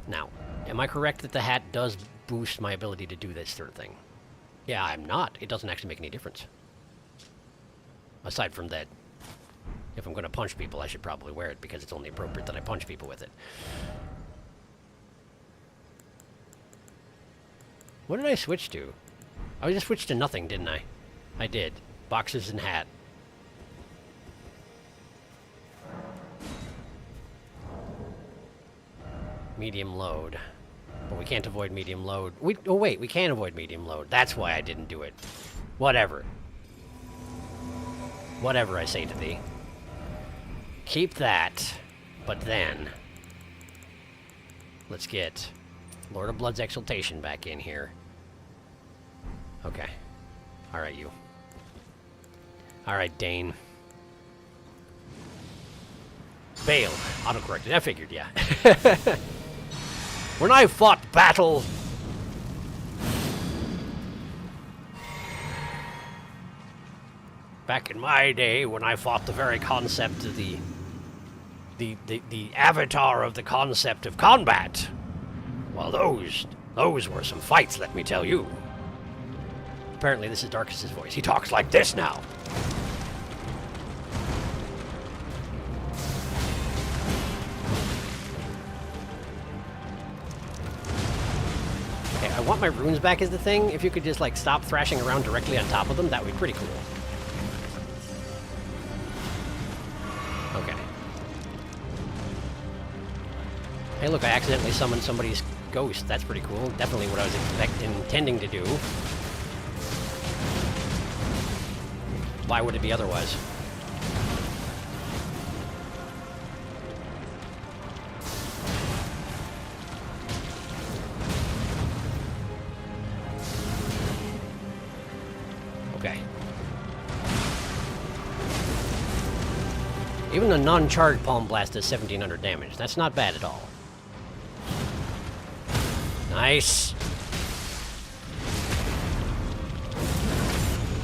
Now, am I correct that the hat does boost my ability to do this sort of thing? Yeah, I'm not. It doesn't actually make any difference. Aside from that, if I'm going to punch people, I should probably wear it, because it's only appropriate that I punch people with it. What did I switch to? I just switched to nothing, didn't I? I did. Boxers and hat. Medium load. But we can't avoid medium load. Oh wait, we can avoid medium load. That's why I didn't do it. Whatever. Whatever, I say to thee. Keep that. But then... let's get Lord of Blood's Exaltation back in here. Okay. Alright, you. Alright, Dane. Bale. Autocorrected. I figured, yeah. When I fought battle... Back in my day, when I fought the very concept of the avatar of the concept of combat. Well, those were some fights, let me tell you. Apparently this is Darkus's voice. He talks like this now. Okay, I want my runes back is the thing. If you could just, like, stop thrashing around directly on top of them, that would be pretty cool. Okay. Hey, look, I accidentally summoned somebody's ghost. That's pretty cool. Definitely what I was intending to do. Why would it be otherwise? Okay. Even a non-charged Palm Blast does 1,700 damage. That's not bad at all. Nice.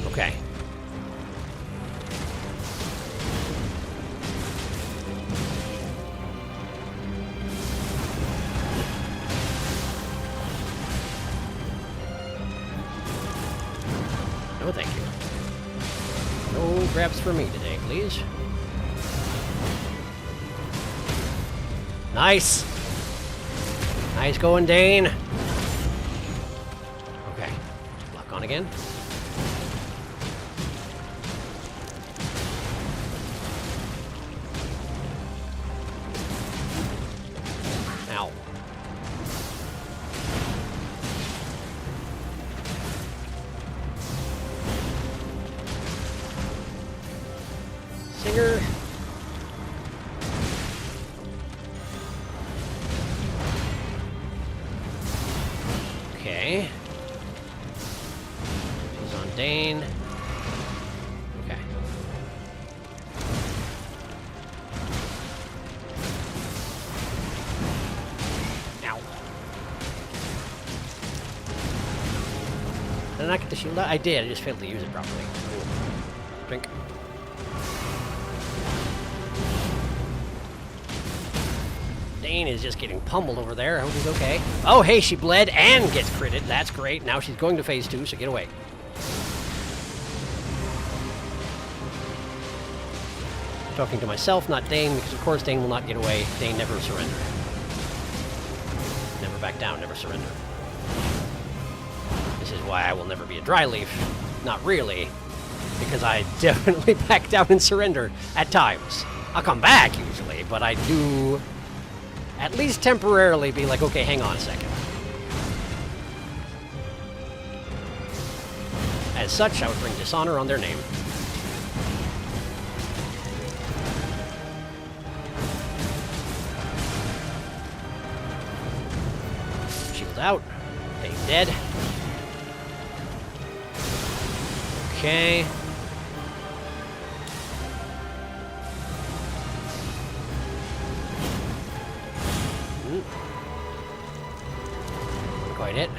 Okay. No, thank you. No grabs for me today, please. Nice. Nice going, Dane. Okay. Lock on again. Ow. Singer. Okay. She's on Dane. Okay. Ow. Did I not get the shield out? I did, I just failed to use it properly. Cool. Drink. Dane is just getting pummeled over there. I hope he's okay. Oh, hey, she bled and gets critted. That's great. Now she's going to phase 2, so get away. Talking to myself, not Dane, because of course Dane will not get away. Dane never surrender. Never back down, never surrender. This is why I will never be a dry leaf. Not really, because I definitely back down and surrender at times. I'll come back usually, but I do at least temporarily be like, okay, hang on a second. As such, I would bring dishonor on their name. Shield out. Dane dead. Okay. Quite it.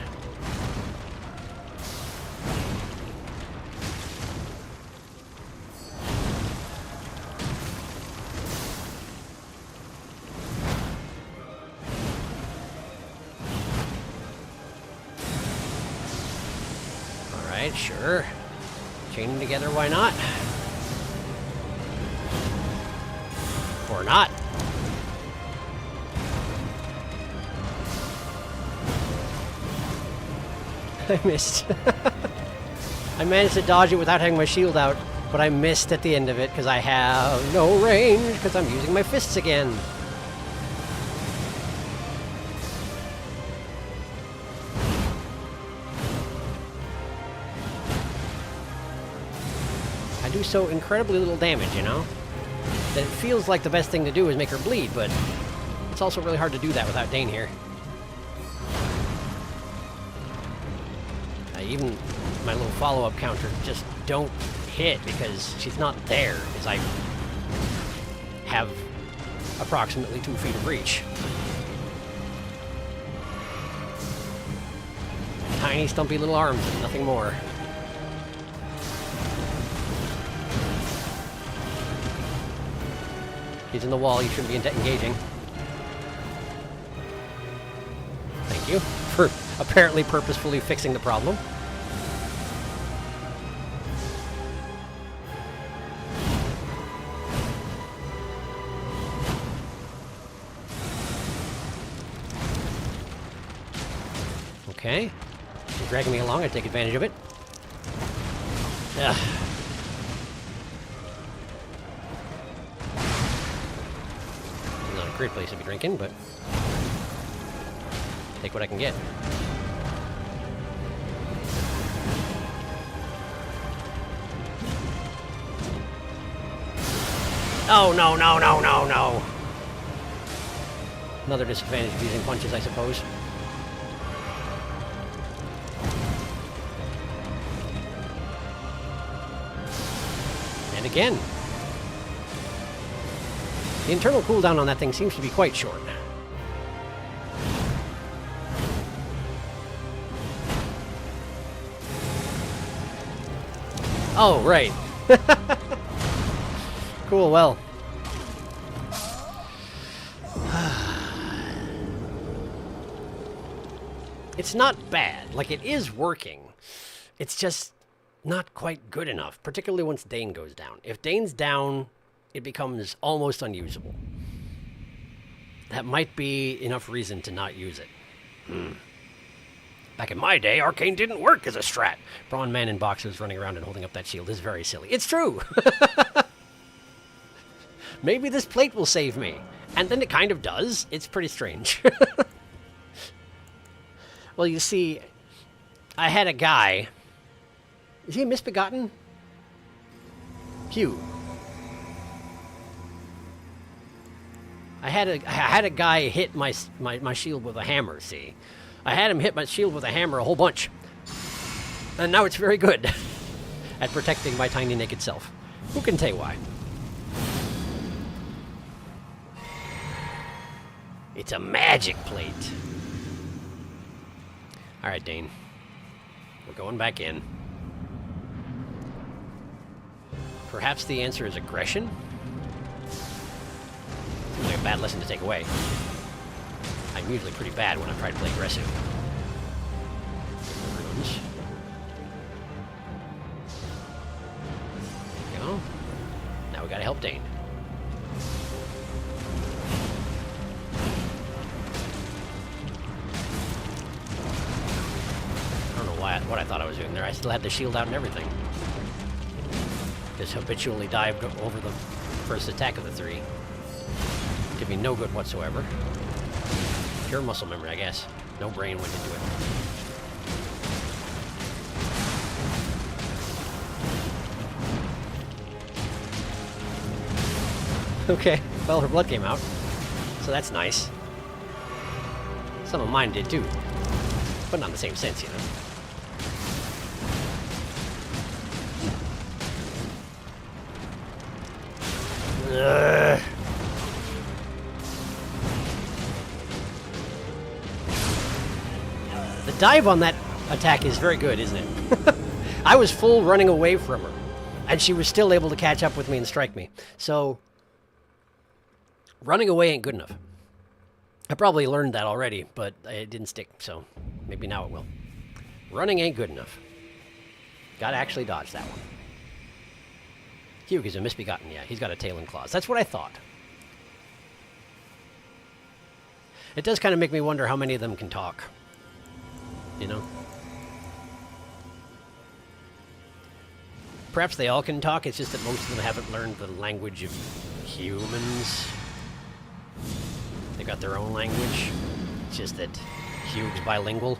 Alright, sure. Chain them together, why not? Or not. I missed. I managed to dodge it without having my shield out, but I missed at the end of it because I have no range because I'm using my fists again. I do so incredibly little damage, you know? That it feels like the best thing to do is make her bleed, but it's also really hard to do that without Dane here. Even my little follow-up counter just don't hit because she's not there, because I have approximately 2 feet of reach. tiny, stumpy little arms and nothing more. He's in the wall. You shouldn't be engaging. Thank you for apparently purposefully fixing the problem. Okay. You're dragging me along. I take advantage of it. Ugh. Not a great place to be drinking, but take what I can get. Oh, no, no, no, no, no. Another disadvantage of using punches, I suppose. And again. The internal cooldown on that thing seems to be quite short. Oh, right. Cool, well. It's not bad. Like, it is working. It's just not quite good enough, particularly once Dane goes down. If Dane's down, it becomes almost unusable. That might be enough reason to not use it. Back in my day, Arcane didn't work as a strat. Brawn man in boxers running around and holding up that shield is very silly. It's true! Maybe this plate will save me. And then it kind of does. It's pretty strange. Well, you see, I had a guy... Is he a misbegotten? Hugh. I had a guy hit my shield with a hammer, see? I had him hit my shield with a hammer a whole bunch. And now it's very good at protecting my tiny naked self. Who can tell why? It's a magic plate. Alright, Dane. We're going back in. Perhaps the answer is aggression? Seems like a bad lesson to take away. I'm usually pretty bad when I try to play aggressive. Runes. There we go. Now we gotta help Dane. I don't know what I thought I was doing there. I still had the shield out and everything. Just habitually dived over the first attack of the three. Did me no good whatsoever. Pure muscle memory, I guess. No brain went into it. Okay, well, her blood came out. So that's nice. Some of mine did too. But not in the same sense, you know. Ugh. The dive on that attack is very good, isn't it? I was full running away from her, and she was still able to catch up with me and strike me. So, running away ain't good enough. I probably learned that already, but it didn't stick, so maybe now it will. Running ain't good enough. Gotta actually dodge that one. Hugh is a misbegotten, yeah. He's got a tail and claws. That's what I thought. It does kind of make me wonder how many of them can talk. You know? Perhaps they all can talk, it's just that most of them haven't learned the language of humans. They got their own language. It's just that Hugh's bilingual.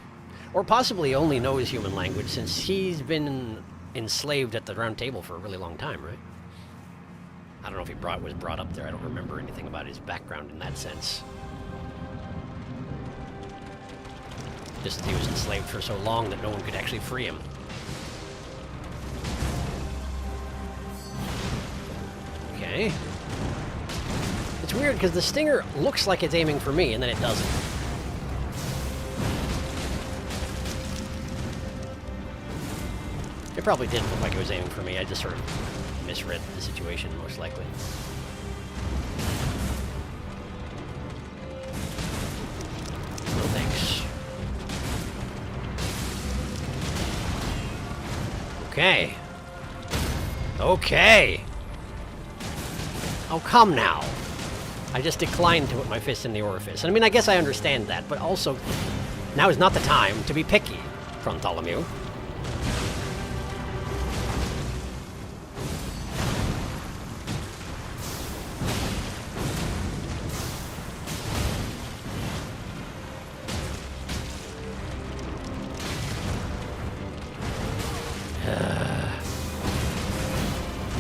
Or possibly only knows human language since he's been enslaved at the Round Table for a really long time, right? I don't know if he was brought up there. I don't remember anything about his background in that sense. Just that he was enslaved for so long that no one could actually free him. Okay. It's weird because the stinger looks like it's aiming for me and then it doesn't. It probably didn't look like it was aiming for me. I just sort of misread the situation, most likely. No thanks. Okay. Okay. Oh, come now. I just declined to put my fist in the orifice. And I mean, I guess I understand that, but also, now is not the time to be picky, Bartholomew.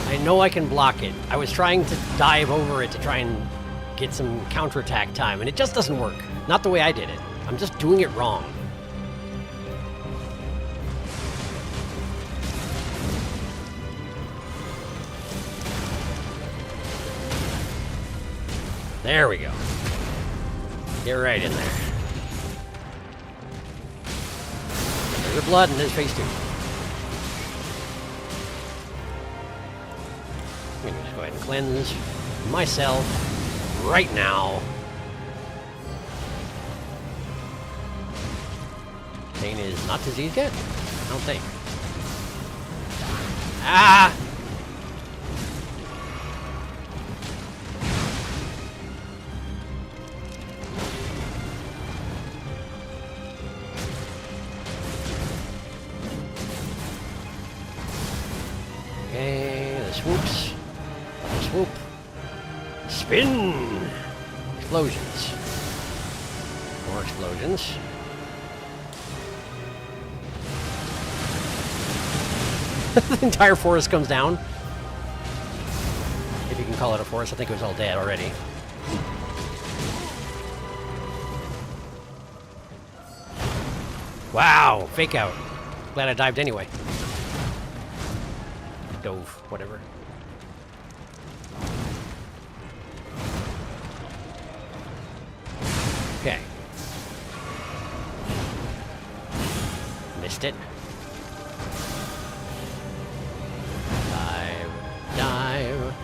I know I can block it. I was trying to dive over it to try and get some counterattack time, and it just doesn't work. Not the way I did it. I'm just doing it wrong. There we go. Get right in there. There's the blood in his face, too. I'm gonna just go ahead and cleanse myself right now. Pain is not diseased yet? I don't think. Ah! Okay, the swoops. Double swoop. Spin! Explosions. More explosions. The entire forest comes down. If you can call it a forest, I think it was all dead already. Wow, fake out. Glad I dived anyway. Dove, whatever. Okay. Missed it. Dive.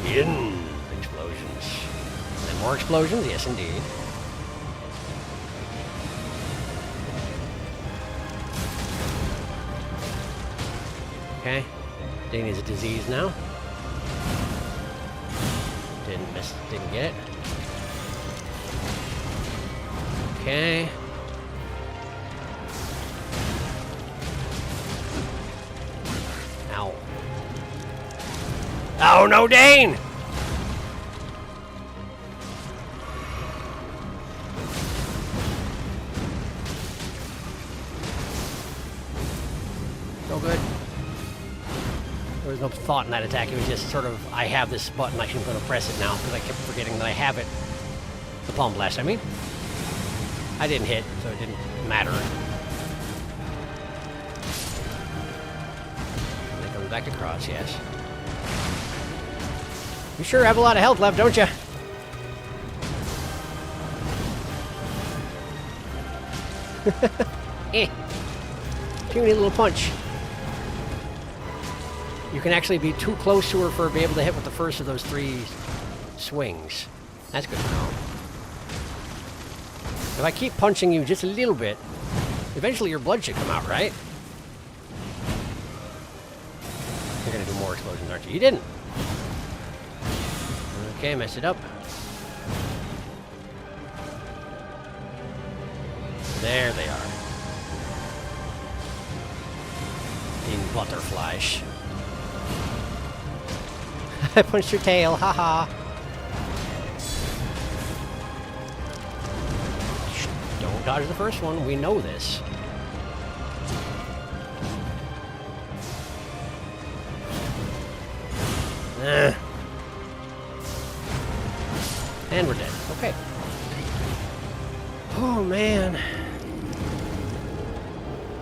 Spin. Explosions. And then more explosions? Yes, indeed. Okay. Danny's a disease now. Didn't get it. Okay. Ow. Oh no, Dane! So good. There was no thought in that attack. It was just sort of, I have this button, I'm going to press it now, because I kept forgetting that I have it. The palm blast, I mean. I didn't hit, so it didn't matter. And it comes back to cross, yes. You sure have a lot of health left, don't you? Eh. Puny little punch. You can actually be too close to her for be able to hit with the first of those 3 swings. That's good to know. If I keep punching you just a little bit, eventually your blood should come out, right? You're gonna do more explosions, aren't you? You didn't. Okay, messed it up. There they are. In butterflies. I punched your tail, haha. Don't dodge the first one, we know this. And we're dead. Okay. Oh, man.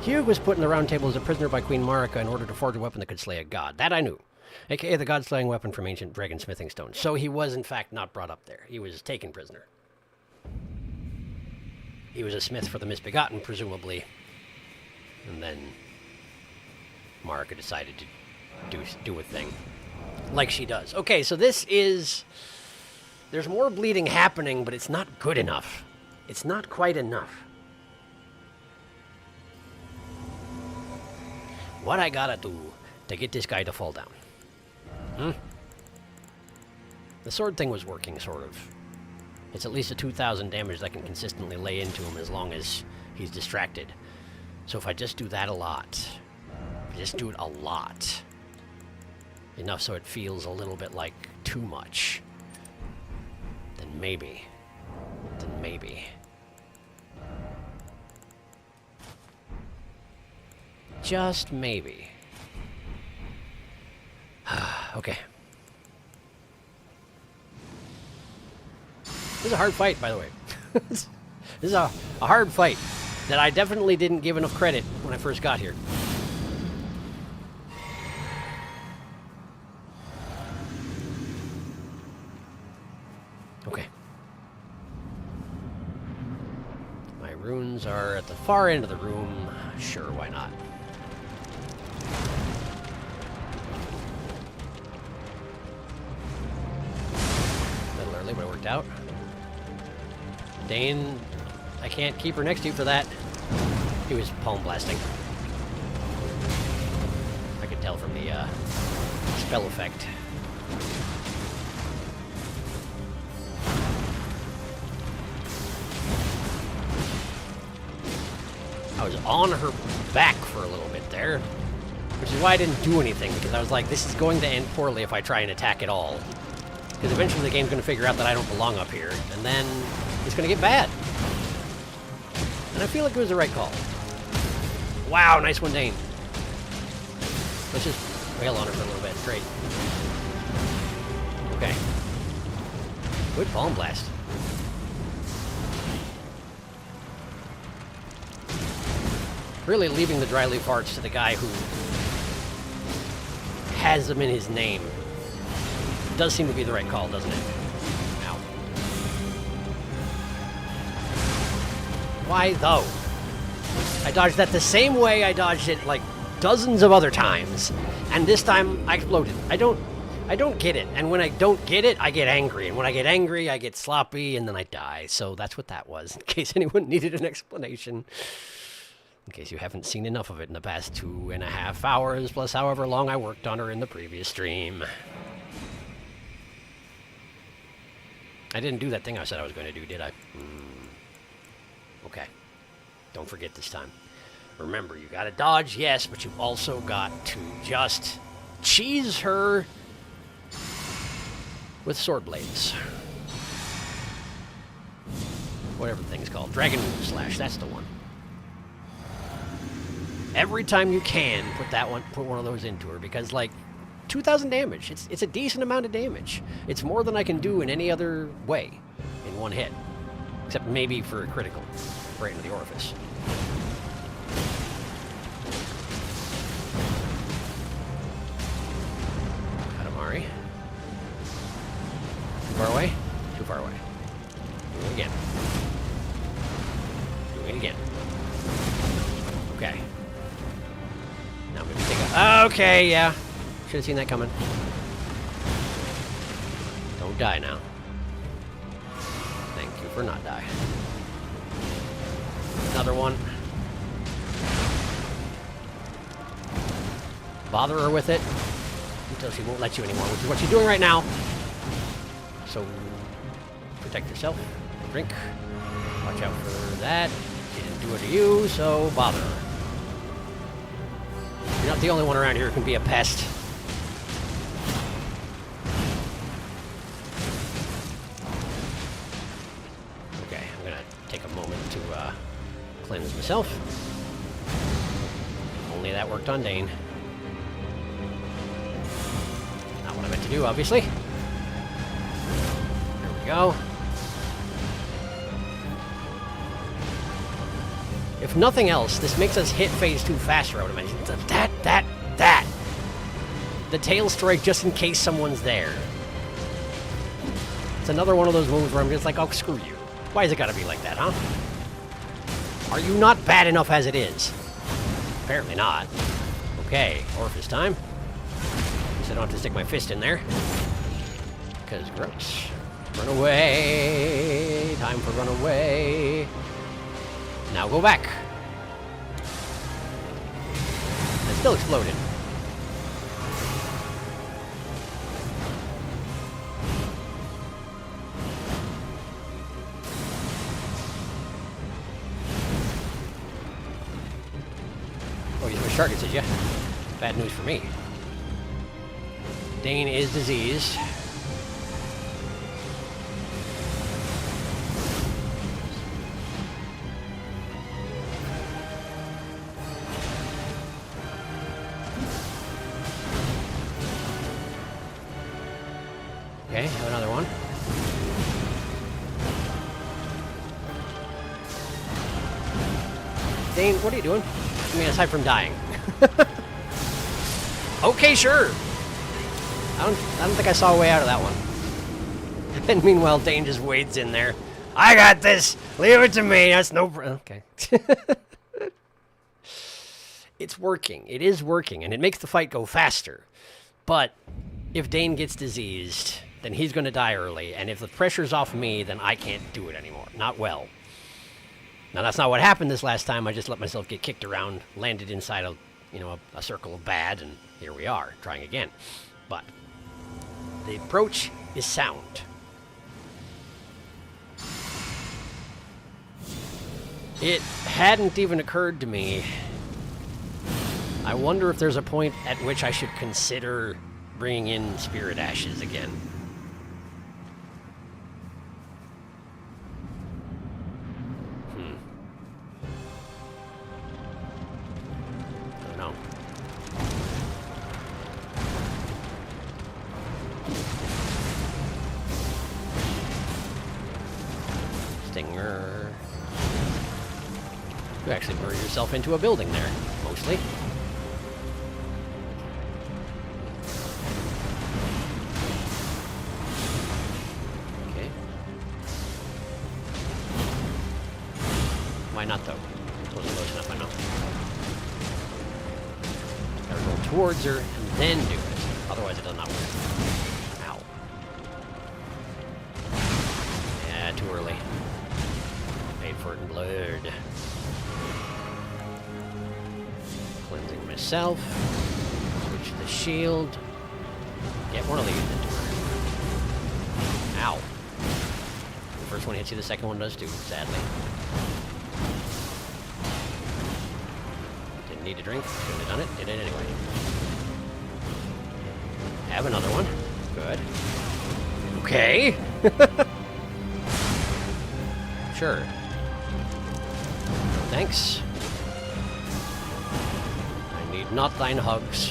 Hugh was put in the round table as a prisoner by Queen Marika in order to forge a weapon that could slay a god. That I knew. A.k.a. the god-slaying weapon from ancient dragon smithing stone. So he was, in fact, not brought up there. He was taken prisoner. He was a smith for the misbegotten, presumably. And then Marika decided to do a thing. Like she does. Okay, so this is... There's more bleeding happening, but it's not good enough. It's not quite enough. What I gotta do to get this guy to fall down? The sword thing was working, sort of. It's at least a 2,000 damage that I can consistently lay into him as long as he's distracted. So if I just do that a lot, just do it a lot, enough so it feels a little bit like too much, then maybe, just maybe. Okay. This is a hard fight, by the way. This is a hard fight that I definitely didn't give enough credit when I first got here. Okay. My runes are at the far end of the room. Sure, why not? A little early, but it worked out. Dane, I can't keep her next to you for that. He was palm blasting. I could tell from the spell effect. I was on her back for a little bit there, which is why I didn't do anything, because I was like, this is going to end poorly if I try and attack at all. Because eventually the game's going to figure out that I don't belong up here, and then it's going to get bad. And I feel like it was the right call. Wow, nice one, Dane. Let's just wail on her for a little bit. Great. Okay. Good palm blast. Really leaving the dry leaf hearts to the guy who has them in his name does seem to be the right call, doesn't it? Ow. Why, though? I dodged that the same way I dodged it, like, dozens of other times, and this time I exploded. I don't get it, and when I don't get it, I get angry, and when I get angry, I get sloppy, and then I die. So that's what that was, in case anyone needed an explanation. In case you haven't seen enough of it in the past 2.5 hours, plus however long I worked on her in the previous stream. I didn't do that thing I said I was going to do, did I? Okay. Don't forget this time. Remember, you gotta dodge, yes, but you've also got to just cheese her with sword blades. Whatever the thing's called. Dragon Slash, that's the one. Every time you can, put one of those into her, because, like, 2,000 damage. It's a decent amount of damage. It's more than I can do in any other way in one hit. Except maybe for a critical. Right into the orifice. Katamari. Too far away? Too far away. Do it again. Do it again. Okay. Now maybe take a... Okay, yeah. Should have seen that coming. Don't die now. Thank you for not dying. Another one. Bother her with it until she won't let you anymore, which is what she's doing right now. So, protect yourself. Drink. Watch out for that. She didn't do it to you, so bother her. You're not the only one around here who can be a pest. Okay, I'm gonna take a moment to cleanse myself. Only that worked on Dane. Not what I meant to do, obviously. There we go. If nothing else, this makes us hit phase 2 faster, I would imagine. That! The tail strike just in case someone's there. It's another one of those moves where I'm just like, oh, screw you. Why is it gotta be like that, huh? Are you not bad enough as it is? Apparently not. Okay, orifice time. So I don't have to stick my fist in there. Because gross. Run away. Time for run away. Now go back. It still exploded. Oh, you threw shark, did ya? Bad news for me. Dane is diseased. Okay, have another one. Dane, what are you doing? I mean, aside from dying. Okay, sure. I don't think I saw a way out of that one. And meanwhile, Dane just wades in there. I got this. Leave it to me. That's no. Okay. It's working. It is working, and it makes the fight go faster. But if Dane gets diseased, then he's going to die early. And if the pressure's off me, then I can't do it anymore. Not well. Now, that's not what happened this last time. I just let myself get kicked around, landed inside a, a circle of bad, and here we are, trying again. But the approach is sound. It hadn't even occurred to me. I wonder if there's a point at which I should consider bringing in Spirit Ashes again. I don't know. Stinger. You actually murder yourself into a building there, mostly. Okay. Why not, though? Wasn't close enough, I know. Gotta roll towards her and then do it. Otherwise, it does not work. Ow. Yeah, too early. Paid for it in blood. Cleansing myself. Switch the shield. Get one of these into her. Ow. The first one hits you, the second one does too, sadly. Didn't need a drink. Couldn't have done it. Did it anyway. Have another one. Good. Okay. Sure. Thanks. I need not thine hugs.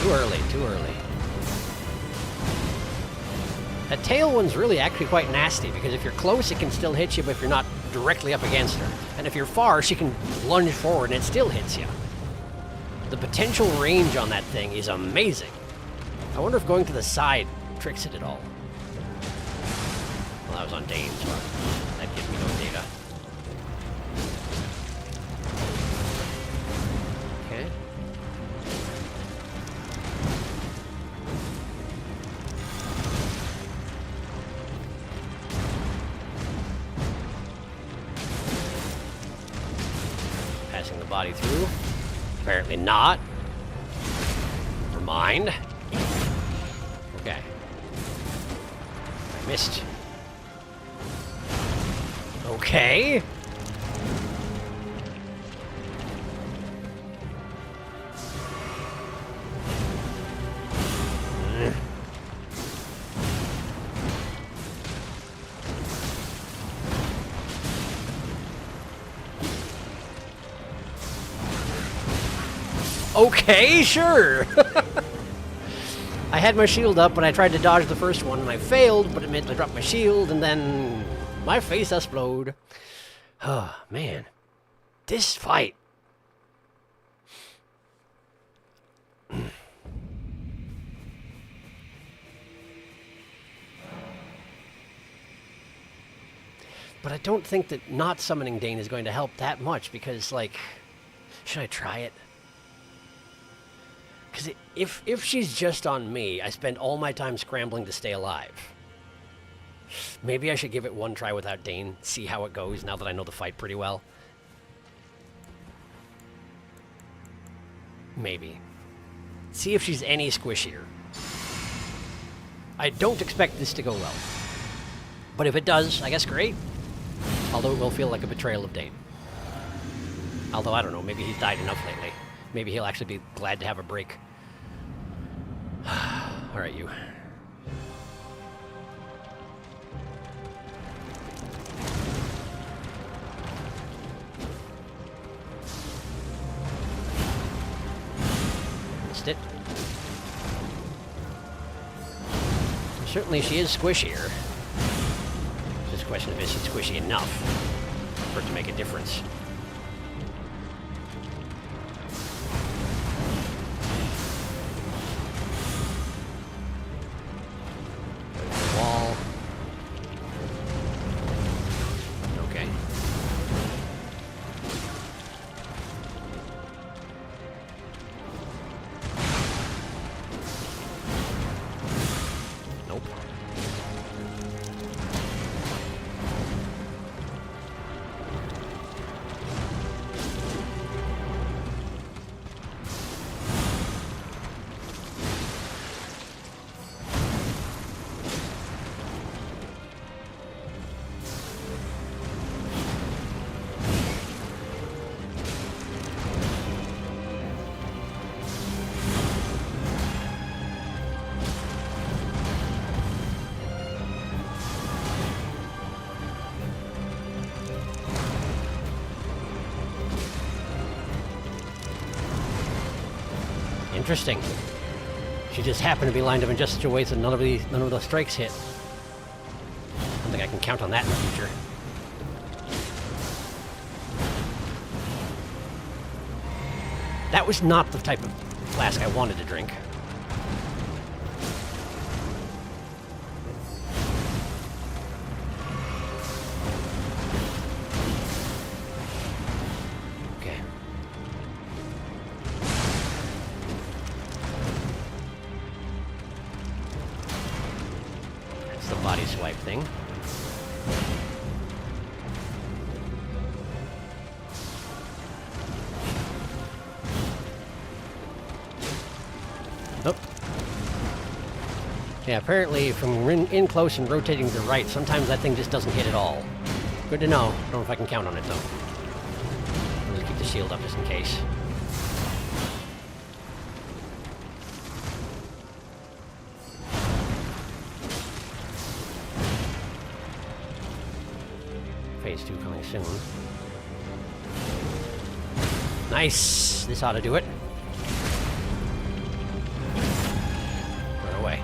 Too early, too early. That tail one's really actually quite nasty, because if you're close, it can still hit you, but if you're not directly up against her. And if you're far, she can lunge forward and it still hits you. The potential range on that thing is amazing. I wonder if going to the side tricks it at all. Well, that was on Dane, so that gives me no data. Okay. Passing the body through. Apparently not. Never mind. Okay. I missed. Okay. Okay, sure. I had my shield up, but I tried to dodge the first one, and I failed, but it meant I dropped my shield, and then my face exploded. Oh, man. This fight. But I don't think that not summoning Dane is going to help that much, because, like, Should I try it? Because if she's just on me, I spend all my time scrambling to stay alive. Maybe I should give it one try without Dane, see how it goes now that I know the fight pretty well. Maybe. See if she's any squishier. I don't expect this to go well. But if it does, I guess great. Although it will feel like a betrayal of Dane. Although, I don't know, maybe he's died enough lately. Maybe he'll actually be glad to have a break. Alright, you. Missed it. Certainly she is squishier. Just a question of is she squishy enough for it to make a difference. Wall. Okay. Nope. Interesting. She just happened to be lined up in just such a way that none of the strikes hit. I don't think I can count on that in the future. That was not the type of flask I wanted to drink. Body swipe thing. Nope. Yeah, apparently from in close and rotating to the right, sometimes that thing just doesn't hit at all. Good to know. Don't know if I can count on it, though. I'll just keep the shield up just in case. Phase 2 coming soon. Nice! This ought to do it. Run away.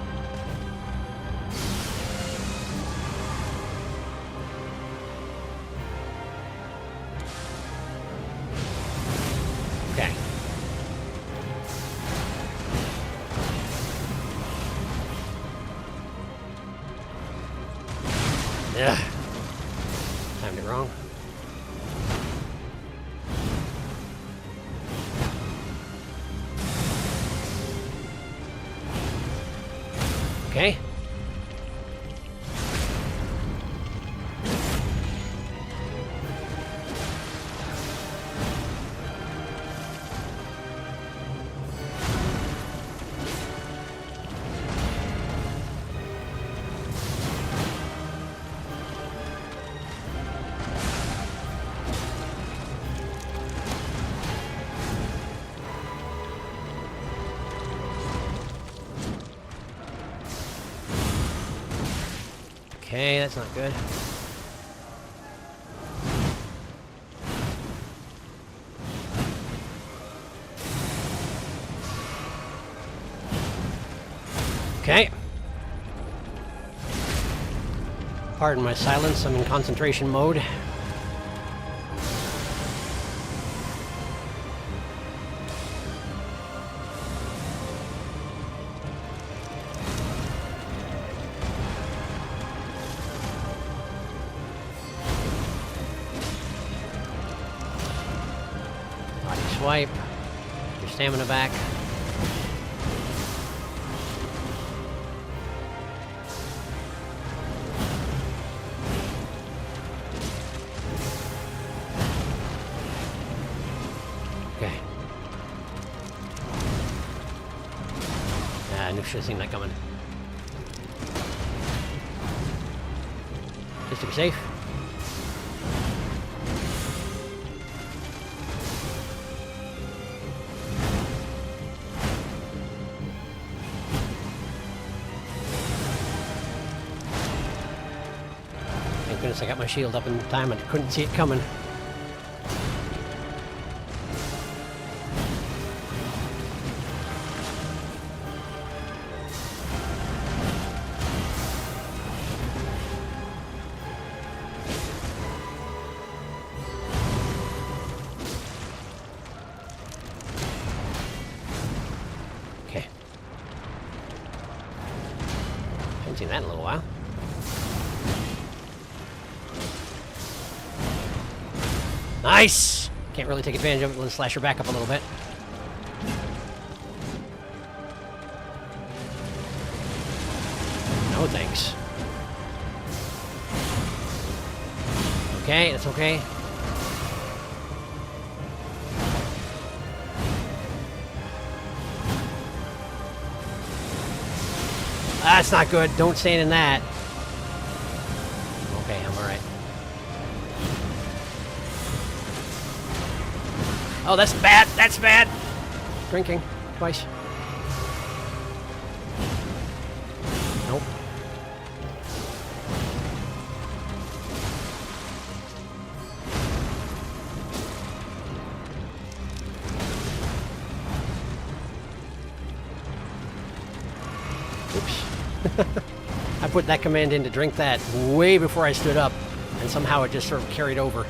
Okay. Ugh. Timed it wrong. Okay. Okay, that's not good. Okay. Pardon my silence, I'm in concentration mode. Body swipe. Your stamina back. Okay. I knew should have seen that coming. Just to be safe. Thank goodness I got my shield up in time and couldn't see it coming. Okay. Haven't seen that in a little while. Nice! Can't really take advantage of it. Let's slash her back up a little bit. No thanks. Okay, that's okay. That's not good. Don't stand in that. Okay, I'm alright. Oh, that's bad. That's bad. Drinking. Twice. Nope. Oops. I put that command in to drink that way before I stood up, and somehow it just sort of carried over.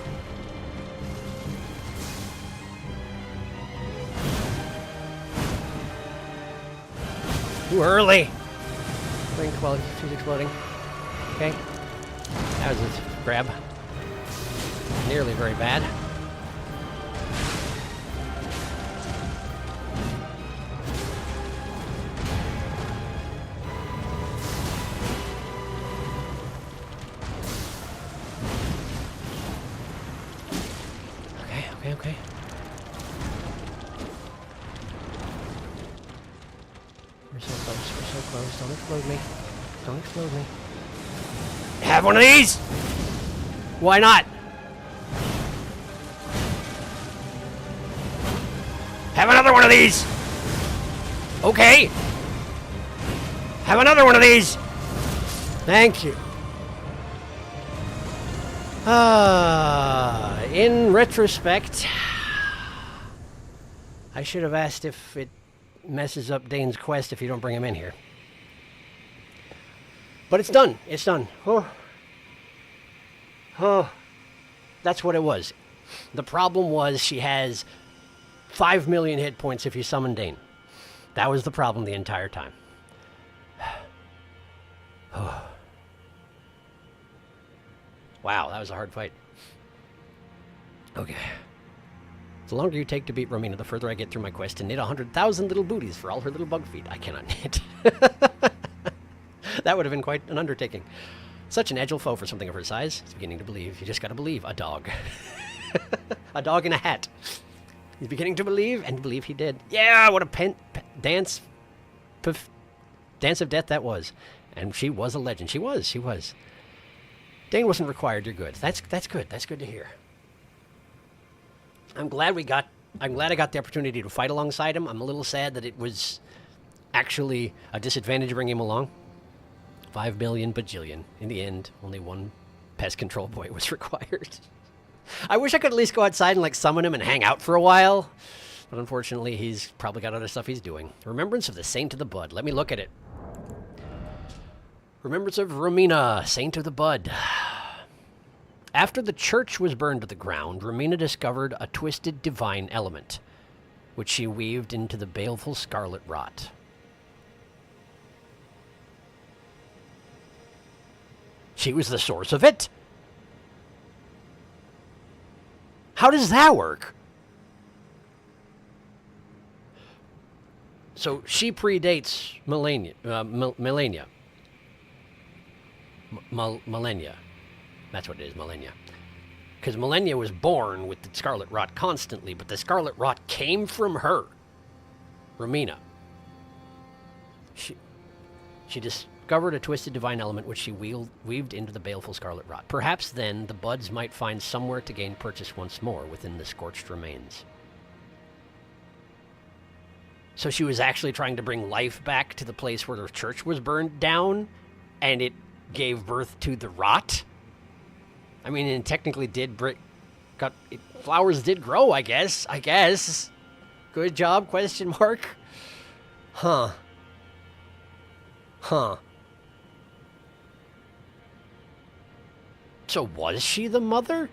Too early! Ring 12, she's exploding. Okay. That was a grab. Nearly very bad. Okay. We're so close. Don't explode me. Don't explode me. Have one of these! Why not? Have another one of these! Okay! Have another one of these! Thank you. In retrospect, I should have asked if it messes up Dane's quest if you don't bring him in here. But it's done. It's done. Oh. That's what it was. The problem was she has 5 million hit points if you summon Dane. That was the problem the entire time. Wow, that was a hard fight. Okay. The longer you take to beat Romina, the further I get through my quest to knit 100,000 little booties for all her little bug feet. I cannot knit. That would have been quite an undertaking. Such an agile foe for something of her size. He's beginning to believe. You just gotta believe. A dog. A dog in a hat. He's beginning to believe, and believe he did. Yeah, what a dance of death that was. And she was a legend. She was. Dane wasn't required. You're good. That's good. That's good to hear. I'm glad I got the opportunity to fight alongside him. I'm a little sad that it was actually a disadvantage to bring him along. 5 billion bajillion. In the end, only one pest control point was required. I wish I could at least go outside and summon him and hang out for a while. But unfortunately, he's probably got other stuff he's doing. Remembrance of the Saint of the Bud. Let me look at it. Remembrance of Romina, Saint of the Bud. After the church was burned to the ground, Romina discovered a twisted divine element, which she weaved into the baleful scarlet rot. She was the source of it? How does that work? So she predates Millennia. Millennia. Millennia. That's what it is, Millennia. Because Millennia was born with the Scarlet Rot constantly, but the Scarlet Rot came from her. Romina. She discovered a twisted divine element which she weaved into the baleful Scarlet Rot. Perhaps then the buds might find somewhere to gain purchase once more within the scorched remains. So she was actually trying to bring life back to the place where the church was burned down, and it gave birth to the rot? I mean, it technically did flowers did grow, I guess. Good job, question mark. Huh. So was she the mother?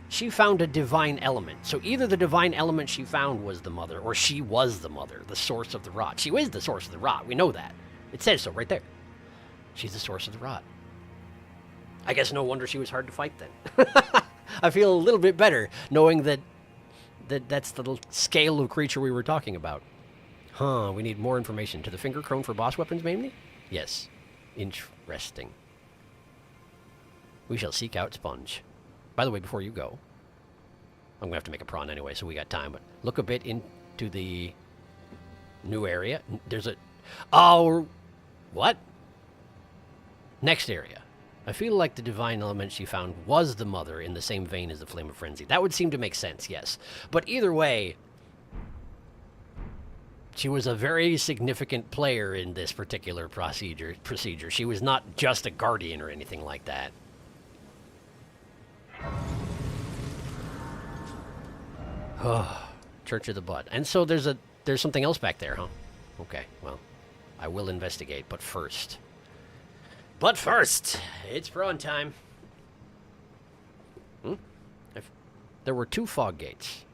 She found a divine element. So either the divine element she found was the mother, or she was the mother, the source of the rot. She is the source of the rot. We know that. It says so right there. She's the source of the rot. I guess no wonder she was hard to fight then. I feel a little bit better knowing that's the scale of creature we were talking about. Huh, we need more information. To the finger crone for boss weapons, mainly? Yes. Interesting. We shall seek out Sponge. By the way, before you go, I'm going to have to make a prawn anyway, so we got time, but look a bit into the new area. There's a... Oh, what? Next area. I feel like the divine element she found was the mother in the same vein as the Flame of Frenzy. That would seem to make sense, yes. But either way, she was a very significant player in this particular procedure. She was not just a guardian or anything like that. Oh, Church of the Bud. And so there's something else back there, huh? Okay, well, I will investigate, but first, it's prawn time. There were 2 fog gates.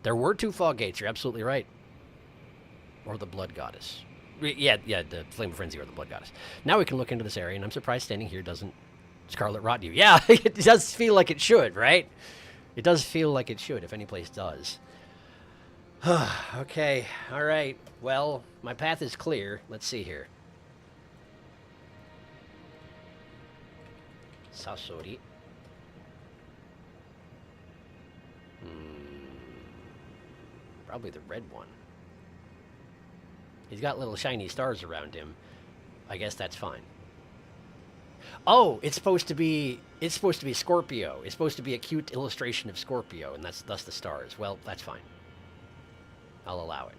You're absolutely right. Or the Blood Goddess. Yeah, the Flame of Frenzy or the Blood Goddess. Now we can look into this area, and I'm surprised standing here doesn't Scarlet rot you. Yeah, it does feel like it should, right? It does feel like it should, if any place does. Okay, all right. Well, my path is clear. Let's see here. Sasori. Probably the red one. He's got little shiny stars around him. I guess that's fine. Oh, it's supposed to be Scorpio. It's supposed to be a cute illustration of Scorpio, and that's thus the stars. Well, that's fine. I'll allow it.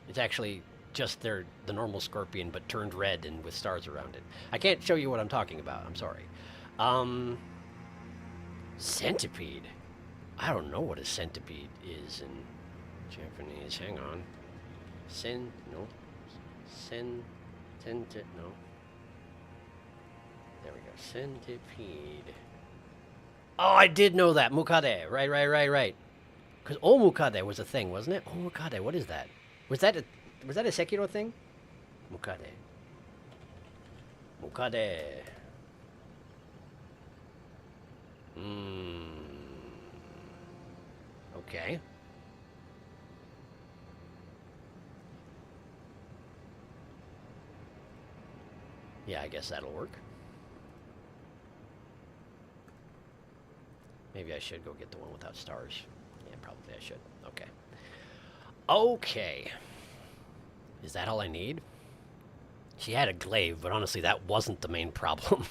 It's actually just the normal scorpion, but turned red and with stars around it. I can't show you what I'm talking about. I'm sorry. Centipede. I don't know what a centipede is in Japanese. Hang on. No. No. There we go. Centipede. Oh, I did know that. Mukade. Right. Because Omukade was a thing, wasn't it? Omukade, what is that? Was that a Sekiro thing? Mukade. Okay. Yeah, I guess that'll work. Maybe I should go get the one without stars. Yeah, probably I should. Okay. Is that all I need? She had a glaive, but honestly, that wasn't the main problem.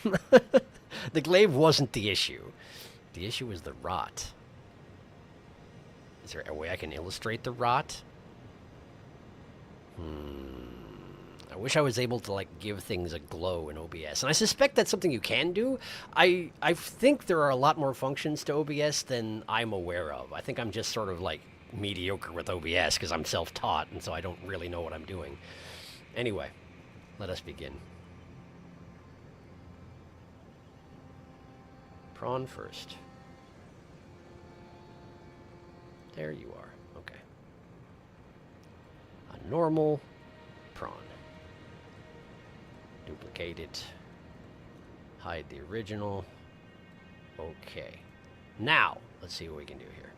The glaive wasn't the issue. The issue was the rot. Is there a way I can illustrate the rot? I wish I was able to, like, give things a glow in OBS. And I suspect that's something you can do. I think there are a lot more functions to OBS than I'm aware of. I think I'm just sort of, like, mediocre with OBS because I'm self-taught, and so I don't really know what I'm doing. Anyway, let us begin. Prawn first. There you are. Okay. A normal prawn. Duplicate it. Hide the original. Okay. Now, let's see what we can do here.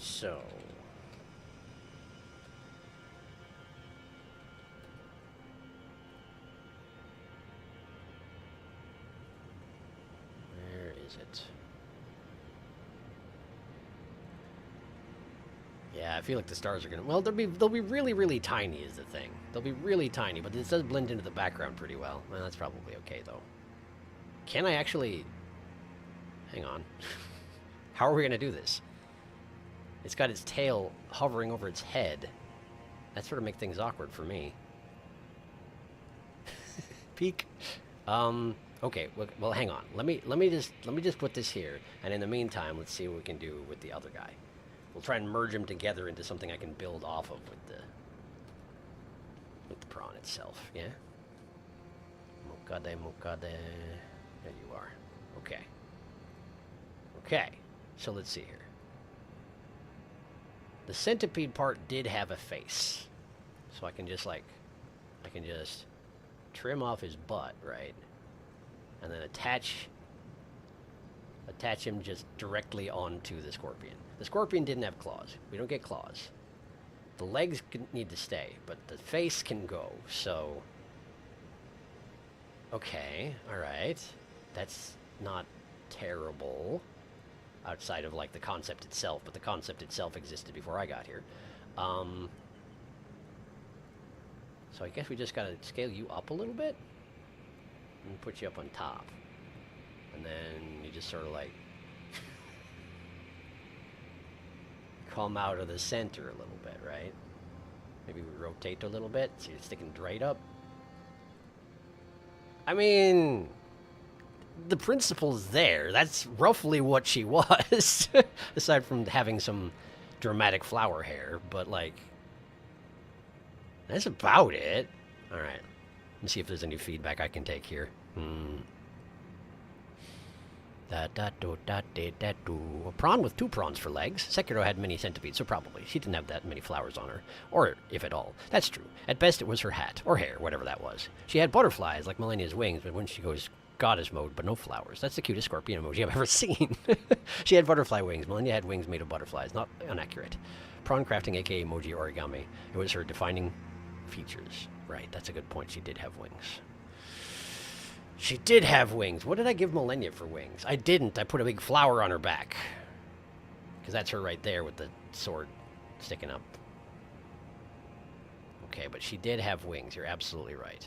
So... where is it? Yeah, I feel like the stars are gonna... well, they'll be really, really tiny is the thing. They'll be really tiny, but this does blend into the background pretty well. Well, that's probably okay, though. Can I actually... hang on. How are we gonna do this? It's got its tail hovering over its head. That sort of makes things awkward for me. Peek. Okay. Well, hang on. Let me just put this here, and in the meantime, let's see what we can do with the other guy. We'll try and merge them together into something I can build off of with the prawn itself. Yeah. Mokade. There you are. Okay. Okay. So let's see here. The centipede part did have a face. So I can just trim off his butt, right? And then attach him just directly onto the scorpion. The scorpion didn't have claws. We don't get claws. The legs need to stay, but the face can go, so... okay, alright. That's not terrible. Outside of, like, the concept itself, but the concept itself existed before I got here. So I guess we just gotta scale you up a little bit and put you up on top. And then you just sort of, like, come out of the center a little bit, right? Maybe we rotate a little bit so you're sticking right up. I mean... the principle's there. That's roughly what she was. Aside from having some dramatic flower hair. But, like... that's about it. Alright. Let me see if there's any feedback I can take here. A prawn with 2 prawns for legs. Sekiro had many centipedes, so probably. She didn't have that many flowers on her. Or, if at all. That's true. At best, it was her hat. Or hair, whatever that was. She had butterflies, like Millennia's wings, but when she goes... goddess mode, but no flowers. That's the cutest scorpion emoji I've ever seen. She had butterfly wings. Millennia had wings made of butterflies. Not inaccurate. Prawn crafting, aka emoji origami. It was her defining features. Right, that's a good point. She did have wings. She did have wings. What did I give Millennia for wings? I didn't. I put a big flower on her back. Because that's her right there with the sword sticking up. Okay, but she did have wings. You're absolutely right.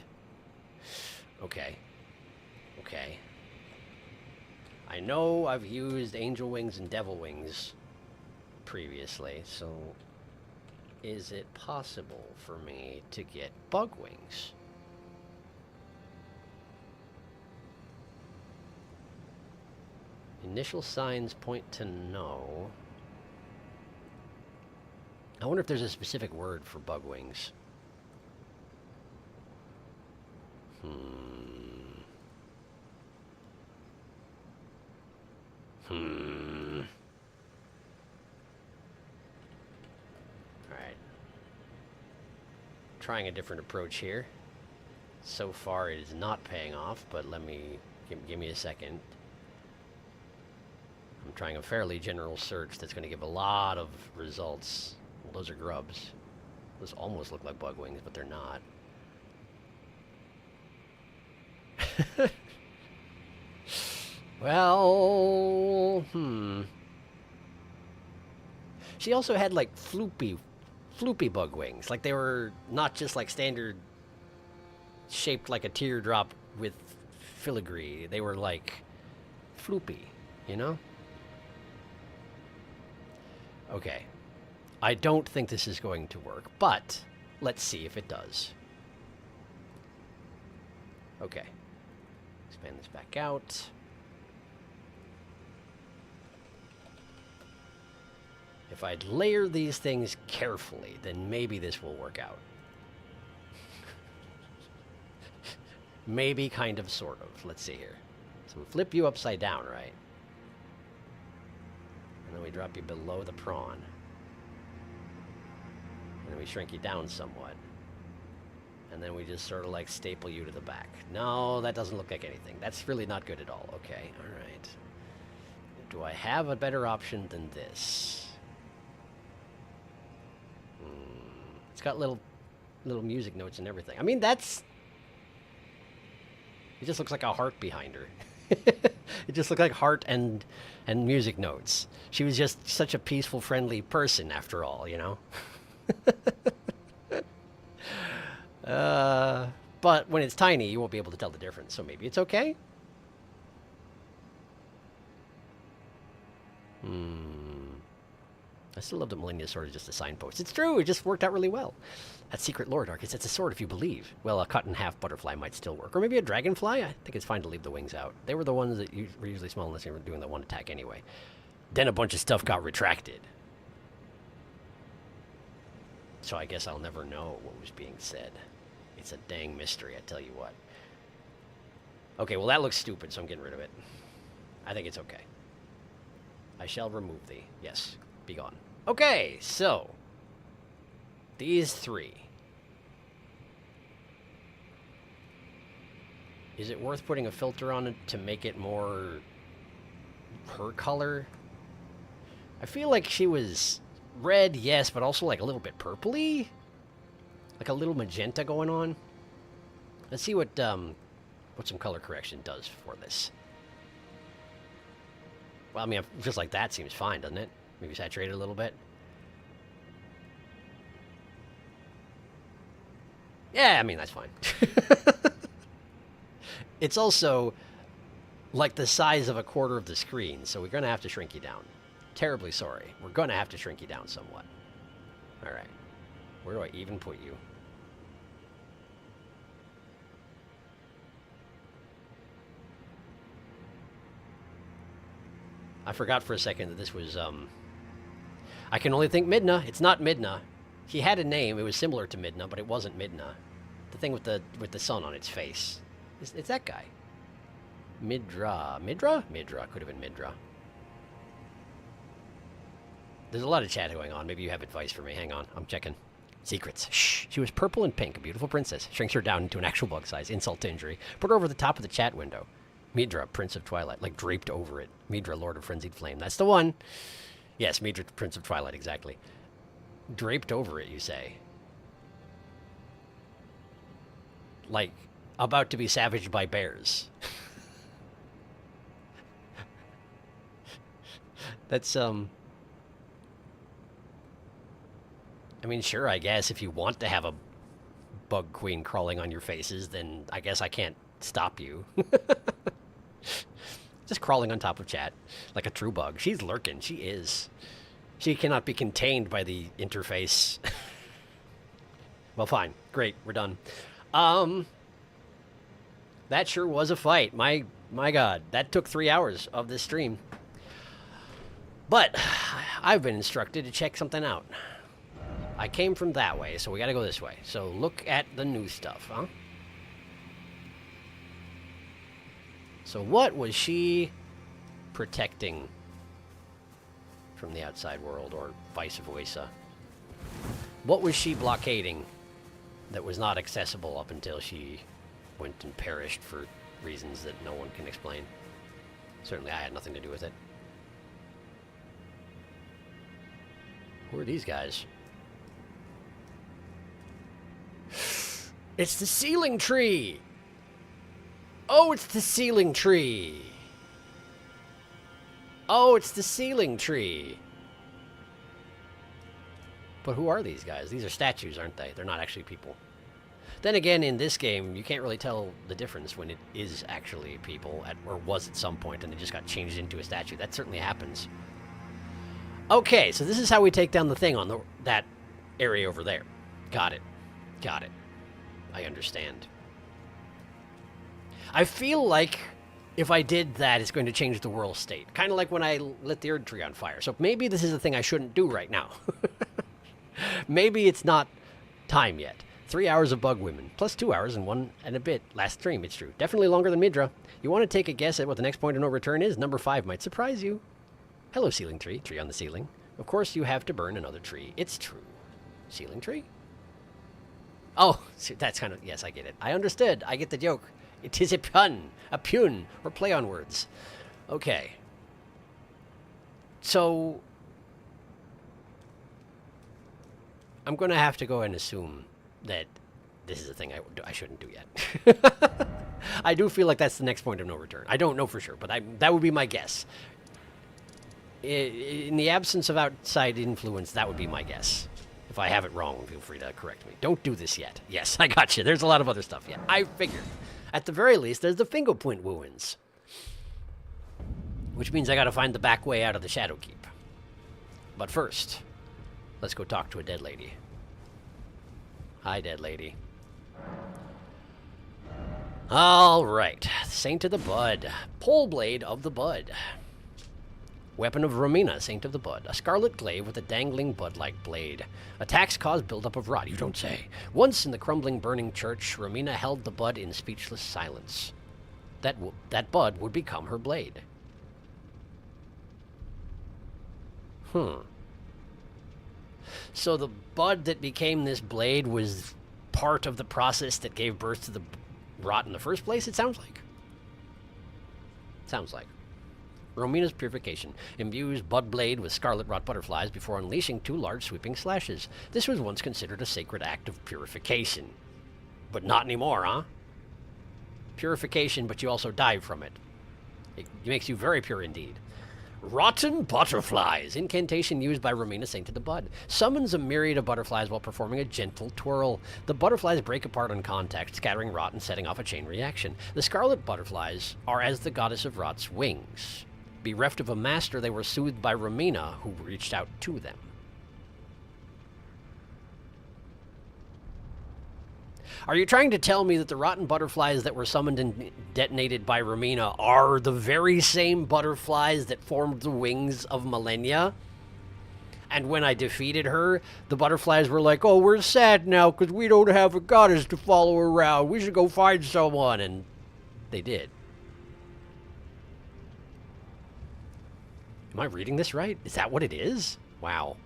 Okay. Okay. I know I've used angel wings and devil wings previously, so is it possible for me to get bug wings? Initial signs point to no. I wonder if there's a specific word for bug wings. Alright. Trying a different approach here. So far it is not paying off, but let me... give me a second. I'm trying a fairly general search that's going to give a lot of results. Well, those are grubs. Those almost look like bug wings, but they're not. Well, She also had, like, floopy bug wings. Like, they were not just, like, standard shaped like a teardrop with filigree. They were, like, floopy, you know? Okay. I don't think this is going to work, but let's see if it does. Okay. Expand this back out. If I'd layer these things carefully, then maybe this will work out. Maybe, kind of, sort of. Let's see here. So we flip you upside down, right? And then we drop you below the prawn. And then we shrink you down somewhat. And then we just sort of like staple you to the back. No, that doesn't look like anything. That's really not good at all. Okay, alright. Do I have a better option than this? It's got little music notes and everything. I mean, that's... It just looks like a heart behind her. It just looked like heart and music notes. She was just such a peaceful, friendly person, after all, you know? But when it's tiny, you won't be able to tell the difference, so maybe it's okay? I still love that Millennia's sword is just a signpost. It's true, it just worked out really well. That secret lore, Darkus, it's a sword if you believe. Well, a cut-in-half butterfly might still work. Or maybe a dragonfly? I think it's fine to leave the wings out. They were the ones that were usually small unless you were doing the one attack anyway. Then a bunch of stuff got retracted. So I guess I'll never know what was being said. It's a dang mystery, I tell you what. Okay, well that looks stupid, so I'm getting rid of it. I think it's okay. I shall remove thee. Yes, be gone. Okay, so... These three. Is it worth putting a filter on it to make it more... her color? I feel like she was red, yes, but also like a little bit purpley? Like a little magenta going on? Let's see what some color correction does for this. Well, I mean, just like that seems fine, doesn't it? Maybe saturate it a little bit. Yeah, I mean, that's fine. It's also like the size of a quarter of the screen, so we're going to have to shrink you down. Terribly sorry. We're going to have to shrink you down somewhat. All right. Where do I even put you? I forgot for a second that this was, I can only think Midna. It's not Midna. He had a name. It was similar to Midna, but it wasn't Midna. The thing with the sun on its face. It's that guy. Midra. Midra? Midra. Could have been Midra. There's a lot of chat going on. Maybe you have advice for me. Hang on. I'm checking. Secrets. Shh. She was purple and pink. A beautiful princess. Shrinks her down into an actual bug size. Insult to injury. Put her over the top of the chat window. Midra, Prince of Twilight. Like draped over it. Midra, Lord of Frenzied Flame. That's the one. Yes, Midra, Prince of Twilight. Exactly. Draped over it, you say? Like, about to be savaged by bears. That's, I mean, sure, I guess if you want to have a bug queen crawling on your faces, then I guess I can't stop you. Just crawling on top of chat like a true bug. She's lurking. She is. She cannot be contained by the interface. Well, fine. Great. We're done. That sure was a fight. My God. That took 3 hours of this stream. But I've been instructed to check something out. I came from that way, so we gotta go this way. So look at the new stuff, huh? So what was she protecting from the outside world, or vice versa? What was she blockading that was not accessible up until she went and perished for reasons that no one can explain? Certainly I had nothing to do with it. Who are these guys? It's the ceiling tree! Oh, it's the ceiling tree! Oh, it's the ceiling tree! But who are these guys? These are statues, aren't they? They're not actually people. Then again, in this game, you can't really tell the difference when it is actually people, or was at some point, and it just got changed into a statue. That certainly happens. Okay, so this is how we take down the thing on that area over there. Got it. Got it. I understand. I feel like if I did that, it's going to change the world state. Kind of like when I lit the Erdtree on fire. So maybe this is a thing I shouldn't do right now. Maybe it's not time yet. 3 hours of bug women, plus 2 hours and 1 and a bit last stream, it's true. Definitely longer than Midra. You want to take a guess at what the next point of no return is? Number 5 might surprise you. Hello, ceiling tree. Tree on the ceiling. Of course, you have to burn another tree. It's true. Ceiling tree? Oh, see, that's kind of... Yes, I get it. I understood. I get the joke. It is a pun. A pun. Or play on words. Okay. So... I'm going to have to go and assume that this is a thing I shouldn't do yet. I do feel like that's the next point of no return. I don't know for sure, but that would be my guess. In the absence of outside influence, that would be my guess. If I have it wrong, feel free to correct me. Don't do this yet. Yes, I got you. There's a lot of other stuff yet. I figured. At the very least, there's the finger point ruins. Which means I gotta find the back way out of the Shadow Keep. But first, let's go talk to a dead lady. Hi, dead lady. All right. Saint of the Bud. Pole blade of the Bud. Weapon of Romina, Saint of the Bud. A scarlet glaive with a dangling bud-like blade. Attacks cause buildup of rot, you don't say. Once in the crumbling, burning church, Romina held the bud in speechless silence. That bud would become her blade. So the bud that became this blade was part of the process that gave birth to the rot in the first place, it sounds like. Sounds like. Romina's purification imbues bud blade with scarlet rot butterflies before unleashing 2 large sweeping slashes. This was once considered a sacred act of purification. But not anymore, huh? Purification, but you also die from it. It makes you very pure indeed. Rotten Butterflies, incantation used by Romina, Saint of the Bud. Summons a myriad of butterflies while performing a gentle twirl. The butterflies break apart on contact, scattering rot and setting off a chain reaction. The scarlet butterflies are as the goddess of rot's wings. Bereft of a master, they were soothed by Romina, who reached out to them. Are you trying to tell me that the rotten butterflies that were summoned and detonated by Romina are the very same butterflies that formed the wings of Malenia? And when I defeated her, the butterflies were like, oh, we're sad now because we don't have a goddess to follow around. We should go find someone. And they did. Am I reading this right? Is that what it is? Wow.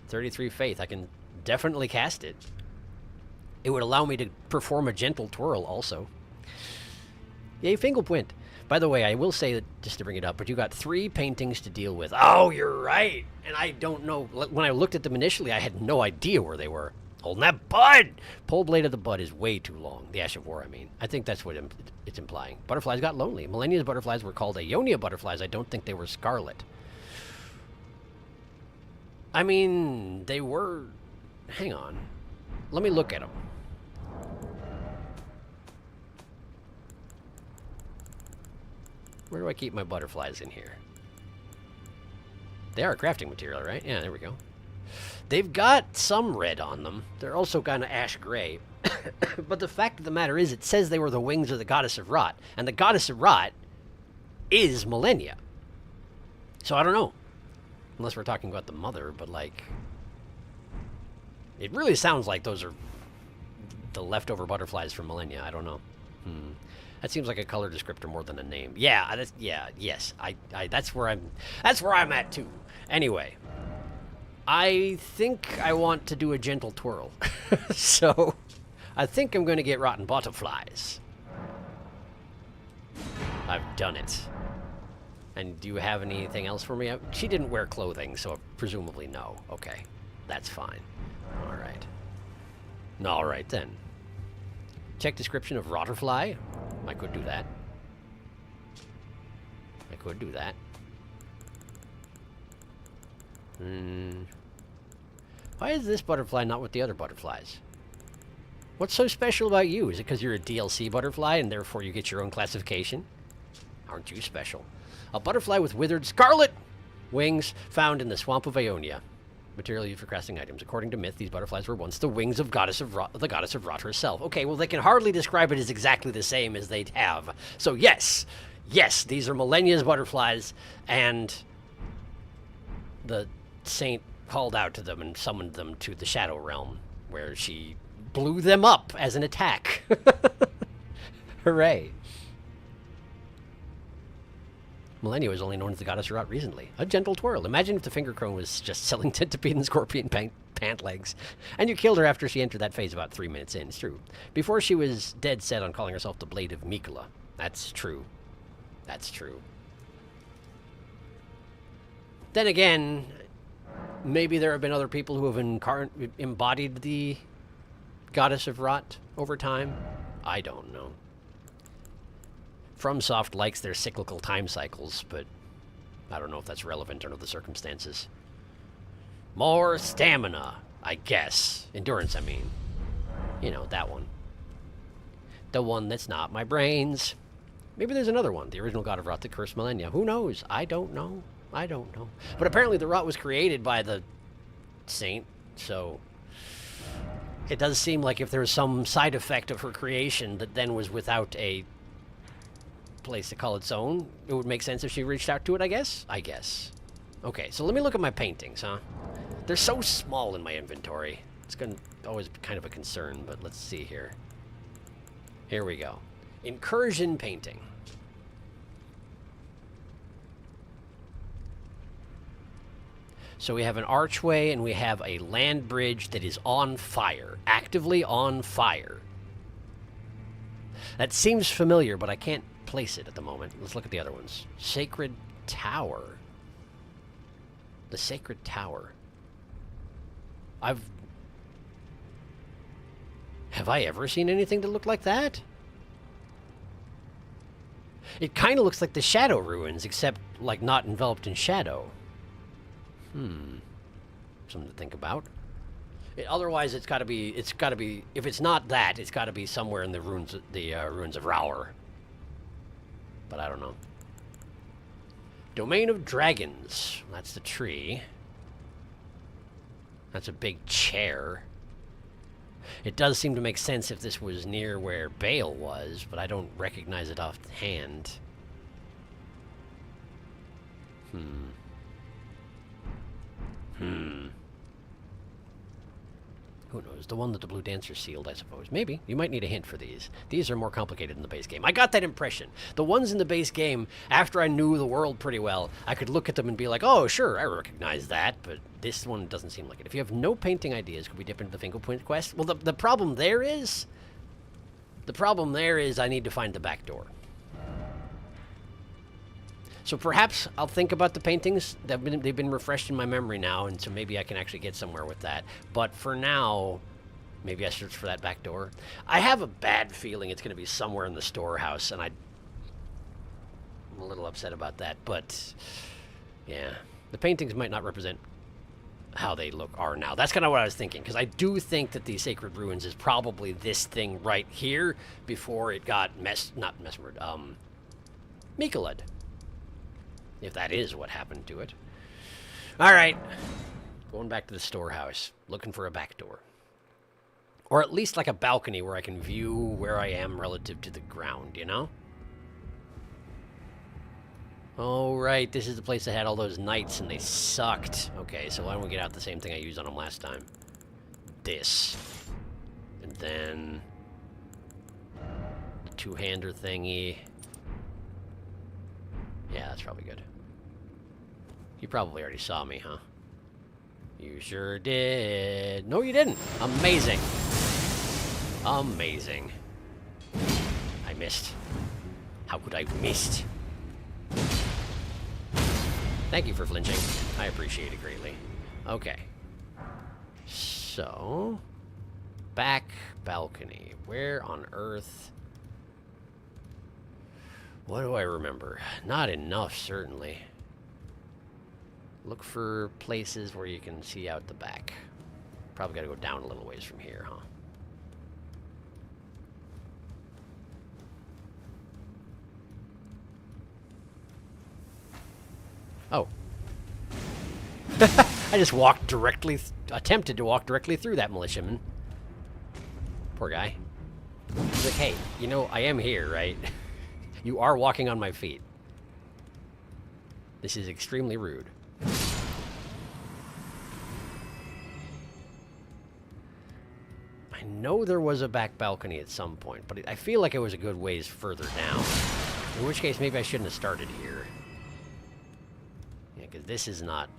33 faith. I can definitely cast it. It would allow me to perform a gentle twirl also. Yay, Fingerprint. By the way, I will say that, just to bring it up, but you got 3 paintings to deal with. Oh, you're right. And I don't know. When I looked at them initially, I had no idea where they were. Holding that bud! Pole blade of the bud is way too long. The Ash of War, I mean. I think that's what it's implying. Butterflies got lonely. Malenia's butterflies were called Ionia butterflies. I don't think they were scarlet. I mean, they were... Hang on. Let me look at them. Where do I keep my butterflies in here? They are crafting material, right? Yeah, there we go. They've got some red on them. They're also kind of ash gray. But the fact of the matter is, it says they were the wings of the goddess of rot. And the goddess of rot is Malenia. So I don't know. Unless we're talking about the mother, but like... It really sounds like those are the leftover butterflies from Malenia. I don't know. That seems like a color descriptor more than a name. Yeah, that's, yeah, yes. That's where I'm at too. Anyway, I think I want to do a gentle twirl. So, I think I'm going to get rotten butterflies. I've done it. And do you have anything else for me? She didn't wear clothing, so presumably no. Okay, that's fine. All right. All right then. Check description of Rotterfly. I could do that. I could do that. Why is this butterfly not with the other butterflies? What's so special about you? Is it because you're a DLC butterfly and therefore you get your own classification? Aren't you special? A butterfly with withered scarlet wings found in the swamp of Ionia. Material used for crafting items. According to myth, these butterflies were once the wings of the goddess of Rot herself. Okay, well, they can hardly describe it as exactly the same as they'd have. So yes, these are Malenia's butterflies, and the saint called out to them and summoned them to the Shadow Realm, where she blew them up as an attack. Hooray. Malenia was only known as the goddess of rot recently. A gentle twirl. Imagine if the finger crone was just selling centipede and scorpion pant legs. And you killed her after she entered that phase about 3 minutes in. It's true. Before she was dead set on calling herself the Blade of Mikola. That's true. That's true. Then again, Maybe there have been other people who have embodied the goddess of rot over time. I don't know. FromSoft likes their cyclical time cycles, but I don't know if that's relevant under the circumstances. More stamina, I guess. Endurance, I mean. You know, that one. The one that's not my brains. Maybe there's another one. The original god of rot, the cursed millennia. Who knows? I don't know. I don't know. But apparently the rot was created by the saint, so it does seem like if there was some side effect of her creation that then was without a place to call its own, it would make sense if she reached out to it, I guess? I guess. Okay, so let me look at my paintings, huh? They're so small in my inventory. It's going to always be kind of a concern, but let's see here. Here we go. Incursion painting. So we have an archway and we have a land bridge that is on fire, actively on fire. That seems familiar, but I can't place it at the moment. Let's look at the other ones. Sacred Tower. The Sacred Tower. Have I ever seen anything that looked like that? It kind of looks like the Shadow Ruins, except, like, not enveloped in shadow. Something to think about. Otherwise, it's got to be, if it's not that, it's got to be somewhere in the ruins, ruins of Raur. But I don't know. Domain of Dragons. That's the tree. That's a big chair. It does seem to make sense if this was near where Bale was, but I don't recognize it offhand. Who knows? The one that the Blue Dancer sealed, I suppose. Maybe. You might need a hint for these. These are more complicated in the base game. I got that impression. The ones in the base game, after I knew the world pretty well, I could look at them and be like, oh, sure, I recognize that, but this one doesn't seem like it. If you have no painting ideas, could we dip into the fingerprint quest? Well, the problem there is... I need to find the back door. So perhaps I'll think about the paintings. They've been refreshed in my memory now, and so maybe I can actually get somewhere with that. But for now, maybe I search for that back door. I have a bad feeling it's going to be somewhere in the storehouse, and I'm a little upset about that. But, yeah, the paintings might not represent how they are now. That's kind of what I was thinking, because I do think that the Sacred Ruins is probably this thing right here before it got MacLeod. If that is what happened to it. All right. Going back to the storehouse. Looking for a back door. Or at least like a balcony where I can view where I am relative to the ground, you know? Oh, right. This is the place that had all those knights and they sucked. Okay, so why don't we get out the same thing I used on them last time? This. And then... the two-hander thingy. Yeah, that's probably good. You probably already saw me, huh? You sure did. No, you didn't. Amazing. Amazing. I missed. How could I have missed? Thank you for flinching. I appreciate it greatly. Okay. So... back balcony. Where on earth... what do I remember? Not enough, certainly. Look for places where you can see out the back. Probably gotta go down a little ways from here, huh? Oh. I just walked directly, attempted to walk directly through that militiaman. Poor guy. He's like, hey, you know, I am here, right? You are walking on my feet. This is extremely rude. I know there was a back balcony at some point, but I feel like it was a good ways further down. In which case, maybe I shouldn't have started here. Yeah, because this is not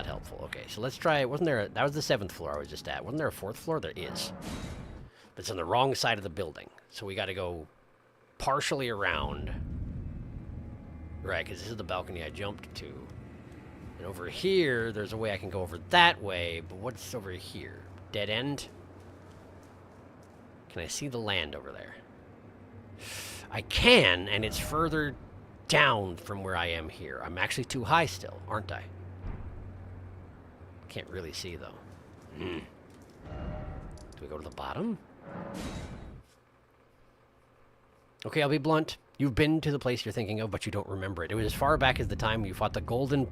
helpful. Okay, so let's try. Wasn't there? That was the 7th floor I was just at. Wasn't there a 4th floor? There is. But it's on the wrong side of the building, so we got to go partially around. Right, because this is the balcony I jumped to. And over here, there's a way I can go over that way, but what's over here? Dead end? Can I see the land over there? I can, and it's further down from where I am here. I'm actually too high still, aren't I? Can't really see, though. Do we go to the bottom? Okay, I'll be blunt. You've been to the place you're thinking of, but you don't remember it. It was as far back as the time you fought the golden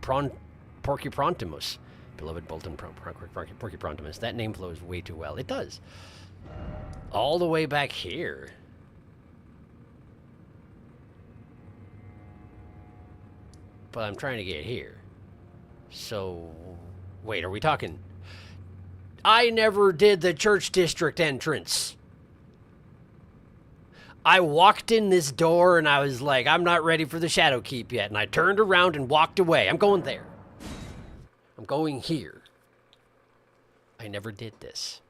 Porcuprontimus. Beloved Bolton Porcuprontimus. That name flows way too well. It does. All the way back here. But I'm trying to get here. So, wait, are we talking? I never did the church district entrance. I walked in this door and I was like, I'm not ready for the Shadow Keep yet. And I turned around and walked away. I'm going there. I'm going here. I never did this.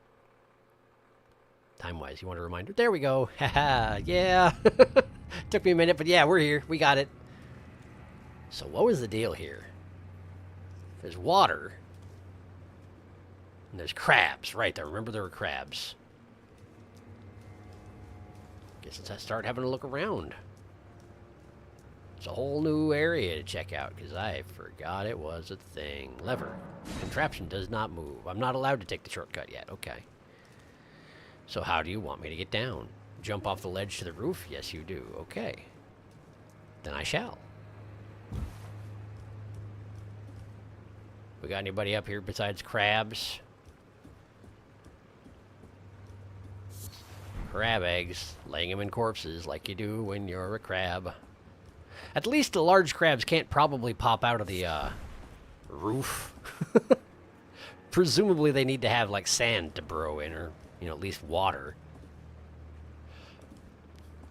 Time-wise, you want a reminder? There we go. Haha, yeah. Took me a minute, but yeah, we're here. We got it. So what was the deal here? There's water. And there's crabs. Right there. Remember there were crabs. Guess let's start having a look around. It's a whole new area to check out, because I forgot it was a thing. Lever. Contraption does not move. I'm not allowed to take the shortcut yet. Okay. So how do you want me to get down? Jump off the ledge to the roof? Yes, you do. Okay. Then I shall. We got anybody up here besides crabs? Crab eggs. Laying them in corpses like you do when you're a crab. At least the large crabs can't probably pop out of the roof. Presumably they need to have like sand to burrow in, or you know, at least water.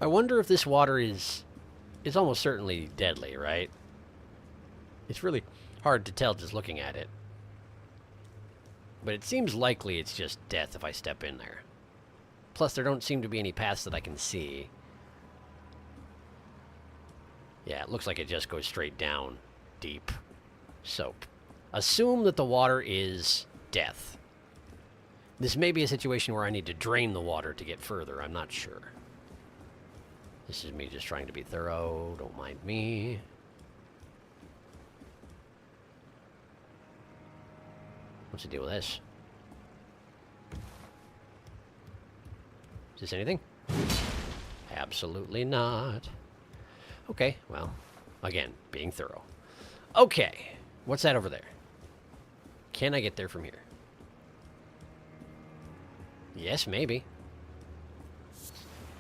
I wonder if this water is almost certainly deadly, right? It's really hard to tell just looking at it. But it seems likely it's just death if I step in there. Plus there don't seem to be any paths that I can see. Yeah, it looks like it just goes straight down, deep. So, assume that the water is death. This may be a situation where I need to drain the water to get further. I'm not sure. This is me just trying to be thorough. Don't mind me. What's the deal with this? Is this anything? Absolutely not. Okay, well, again, being thorough. Okay, what's that over there? Can I get there from here? Yes, maybe.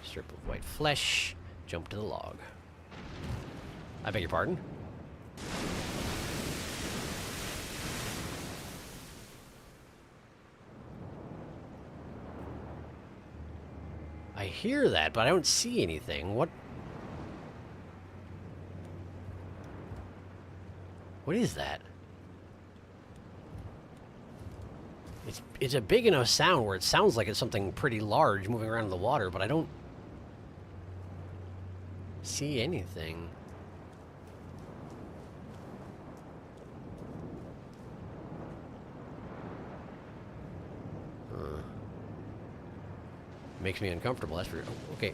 Strip of white flesh. Jump to the log. I beg your pardon? I hear that, but I don't see anything. What is that? It's a big enough sound where it sounds like it's something pretty large moving around in the water, but I don't see anything. Makes me uncomfortable, that's for... Oh, okay.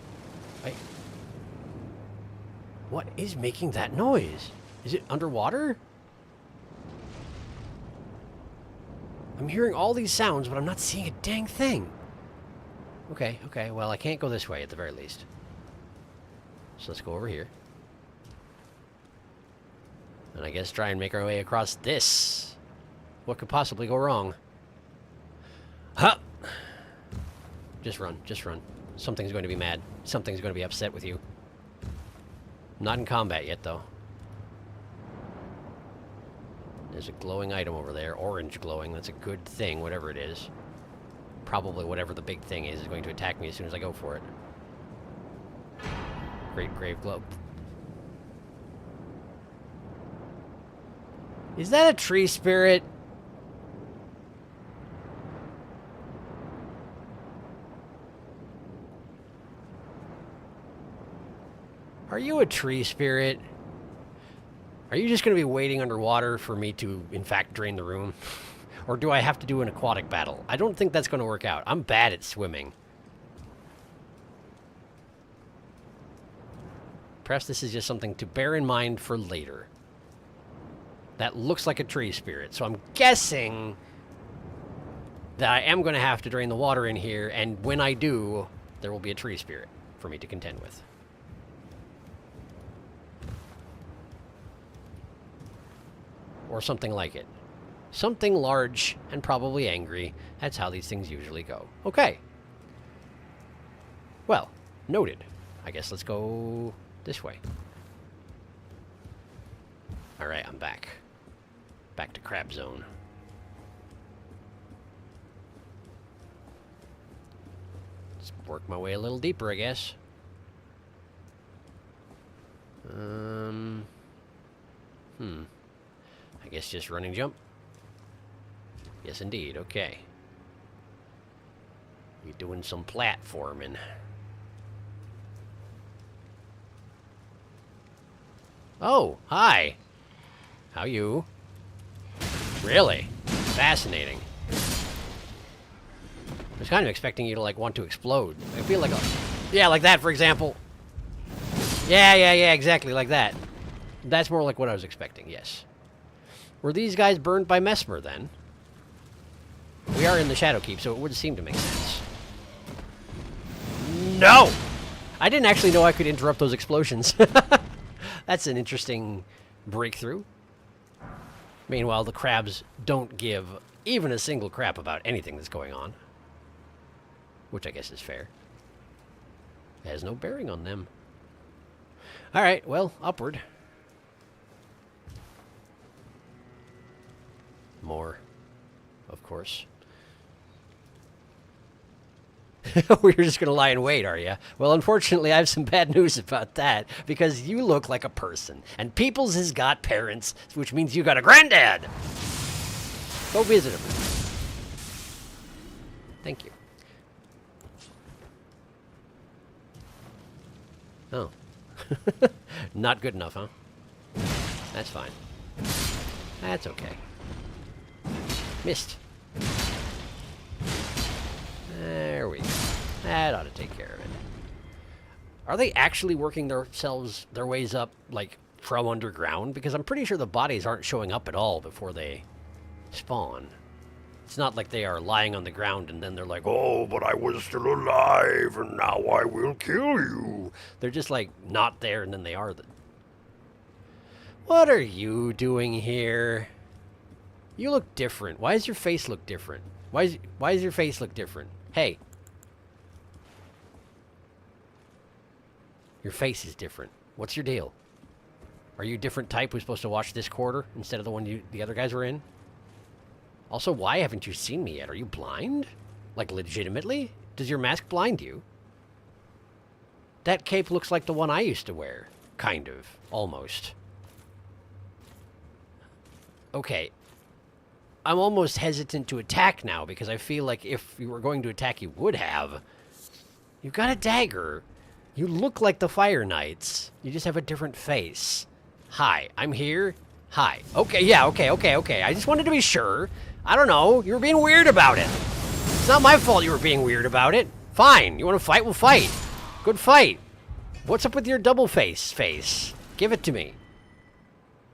What is making that noise? Is it underwater? I'm hearing all these sounds, but I'm not seeing a dang thing. Okay, well, I can't go this way at the very least. So let's go over here. And I guess try and make our way across this. What could possibly go wrong? Huh! Just run, just run. Something's going to be mad. Something's going to be upset with you. Not in combat yet, though. There's a glowing item over there. Orange glowing. That's a good thing, whatever it is. Probably whatever the big thing is going to attack me as soon as I go for it. Great grave globe. Is that a tree spirit? Are you a tree spirit? Are you just going to be waiting underwater for me to, in fact, drain the room? Or do I have to do an aquatic battle? I don't think that's going to work out. I'm bad at swimming. Perhaps this is just something to bear in mind for later. That looks like a tree spirit, so I'm guessing that I am going to have to drain the water in here, and when I do, there will be a tree spirit for me to contend with. Or something like it. Something large and probably angry. That's how these things usually go. Okay. Well, noted. I guess let's go this way. Alright, I'm back. Back to crab zone. Let's work my way a little deeper, I guess. I guess just running jump. Yes, indeed. Okay. We're doing some platforming. Oh, hi. How you? Really? Fascinating. I was kind of expecting you to, like, want to explode. I feel like a... Yeah, like that, for example. Yeah, exactly, like that. That's more like what I was expecting, yes. Were these guys burned by Mesmer, then? We are in the Shadow Keep, so it would seem to make sense. No! I didn't actually know I could interrupt those explosions. That's an interesting breakthrough. Meanwhile, the crabs don't give even a single crap about anything that's going on. Which I guess is fair. It has no bearing on them. Alright, well, upward. More, of course. You're just going to lie in wait, are you? Well, unfortunately, I have some bad news about that, because you look like a person, and Peoples has got parents, which means you got a granddad. Go visit him. Thank you. Oh. Not good enough, huh? That's fine. That's okay. Missed. There we go. That ought to take care of it. Are they actually working their ways up, like, from underground? Because I'm pretty sure the bodies aren't showing up at all before they spawn. It's not like they are lying on the ground and then they're like, oh, but I was still alive and now I will kill you. They're just, like, not there and then they are. What are you doing here? You look different. Why does your face look different? Why does your face look different? Hey. Your face is different. What's your deal? Are you a different type who's supposed to watch this quarter instead of the one the other guys were in? Also, why haven't you seen me yet? Are you blind? Like, legitimately? Does your mask blind you? That cape looks like the one I used to wear. Kind of. Almost. Okay. I'm almost hesitant to attack now because I feel like if you were going to attack, you would have. You've got a dagger. You look like the Fire Knights. You just have a different face. Hi, I'm here. Hi. Okay, yeah, okay. I just wanted to be sure. I don't know. You were being weird about it. It's not my fault you were being weird about it. Fine. You want to fight? We'll fight. Good fight. What's up with your double face? Give it to me.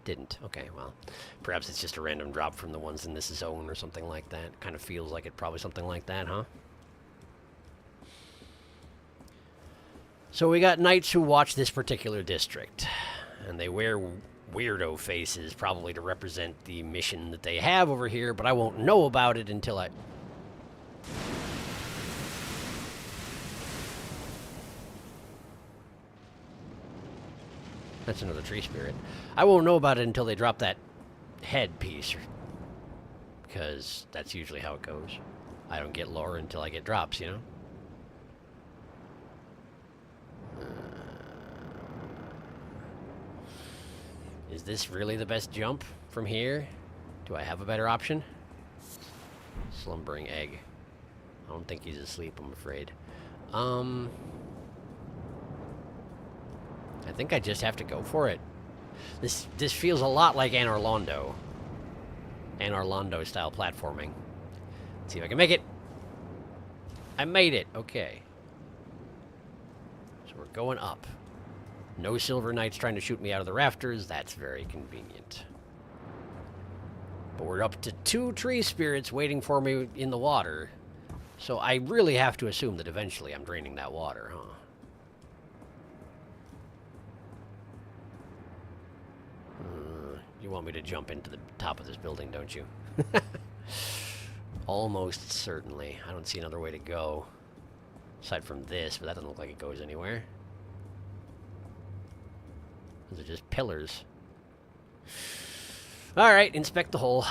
Didn't. Okay, well, perhaps it's just a random drop from the ones in this zone or something like that. Kind of feels like it, probably something like that, huh? So we got knights who watch this particular district, and they wear weirdo faces, probably to represent the mission that they have over here, but I won't know about it until I... That's another tree spirit. I won't know about it until they drop that head piece, because that's usually how it goes. I don't get lore until I get drops, you know? Is this really the best jump from here? Do I have a better option? Slumbering egg. I don't think he's asleep, I'm afraid. I think I just have to go for it. This feels a lot like Anor Londo style platforming. Let's see if I can make it. I made it. Okay. So we're going up. No Silver Knights trying to shoot me out of the rafters. That's very convenient. But we're up to 2 tree spirits waiting for me in the water. So I really have to assume that eventually I'm draining that water, huh? You want me to jump into the top of this building, don't you? Almost certainly. I don't see another way to go. Aside from this, but that doesn't look like it goes anywhere. Those are just pillars. Alright, inspect the hole.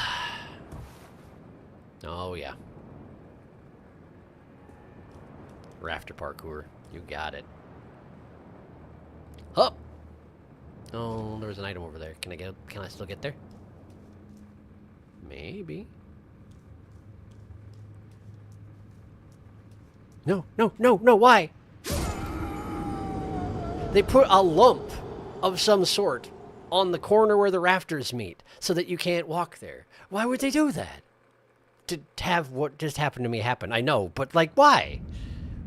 Oh, yeah. Rafter parkour. You got it. Hup! Oh, there was an item over there. Can I still get there? Maybe. No, why? They put a lump of some sort on the corner where the rafters meet so that you can't walk there. Why would they do that? To have what just happened to me happen. I know, but like, why?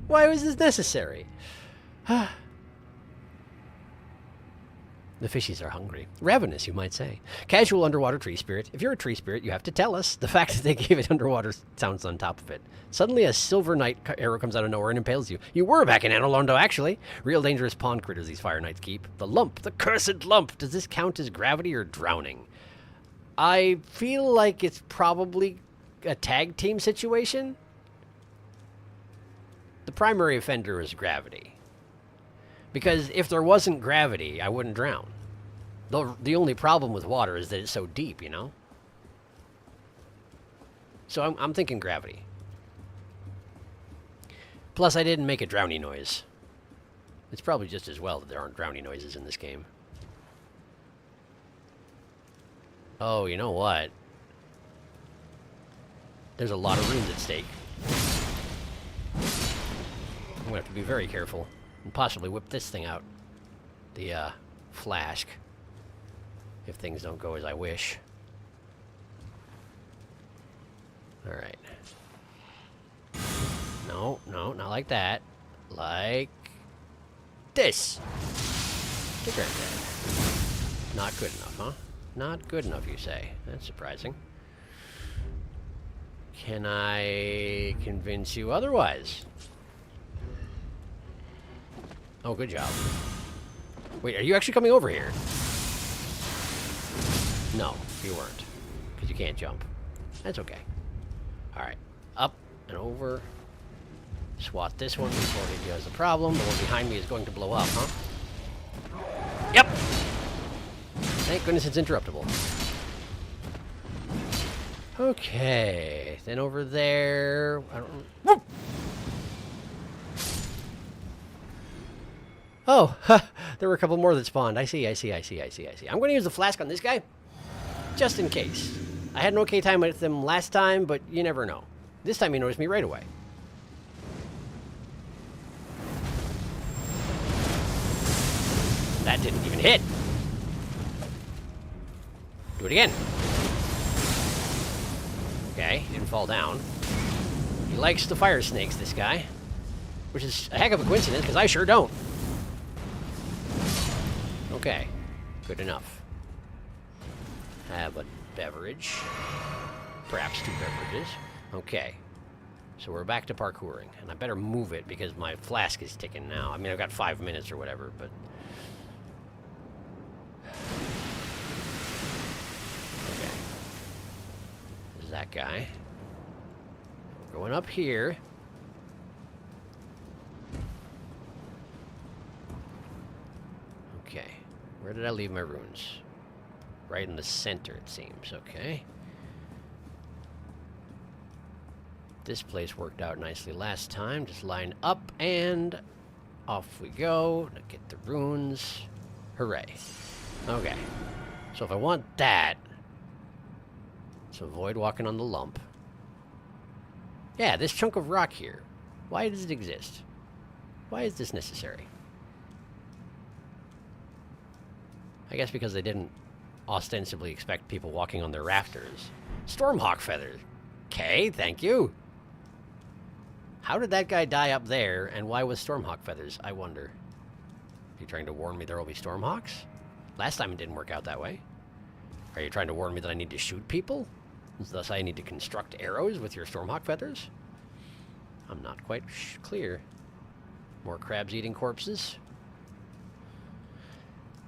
Why was this necessary? The fishies are hungry. Ravenous, you might say. Casual underwater tree spirit. If you're a tree spirit, you have to tell us. The fact that they gave it underwater sounds on top of it. Suddenly a Silver Knight arrow comes out of nowhere and impales you. You were back in Anor Londo, actually. Real dangerous pond critters these Fire Knights keep. The lump. The cursed lump. Does this count as gravity or drowning? I feel like it's probably a tag team situation. The primary offender is gravity. Because if there wasn't gravity, I wouldn't drown. The only problem with water is that it's so deep, you know? So I'm thinking gravity. Plus, I didn't make a drowny noise. It's probably just as well that there aren't drowny noises in this game. Oh, you know what? There's a lot of runes at stake. I'm gonna have to be very careful. And possibly whip this thing out. The, flask. If things don't go as I wish. Alright. No, not like that. Like... this! Get right there. Not good enough, huh? Not good enough, you say. That's surprising. Can I convince you otherwise? Oh, good job. Wait, are you actually coming over here? No, you weren't. Because you can't jump. That's okay. Alright. Up and over. Swat this one before he does the problem. The one behind me is going to blow up, huh? Yep! Thank goodness it's interruptible. Okay. Then over there... I don't... Whoop! Oh, there were a couple more that spawned. I see. I'm going to use the flask on this guy, just in case. I had an okay time with them last time, but you never know. This time he noticed me right away. That didn't even hit. Do it again. Okay, didn't fall down. He likes the fire snakes, this guy. Which is a heck of a coincidence, because I sure don't. Okay, good enough. Have a beverage. Perhaps 2 beverages. Okay. So we're back to parkouring. And I better move it because my flask is ticking now. I mean, I've got 5 minutes or whatever, but... okay. There's that guy. We're going up here. Okay. Where did I leave my runes? Right in the center, it seems. Okay. This place worked out nicely last time. Just line up and off we go. To get the runes. Hooray. Okay. So if I want that, so avoid walking on the lump. Yeah, this chunk of rock here. Why does it exist? Why is this necessary? I guess because they didn't ostensibly expect people walking on their rafters. Stormhawk feathers. Okay, thank you. How did that guy die up there, and why with Stormhawk feathers, I wonder? Are you trying to warn me there will be Stormhawks? Last time it didn't work out that way. Are you trying to warn me that I need to shoot people? Thus I need to construct arrows with your Stormhawk feathers? I'm not quite clear. More crabs eating corpses?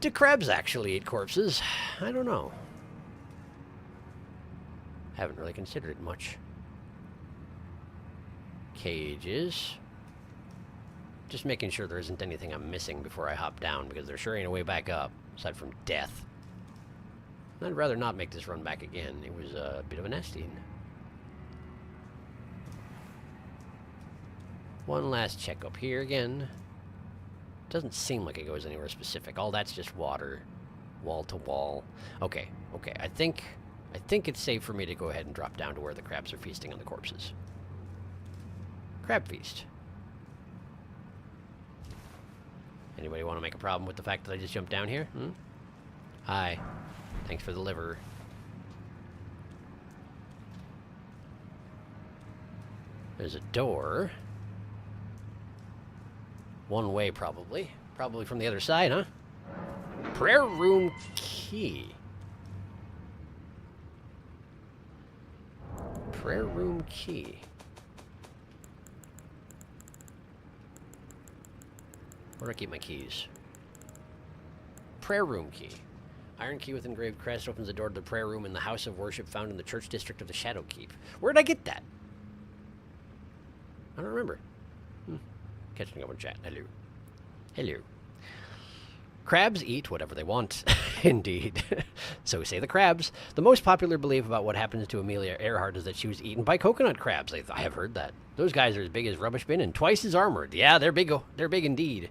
Do crabs actually eat corpses? I don't know. Haven't really considered it much. Cages. Just making sure there isn't anything I'm missing before I hop down, because there sure ain't a way back up, aside from death. I'd rather not make this run back again. It was a bit of a nesting. One last check up here again. Doesn't seem like it goes anywhere specific. All that's just water. Wall to wall. Okay, okay. I think it's safe for me to go ahead and drop down to where the crabs are feasting on the corpses. Crab feast. Anybody want to make a problem with the fact that I just jumped down here? Hmm? Hi. Thanks for the liver. There's a door. One way, probably. Probably from the other side, huh? Prayer room key. Prayer room key. Where do I keep my keys? Prayer room key. Iron key with engraved crest opens the door to the prayer room in the house of worship found in the church district of the Shadow Keep. Where did I get that? I don't remember. Catching up on chat. Hello. Hello. Crabs eat whatever they want. Indeed. So say the crabs. The most popular belief about what happens to Amelia Earhart is that she was eaten by coconut crabs. I have heard that. Those guys are as big as rubbish bin and twice as armored. Yeah, they're big. They're big indeed.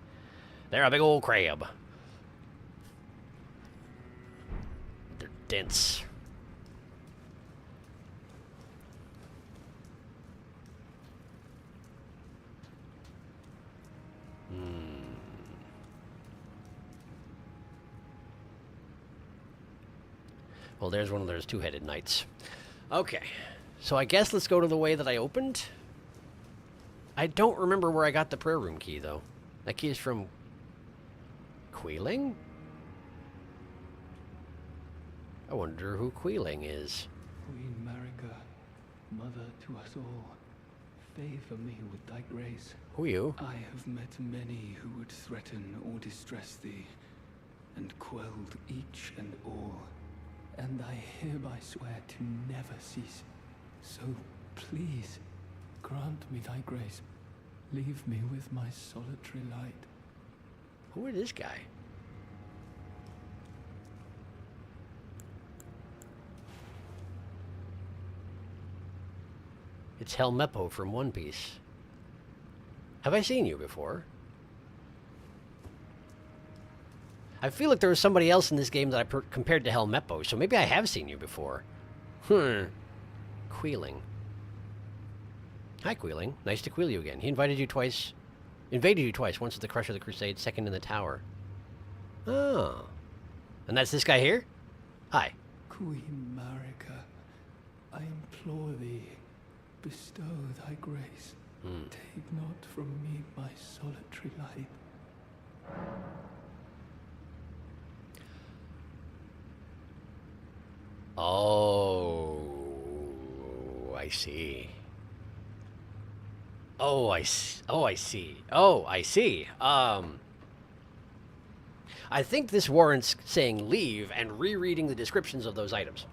They're a big old crab. They're dense. Well, there's one of those two-headed knights. Okay, so I guess let's go to the way that I opened. I don't remember where I got the prayer room key, though. That key is from Queeling? I wonder who Queeling is. Queen Marika, mother to us all, favor me with thy grace. Who are you? I have met many who would threaten or distress thee, and quelled each and all. And I hereby swear to never cease. So please, grant me thy grace. Leave me with my solitary light. Who is this guy? It's Helmeppo from One Piece. Have I seen you before? I feel like there was somebody else in this game that I compared to Helmeppo, so maybe I have seen you before. Queeling. Hi, Queeling. Nice to queel you again. He invaded you twice, once at the Crush of the Crusade, second in the tower. Oh. And that's this guy here? Hi. Queen Marika, I implore thee, bestow thy grace. Take not from me my solitary light. Oh, I see. Oh, I see. Oh, I see. I think this warrants saying leave and rereading the descriptions of those items.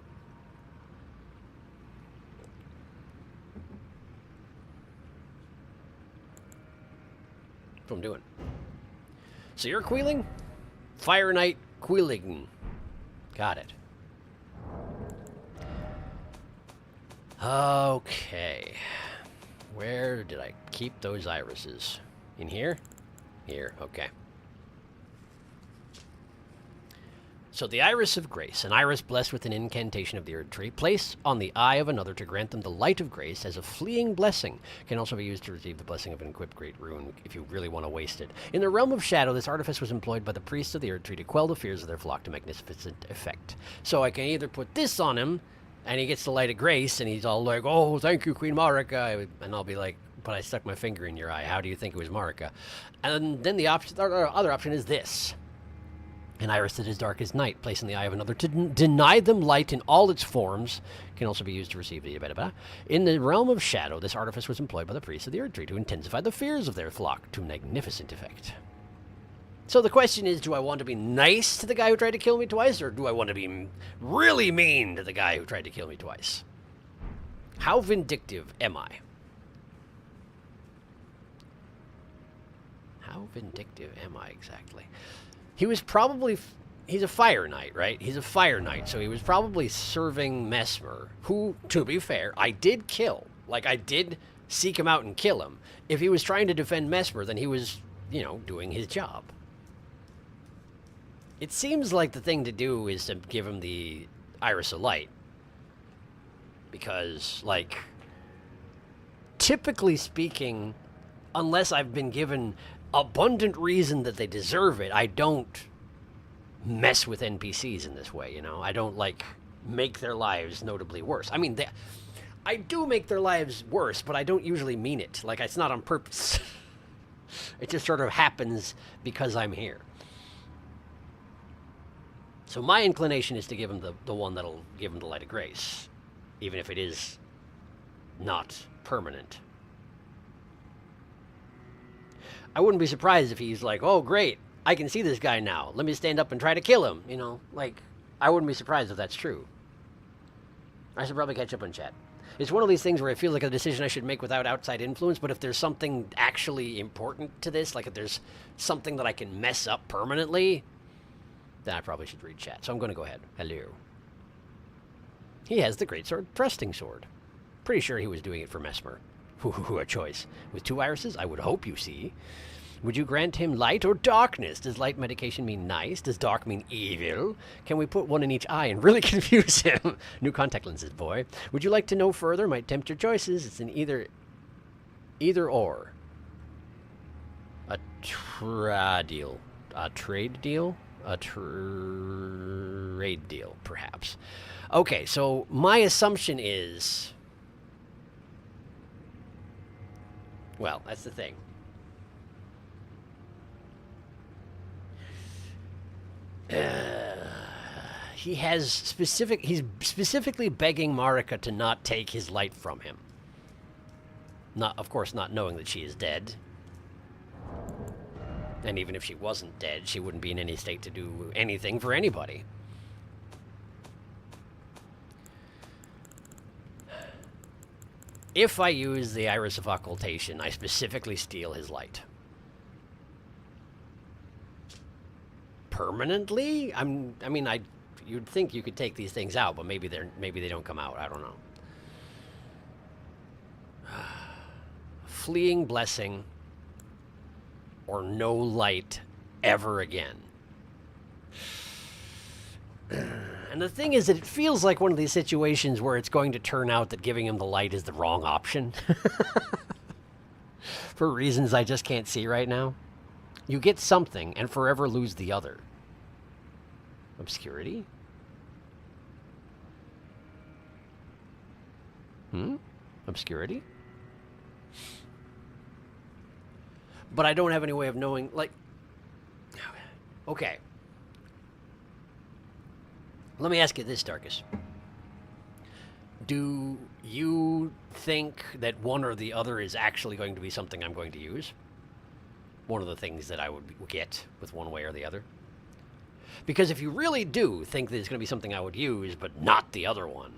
That's what I'm doing. So you're Queeling? Fire Knight Queeling. Got it. Okay. Where did I keep those irises? In here? Here, okay. So the Iris of Grace, an iris blessed with an incantation of the Erdtree, place on the eye of another to grant them the light of grace as a fleeting blessing, can also be used to receive the blessing of an equipped great rune if you really want to waste it. In the realm of shadow, this artifice was employed by the priests of the Erdtree to quell the fears of their flock to magnificent effect. So I can either put this on him, and he gets the light of grace, and he's all like, "Oh, thank you, Queen Marika," and I'll be like, "But I stuck my finger in your eye. How do you think it was Marika?" And then the other option is this. An iris that is dark as night, placed in the eye of another to deny them light in all its forms, can also be used to receive the blah. In the realm of shadow, this artifice was employed by the priests of the Erdtree to intensify the fears of their flock to magnificent effect. So the question is, do I want to be nice to the guy who tried to kill me twice, or do I want to be really mean to the guy who tried to kill me twice? How vindictive am I? How vindictive am I exactly? He was probably, he's a fire knight, right? He's a fire knight, so he was probably serving Mesmer, who, to be fair, I did kill. Like, I did seek him out and kill him. If he was trying to defend Mesmer, then he was, you know, doing his job. It seems like the thing to do is to give him the Iris of Light. Because, like, typically speaking, unless I've been given abundant reason that they deserve it, I don't mess with NPCs in this way, you know? I don't, like, make their lives notably worse. I mean, I do make their lives worse, but I don't usually mean it. Like, it's not on purpose. It just sort of happens because I'm here. So my inclination is to give him the one that'll give him the light of grace, even if it is not permanent. I wouldn't be surprised if he's like, "Oh, great, I can see this guy now. Let me stand up and try to kill him." You know, like, I wouldn't be surprised if that's true. I should probably catch up on chat. It's one of these things where I feel like a decision I should make without outside influence, but if there's something actually important to this, like if there's something that I can mess up permanently, then I probably should read chat. So I'm going to go ahead. Hello. He has the greatsword, thrusting sword. Pretty sure he was doing it for Mesmer. A choice. With 2 irises, I would hope you see. Would you grant him light or darkness? Does light medication mean nice? Does dark mean evil? Can we put one in each eye and really confuse him? New contact lenses, boy. Would you like to know further? Might tempt your choices. It's an either or. A deal. A trade deal? A trade deal, perhaps. Okay, so my assumption is... Well, that's the thing. He's specifically begging Marika to not take his light from him. Of course, not knowing that she is dead. And even if she wasn't dead, she wouldn't be in any state to do anything for anybody. If I use the Iris of Occultation, I specifically steal his light. Permanently? You'd think you could take these things out, but maybe they don't come out. I don't know. Fleeing blessing, or no light ever again. And the thing is that it feels like one of these situations where it's going to turn out that giving him the light is the wrong option. For reasons I just can't see right now. You get something and forever lose the other. Obscurity? Obscurity? But I don't have any way of knowing, like... Okay. Let me ask you this, Darkus. Do you think that one or the other is actually going to be something I'm going to use? One of the things that I would get with one way or the other? Because if you really do think that it's going to be something I would use, but not the other one,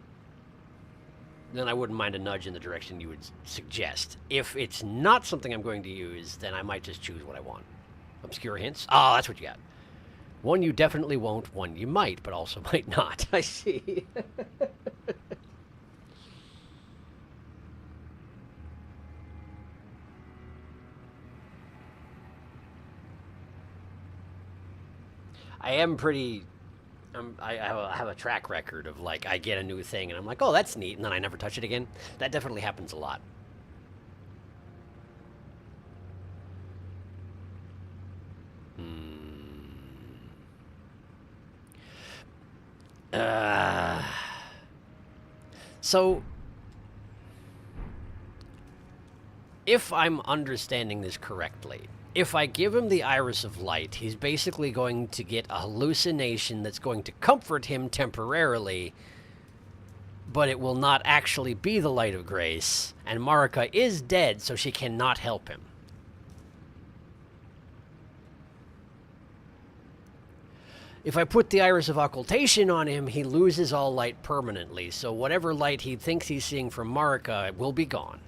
then I wouldn't mind a nudge in the direction you would suggest. If it's not something I'm going to use, then I might just choose what I want. Obscure hints? Oh, that's what you got. One you definitely won't, one you might, but also might not. I see. I am pretty I have a track record of, like, I get a new thing and I'm like, oh, that's neat, and then I never touch it again. That definitely happens a lot. So, if I'm understanding this correctly, if I give him the Iris of Light, he's basically going to get a hallucination that's going to comfort him temporarily, but it will not actually be the Light of Grace, and Marika is dead, so she cannot help him. If I put the Iris of Occultation on him, he loses all light permanently, so whatever light he thinks he's seeing from Marika will be gone.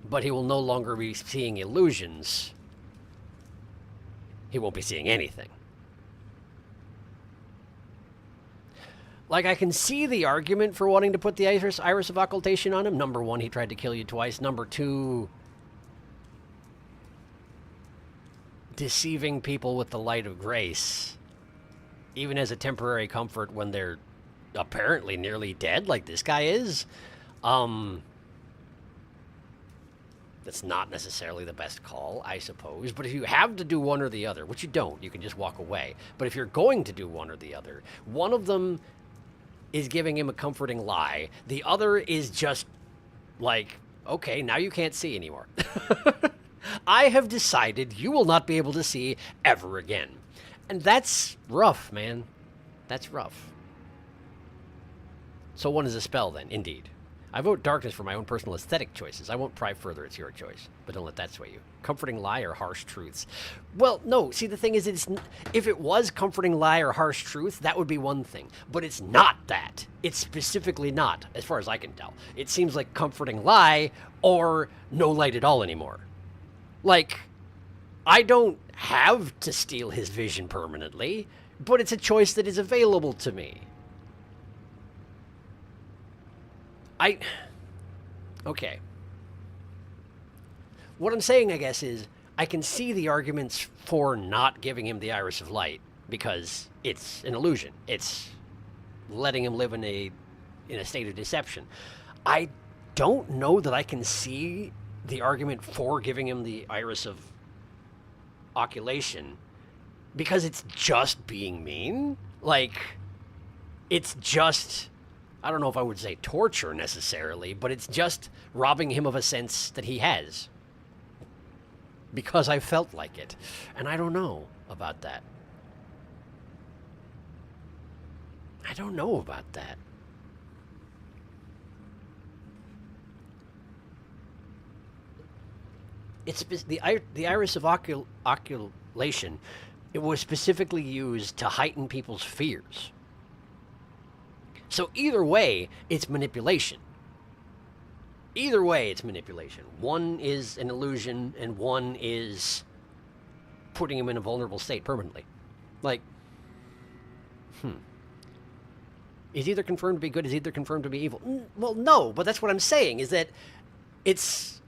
But he will no longer be seeing illusions. He won't be seeing anything. Like, I can see the argument for wanting to put the Iris of Occultation on him. Number one, he tried to kill you twice. Number two, deceiving people with the Light of Grace, even as a temporary comfort when they're apparently nearly dead, like this guy is, that's not necessarily the best call, I suppose. But if you have to do one or the other, which you don't, you can just walk away. But if you're going to do one or the other, one of them is giving him a comforting lie. The other is just like, okay, now you can't see anymore. I have decided you will not be able to see ever again. And that's rough, man. That's rough. So one is a spell, then, indeed. I vote darkness for my own personal aesthetic choices. I won't pry further. It's your choice. But don't let that sway you. Comforting lie or harsh truths? Well, no. See, the thing is, if it was comforting lie or harsh truth, that would be one thing. But it's not that. It's specifically not, as far as I can tell. It seems like comforting lie or no light at all anymore. Like, I don't have to steal his vision permanently, but it's a choice that is available to me. Okay. What I'm saying, I guess, is I can see the arguments for not giving him the Iris of Light, because it's an illusion. It's letting him live in a state of deception. I don't know that I can see the argument for giving him the Iris of Occultation, because it's just being mean. Like, it's just, I don't know if I would say torture necessarily, but it's just robbing him of a sense that he has. Because I felt like it. And I don't know about that. I don't know about that. It's the Iris of Occultation. It was specifically used to heighten people's fears. So either way, it's manipulation. Either way, it's manipulation. One is an illusion, and one is putting him in a vulnerable state permanently. Like, is either confirmed to be good, is either confirmed to be evil? Well, no, but that's what I'm saying, is that it's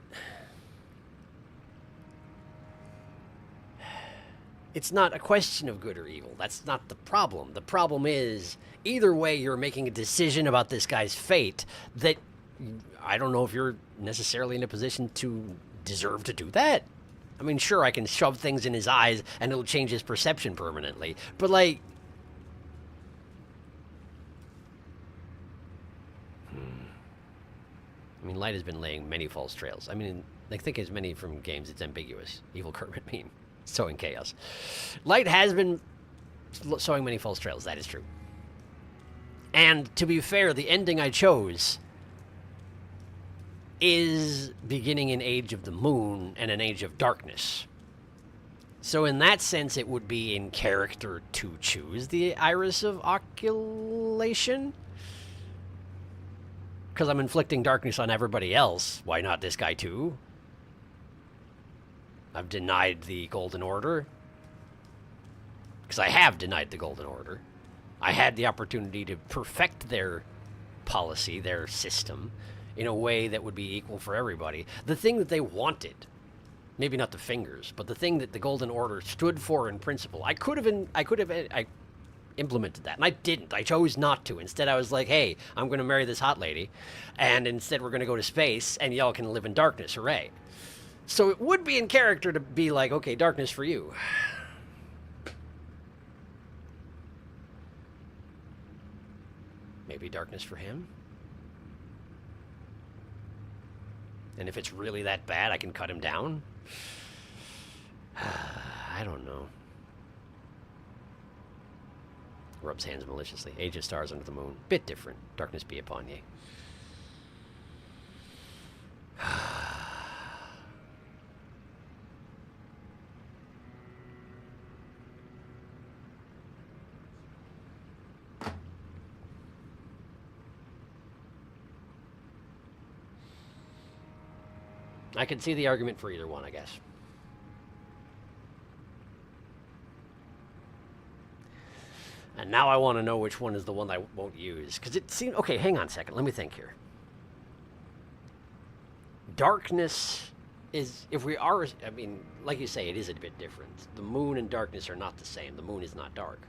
not a question of good or evil. That's not the problem. The problem is, either way, you're making a decision about this guy's fate that I don't know if you're necessarily in a position to deserve to do that. I mean, sure, I can shove things in his eyes and it'll change his perception permanently. But, like, I mean, light has been laying many false trails. I mean, like, think as many from games, it's ambiguous. Evil Kermit meme. Sowing chaos. Light has been sowing many false trails, that is true. And to be fair, the ending I chose is beginning an age of the moon and an age of darkness. So in that sense, it would be in character to choose the Iris of Occultation. Because I'm inflicting darkness on everybody else. Why not this guy too? I've denied the Golden Order. Because I have denied the Golden Order. I had the opportunity to perfect their policy, their system, in a way that would be equal for everybody. The thing that they wanted, maybe not the fingers, but the thing that the Golden Order stood for in principle, I could have implemented that. And I didn't. I chose not to. Instead, I was like, hey, I'm going to marry this hot lady. And instead, we're going to go to space and y'all can live in darkness. Hooray. So it would be in character to be like, okay, darkness for you. Maybe darkness for him? And if it's really that bad, I can cut him down? I don't know. Rubs hands maliciously. Age of stars under the moon. Bit different. Darkness be upon ye. I can see the argument for either one, I guess. And now I want to know which one is the one I won't use. Because it seems... Okay, hang on a second. Let me think here. Darkness is... If we are... I mean, like you say, it is a bit different. The moon and darkness are not the same. The moon is not dark.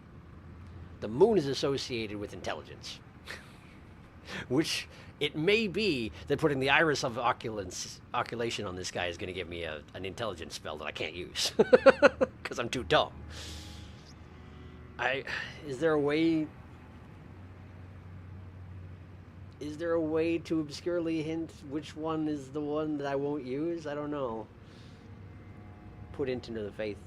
The moon is associated with intelligence. Which... It may be that putting the iris of oculation on this guy is going to give me an intelligence spell that I can't use. Because I'm too dumb. Is there a way... Is there a way to obscurely hint which one is the one that I won't use? I don't know. Put int into the faith.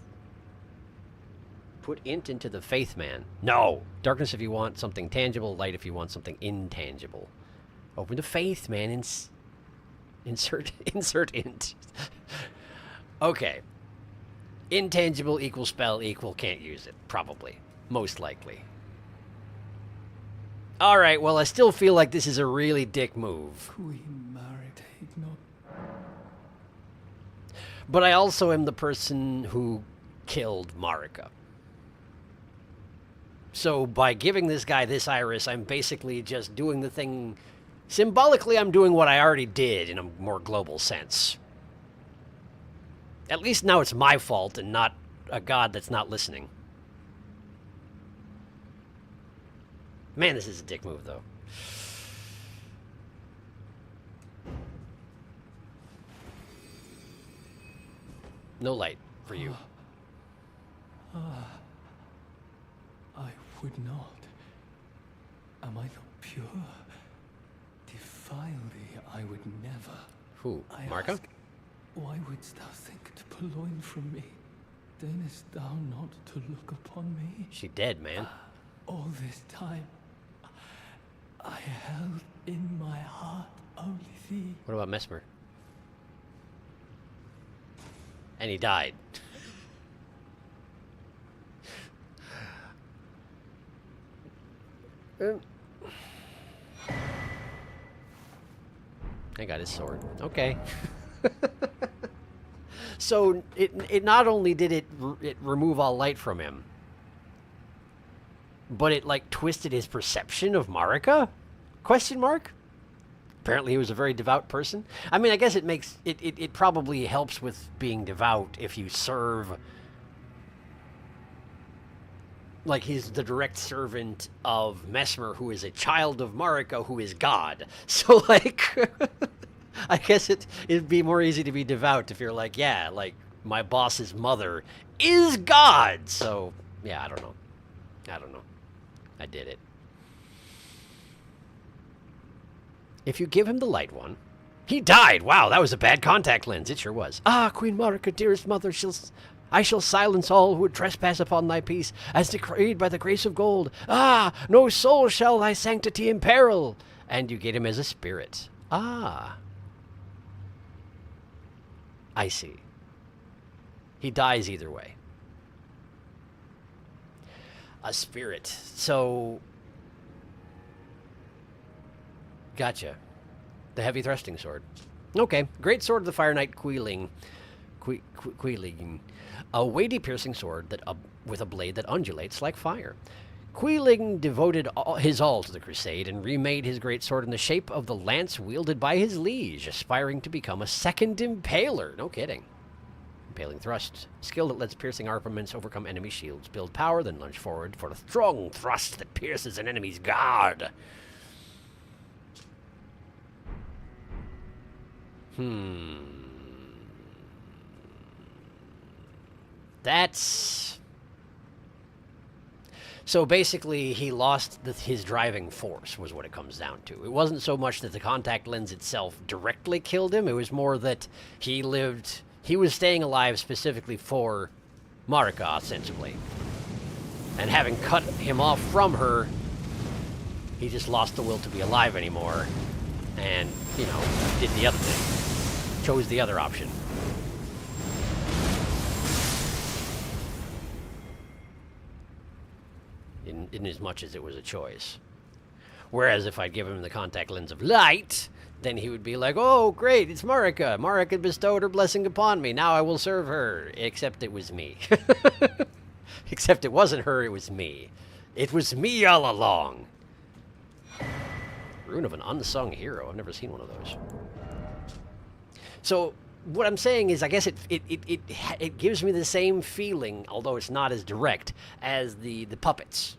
Put int into the faith, man. No! Darkness if you want something tangible, light if you want something intangible. Open to faith, man. Insert int. Okay. Intangible equals spell equal can't use it. Probably. Most likely. Alright, well, I still feel like this is a really dick move. But I also am the person who killed Marika. So by giving this guy this iris, I'm basically just doing the thing... Symbolically, I'm doing what I already did in a more global sense. At least now it's my fault and not a god that's not listening. Man, this is a dick move, though. No light for you. I would not. Am I not pure? Defile thee, I would never. Who? I Marika? ask, why wouldst thou think to purloin from me? Deignest thou not to look upon me? She dead, man. All this time, I held in my heart only thee. What about Mesmer? And he died. I got his sword. Okay. So it not only did it remove all light from him, but it like twisted his perception of Marika? Question mark? Apparently he was a very devout person. I mean, I guess it makes it probably helps with being devout if you serve, like he's the direct servant of Mesmer, who is a child of Marika, who is God. So like I guess it'd be more easy to be devout if you're like, yeah, like my boss's mother is God. So yeah, I don't know. I did it. If you give him the light one... He died! Wow, that was a bad contact lens. It sure was. Ah, Queen Marika, dearest mother, I shall silence all who would trespass upon thy peace, as decreed by the grace of gold. Ah, no soul shall thy sanctity imperil. And you get him as a spirit. Ah. I see. He dies either way. A spirit. So... Gotcha. The heavy thrusting sword. Okay. Great sword of the Fire Knight Queeling. Queeling. A weighty piercing sword that with a blade that undulates like fire. Queeling devoted his all to the crusade and remade his great sword in the shape of the lance wielded by his liege, aspiring to become a second impaler. No kidding. Impaling Thrust. Skill that lets piercing armaments overcome enemy shields. Build power, then lunge forward for a strong thrust that pierces an enemy's guard. That's... So basically, he lost his driving force, was what it comes down to. It wasn't so much that the contact lens itself directly killed him, it was more that he was staying alive specifically for Marika, ostensibly. And having cut him off from her, he just lost the will to be alive anymore, and, you know, did the other thing. Chose the other option. In as much as it was a choice. Whereas if I'd given him the contact lens of light, then he would be like, oh, great, it's Marika. Marika bestowed her blessing upon me. Now I will serve her. Except it was me. Except it wasn't her, it was me. It was me all along. Rune of an unsung hero. I've never seen one of those. So what I'm saying is, I guess it gives me the same feeling, although it's not as direct, as the puppets.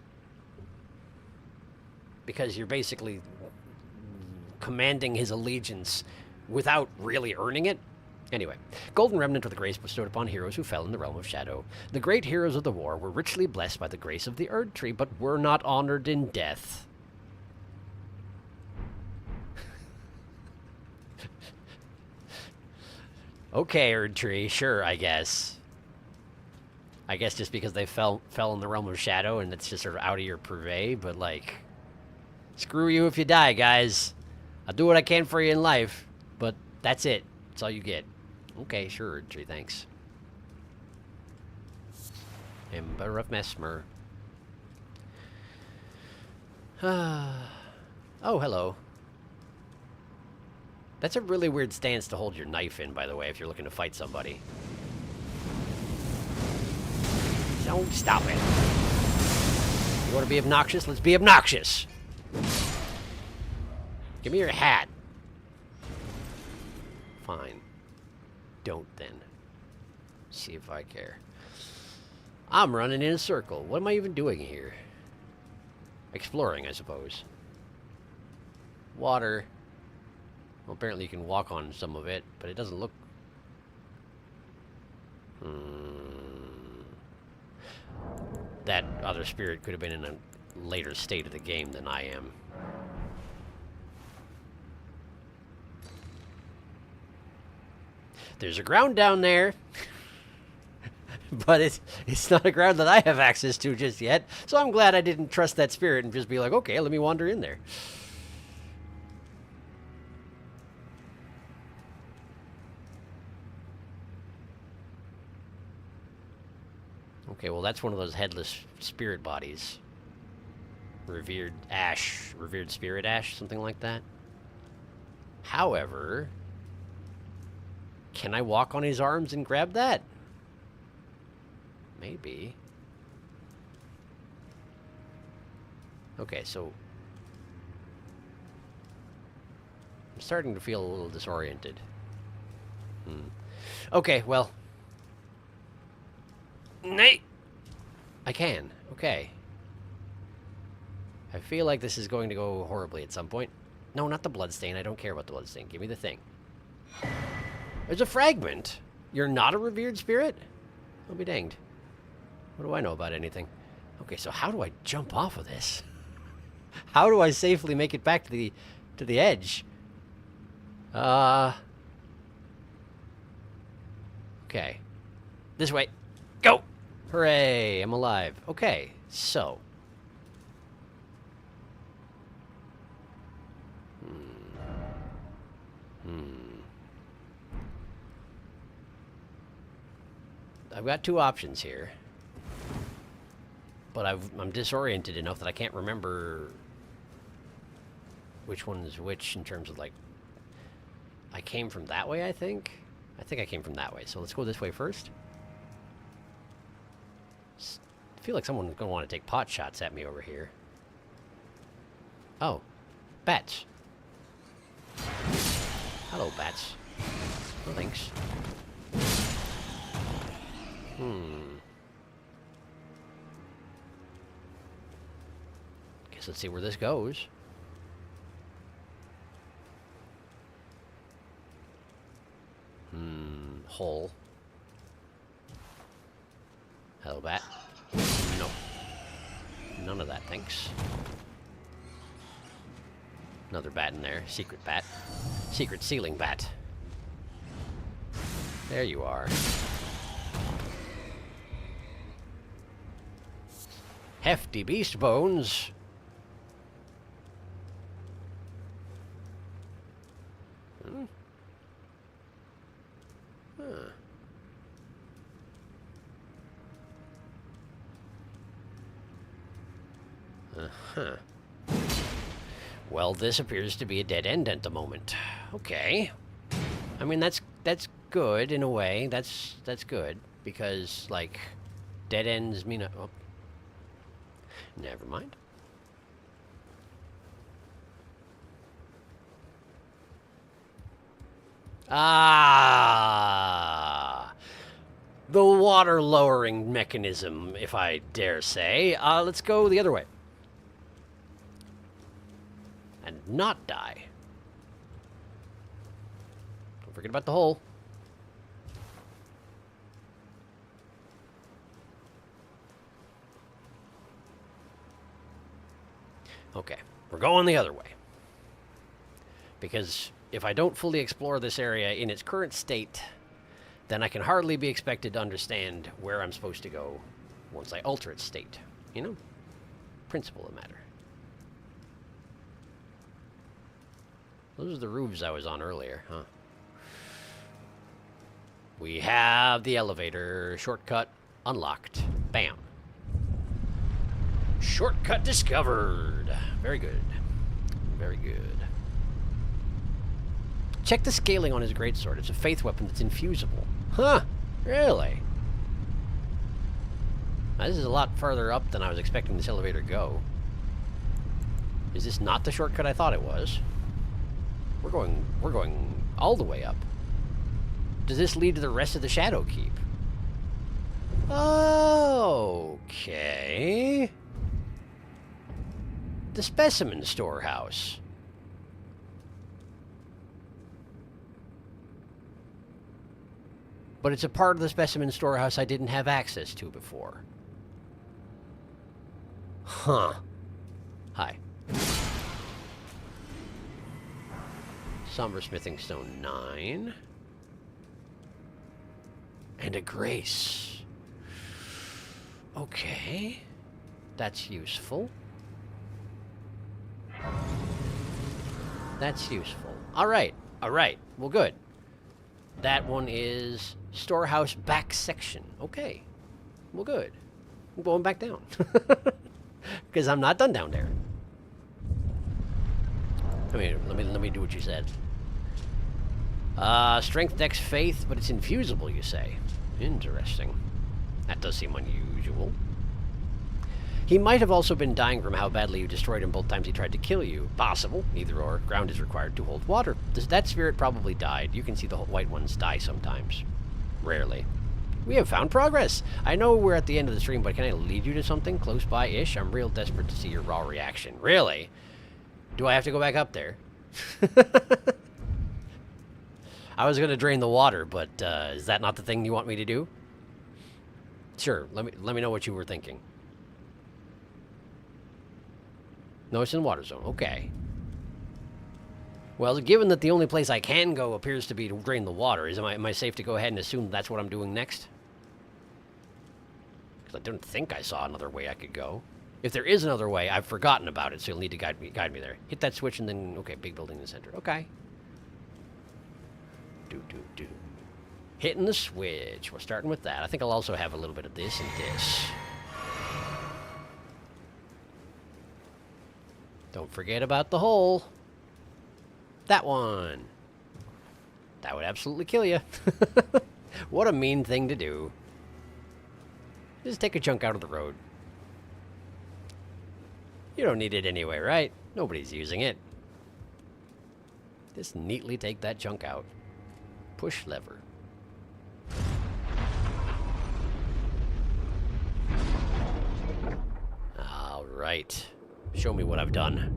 Because you're basically commanding his allegiance without really earning it. Anyway, golden remnant of the grace bestowed upon heroes who fell in the realm of shadow. The great heroes of the war were richly blessed by the grace of the Erdtree, but were not honored in death. Okay, Erdtree, sure, I guess. I guess just because they fell in the realm of shadow and it's just sort of out of your purvey, but like, screw you if you die, guys. I'll do what I can for you in life, but that's it. That's all you get. Okay, sure, Erdtree, thanks. Ember of Mesmer. Oh, hello. That's a really weird stance to hold your knife in, by the way, if you're looking to fight somebody. Don't stop it. You want to be obnoxious? Let's be obnoxious. Give me your hat. Fine. Don't then. See if I care. I'm running in a circle. What am I even doing here? Exploring, I suppose. Water. Well, apparently you can walk on some of it, but it doesn't look... That other spirit could have been in a later state of the game than I am. There's a ground down there, but it's not a ground that I have access to just yet, so I'm glad I didn't trust that spirit and just be like, okay, let me wander in there. Okay, well, that's one of those headless spirit bodies. Revered Ash, Revered Spirit Ash, something like that. However, can I walk on his arms and grab that? Maybe. Okay, so I'm starting to feel a little disoriented. Okay, well. Nay! I can. Okay. I feel like this is going to go horribly at some point. No, not the bloodstain. I don't care about the bloodstain. Give me the thing. There's a fragment. You're not a revered spirit? I'll be danged. What do I know about anything? Okay, so how do I jump off of this? How do I safely make it back to the edge? Okay. This way. Go! Hooray, I'm alive. Okay, so. I've got two options here. But I'm disoriented enough that I can't remember which one is which in terms of, like... I came from that way, I think? I think I came from that way, so let's go this way first. I feel like someone's going to want to take pot shots at me over here. Oh. Bats. Hello, bats. No thanks. Guess let's see where this goes. Hole. Hello, bat. No. None of that, thanks. Another bat in there. Secret bat. Secret ceiling bat. There you are. Hefty beast bones. Huh. Well, this appears to be a dead end at the moment. Okay. I mean, that's good in a way. That's good because like dead ends mean oh. Never mind. Ah, the water lowering mechanism, if I dare say. Let's go the other way. And not die. Don't forget about the hole. Okay, we're going the other way. Because if I don't fully explore this area in its current state, then I can hardly be expected to understand where I'm supposed to go once I alter its state. You know? Principle of the matter. Those are the roofs I was on earlier, huh? We have the elevator. Shortcut unlocked. Bam. Shortcut discovered. Very good. Very good. Check the scaling on his greatsword. It's a faith weapon that's infusible. Huh. Really? Now, this is a lot farther up than I was expecting this elevator to go. Is this not the shortcut I thought it was? We're going all the way up. Does this lead to the rest of the Shadow Keep? Okay. The specimen storehouse. But it's a part of the specimen storehouse I didn't have access to before. Huh. Hi. Somber Smithing Stone 9. And a Grace. Okay. That's useful. That's useful. Alright. Alright. Well, good. That one is storehouse back section. Okay. Well, good. I'm going back down. Because I'm not done down there. I mean, let me do what you said. Strength, Dex, Faith, but it's infusible, you say. Interesting. That does seem unusual. He might have also been dying from how badly you destroyed him both times he tried to kill you. Possible. Either or. Ground is required to hold water. That spirit probably died. You can see the white ones die sometimes. Rarely. We have found progress. I know we're at the end of the stream, but can I lead you to something close by-ish? I'm real desperate to see your raw reaction. Really? Do I have to go back up there? I was going to drain the water, but is that not the thing you want me to do? Sure. Let me know what you were thinking. No, it's in the water zone. Okay. Well, given that the only place I can go appears to be to drain the water, am I safe to go ahead and assume that's what I'm doing next? Because I don't think I saw another way I could go. If there is another way, I've forgotten about it, so you'll need to guide me there. Hit that switch and then, okay, big building in the center. Okay. Do. Hitting the switch. We're starting with that. I think I'll also have a little bit of this and this. Don't forget about the hole. That one. That would absolutely kill you. What a mean thing to do. Just take a chunk out of the road. You don't need it anyway, right? Nobody's using it. Just neatly take that chunk out. Push lever. Right. Show me what I've done.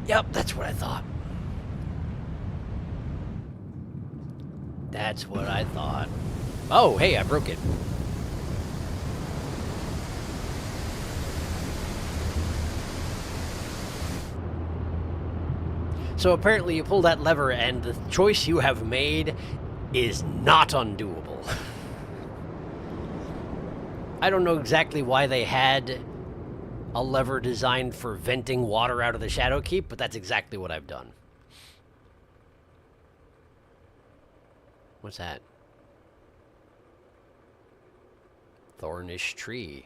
Yep, that's what I thought. That's what I thought. Oh, hey, I broke it. So apparently you pull that lever and the choice you have made is not undoable. I don't know exactly why they had a lever designed for venting water out of the Shadow Keep, but that's exactly what I've done. What's that? Thornish tree.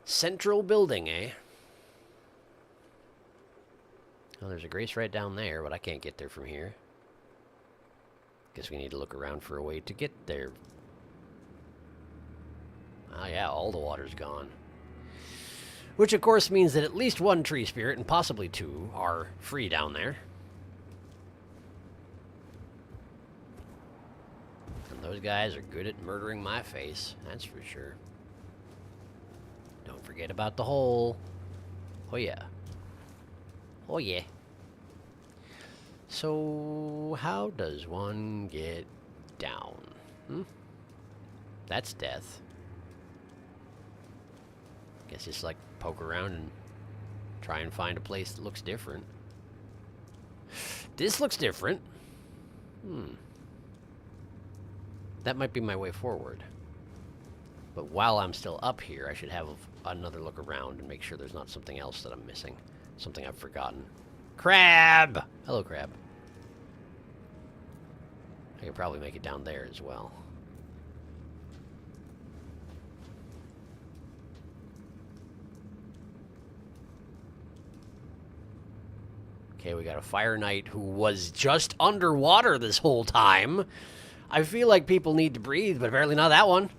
Central building, eh? Well, there's a grace right down there, but I can't get there from here. Guess we need to look around for a way to get there. Oh yeah, all the water's gone. Which of course means that at least one tree spirit, and possibly two, are free down there. And those guys are good at murdering my face, that's for sure. Don't forget about the hole. Oh yeah. Oh yeah. So, how does one get down? That's death. Guess just like poke around and try and find a place that looks different. This looks different. That might be my way forward. But while I'm still up here, I should have another look around and make sure there's not something else that I'm missing. Something I've forgotten. Crab! Hello, crab. I could probably make it down there as well. Okay, we got a fire knight who was just underwater this whole time. I feel like people need to breathe, but apparently not that one.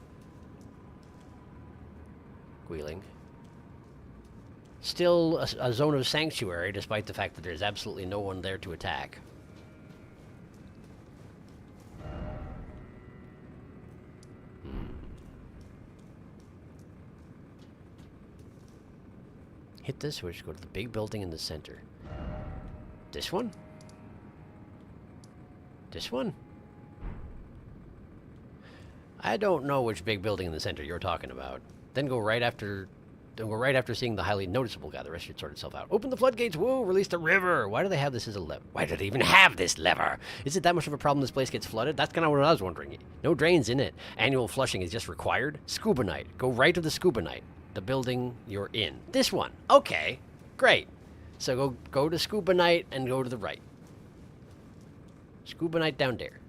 Squealing. Still a zone of sanctuary, despite the fact that there's absolutely no one there to attack. Hit this switch, go to the big building in the center. This one? This one? I don't know which big building in the center you're talking about. Then go right after seeing the highly noticeable guy. The rest should sort itself out. Open the floodgates, whoa, release the river. Why do they have this as a lever? Why do they even have this lever? Is it that much of a problem this place gets flooded? That's kind of what I was wondering. No drains in it. Annual flushing is just required. Scuba night. Go right to the scuba night. The building you're in. This one. Okay, great. So go to scuba night and go to the right. Scuba night down there.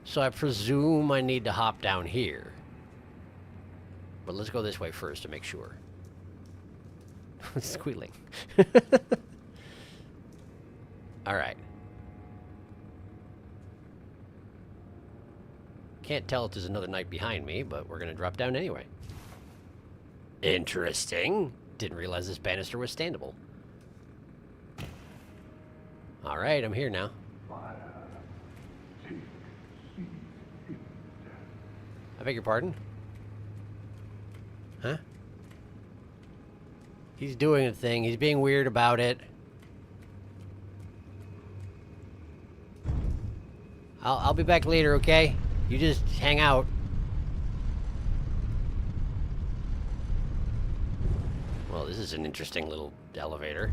So I presume I need to hop down here. But let's go this way first to make sure. Squealing. Alright. Can't tell if there's another knight behind me, but we're going to drop down anyway. Interesting. Didn't realize this banister was standable. Alright, I'm here now. I beg your pardon? Huh? He's doing a thing. He's being weird about it. I'll be back later, okay? You just hang out. Well, this is an interesting little elevator.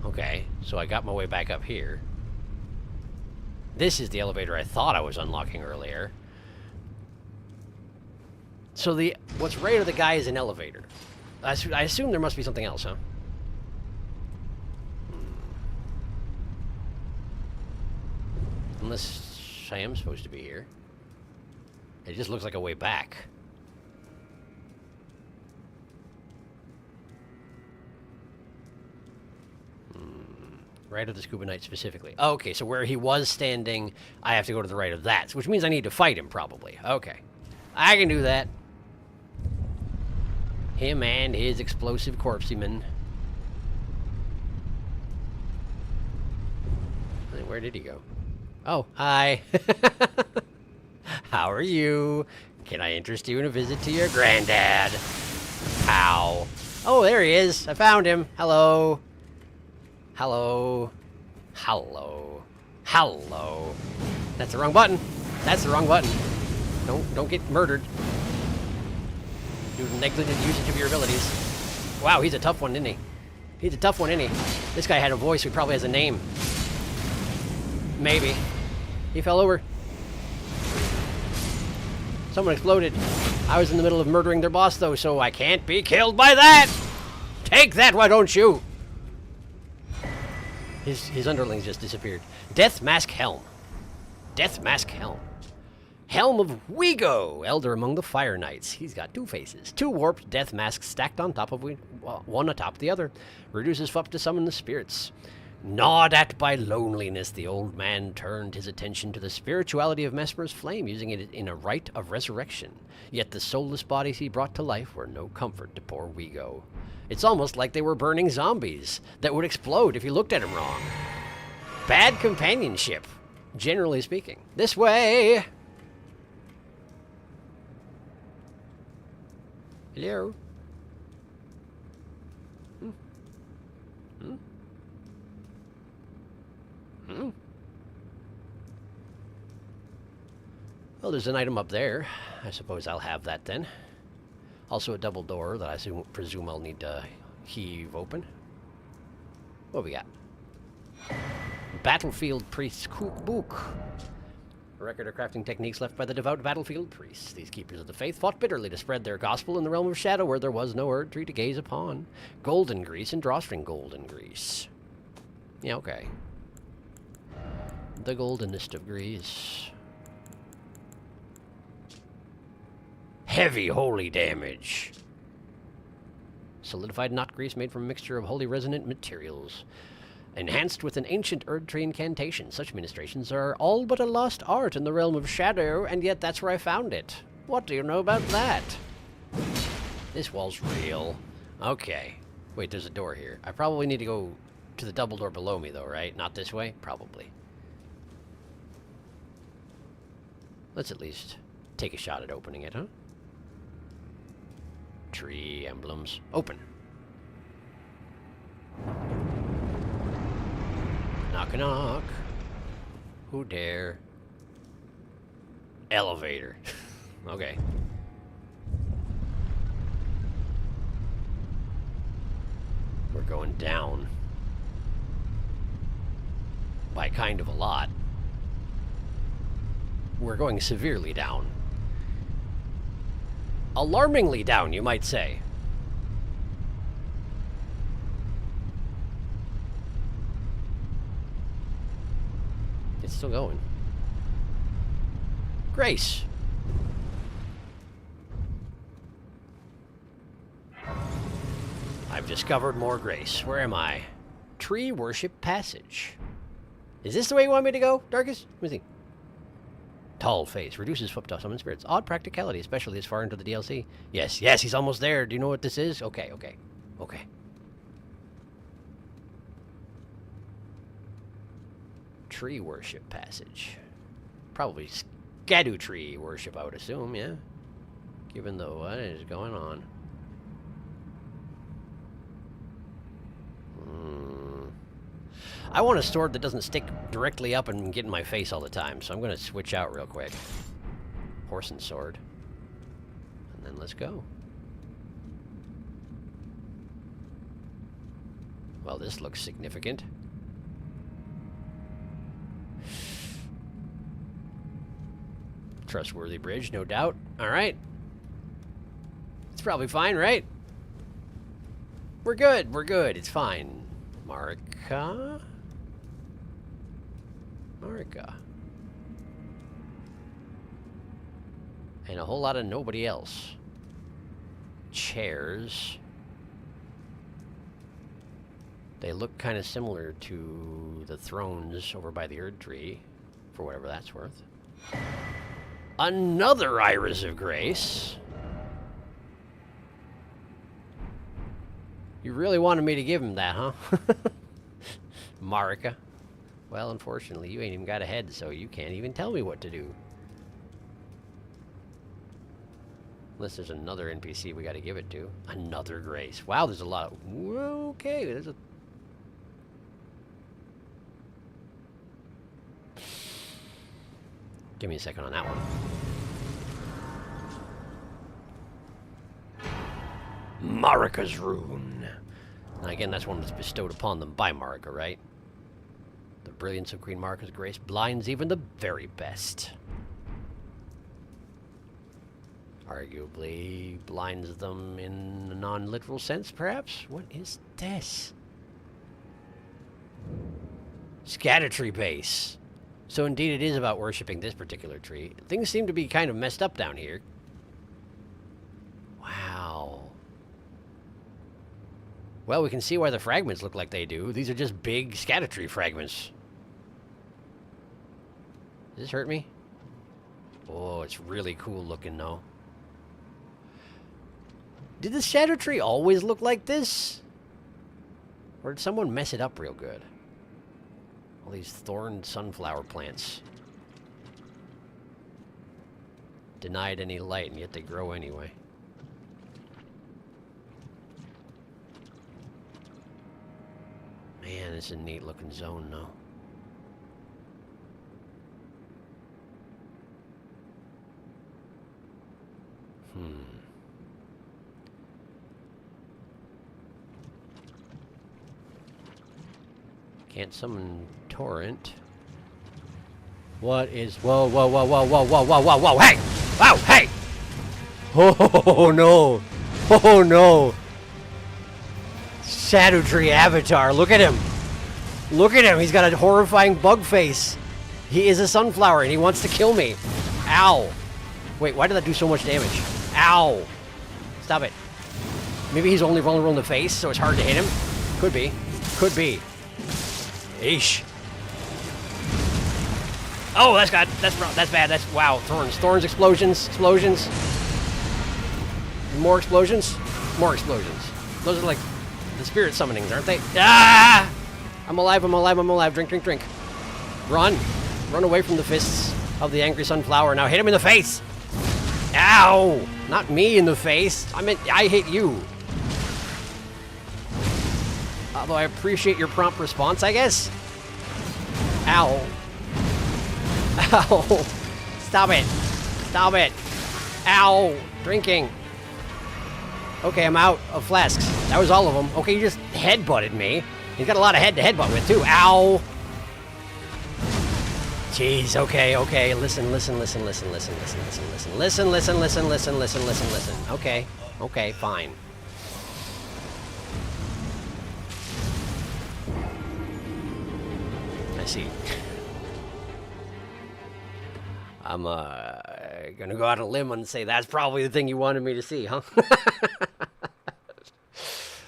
Okay, so I got my way back up here. This is the elevator I thought I was unlocking earlier. So what's right of the guy is an elevator. I assume there must be something else, huh? Unless I am supposed to be here. It just looks like a way back. Right of the scuba knight specifically. Oh, okay, so where he was standing, I have to go to the right of that, which means I need to fight him, probably. Okay. I can do that. Him and his explosive corpseman. Where did he go? Oh, hi. How are you? Can I interest you in a visit to your granddad? Ow. Oh, there he is. I found him. Hello. Hello. Hello. Hello. That's the wrong button. That's the wrong button. Don't get murdered. Due to negligent usage of your abilities. Wow, he's a tough one, isn't he? He's a tough one, isn't he? This guy had a voice, he probably has a name. Maybe. He fell over. Someone exploded. I was in the middle of murdering their boss, though, so I can't be killed by that! Take that, why don't you? His underlings just disappeared. Death Mask Helm. Death Mask Helm. Helm of Wego, Elder among the Fire Knights. He's got two faces. Two warped death masks stacked on top of one atop the other. Reduces FUP to summon the spirits. Gnawed at by loneliness, the old man turned his attention to the spirituality of Mesmer's flame, using it in a rite of resurrection. Yet the soulless bodies he brought to life were no comfort to poor Wego. It's almost like they were burning zombies that would explode if you looked at him wrong. Bad companionship, generally speaking. This way! Hello? Well, there's an item up there. I suppose I'll have that then. Also a double door that I presume I'll need to heave open. What we got? Battlefield Priest's Cookbook. A record of crafting techniques left by the devout battlefield priests. These keepers of the faith fought bitterly to spread their gospel in the realm of shadow where there was no Erdtree to gaze upon. Golden grease and drawstring golden grease. Yeah, okay. The goldenest of grease. Heavy holy damage. Solidified knot grease made from a mixture of holy resonant materials. Enhanced with an ancient Erdtree incantation. Such ministrations are all but a lost art in the realm of shadow, and yet that's where I found it. What do you know about that? This wall's real. Okay. Wait, there's a door here. I probably need to go to the double door below me, though, right? Not this way? Probably. Let's at least take a shot at opening it, huh? Tree emblems. Open. Knock a knock. Who dare? Elevator. Okay. We're going down. By kind of a lot. We're going severely down. Alarmingly down, you might say. It's still going. Grace. I've discovered more grace. Where am I? Tree Worship Passage. Is this the way you want me to go, Darkus? Let me see. Tall face. Reduces FUP to summon spirits. Odd practicality, especially this far into the DLC. Yes, yes, he's almost there. Do you know what this is? Okay, okay. Okay. Tree Worship Passage. Probably Skadu Tree Worship, I would assume, yeah? Given the what is going on. I want a sword that doesn't stick directly up and get in my face all the time, so I'm going to switch out real quick. Horse and sword. And then let's go. Well, this looks significant. Trustworthy bridge, no doubt. Alright. It's probably fine, right? We're good, we're good. It's fine. Marika? Marika. And a whole lot of nobody else. Chairs. They look kind of similar to the thrones over by the Erdtree, for whatever that's worth. Another Iris of Grace. You really wanted me to give him that, huh? Marika. Well, unfortunately, you ain't even got a head, so you can't even tell me what to do. Unless there's another NPC we gotta give it to. Another Grace. Wow, there's a lot of... Okay, there's a... Give me a second on that one. Marika's Rune. Now again, that's one that's bestowed upon them by Marika, right? The brilliance of Queen Marika's grace blinds even the very best. Arguably blinds them in a non-literal sense, perhaps? What is this? Erdtree base. So indeed it is about worshipping this particular tree. Things seem to be kind of messed up down here. Wow. Well, we can see why the fragments look like they do. These are just big Erdtree fragments. Does this hurt me? Oh, it's really cool looking though. Did the Erdtree always look like this? Or did someone mess it up real good? All these thorned sunflower plants. Denied any light, and yet they grow anyway. Man, it's a neat looking zone though. Can't summon Torrent. What is... Whoa, whoa, whoa, whoa, whoa, whoa, whoa, whoa, whoa, hey! Whoa, hey! Oh, no. Oh, no. Erdtree avatar, look at him. Look at him, he's got a horrifying bug face. He is a sunflower and he wants to kill me. Ow. Wait, why did that do so much damage? Ow. Stop it. Maybe he's only vulnerable in the face, so it's hard to hit him? Could be. Could be. Eesh. Oh, that's bad. That's wow. Thorns, explosions. More explosions. Those are like the spirit summonings, aren't they? Ah! I'm alive. Drink. Run away from the fists of the angry sunflower. Now hit him in the face. Ow! Not me in the face. I hit you. Although I appreciate your prompt response, I guess. Ow. Ow. Stop it. Ow. Drinking. Okay, I'm out of flasks. That was all of them. Okay, you just headbutted me. He's got a lot of head to headbutt with, too. Ow. Jeez, okay. Listen. Okay, fine. I see. I'm gonna go out on a limb and say that's probably the thing you wanted me to see, huh?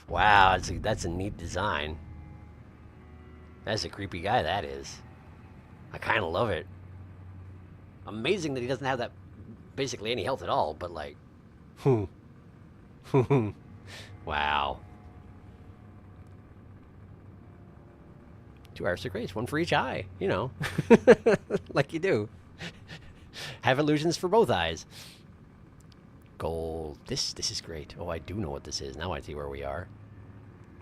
Wow, that's a neat design. That's a creepy guy, that is. I kind of love it. Amazing that he doesn't have that basically any health at all, but like, wow. 2 hours of grace, 1 for each eye, you know, like you do. Have illusions for both eyes. Gold. This is great. Oh, I do know what this is. Now I see where we are.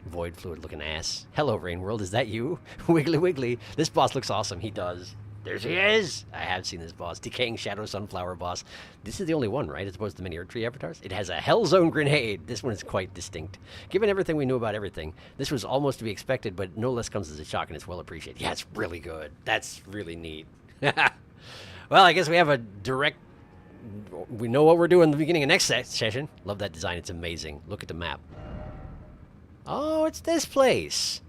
Void fluid looking ass. Hello, Rain World. Is that you? Wiggly. This boss looks awesome. He does. There he is. I have seen this boss. Decaying Shadow Sunflower boss. This is the only one, right? As opposed to many Erdtree avatars. It has a Hellzone grenade. This one is quite distinct. Given everything we knew about everything, this was almost to be expected, but no less comes as a shock, and it's well appreciated. Yeah, it's really good. That's really neat. Well, I guess we have a direct... We know what we're doing in the beginning of next session. Love that design. It's amazing. Look at the map. Oh, it's this place.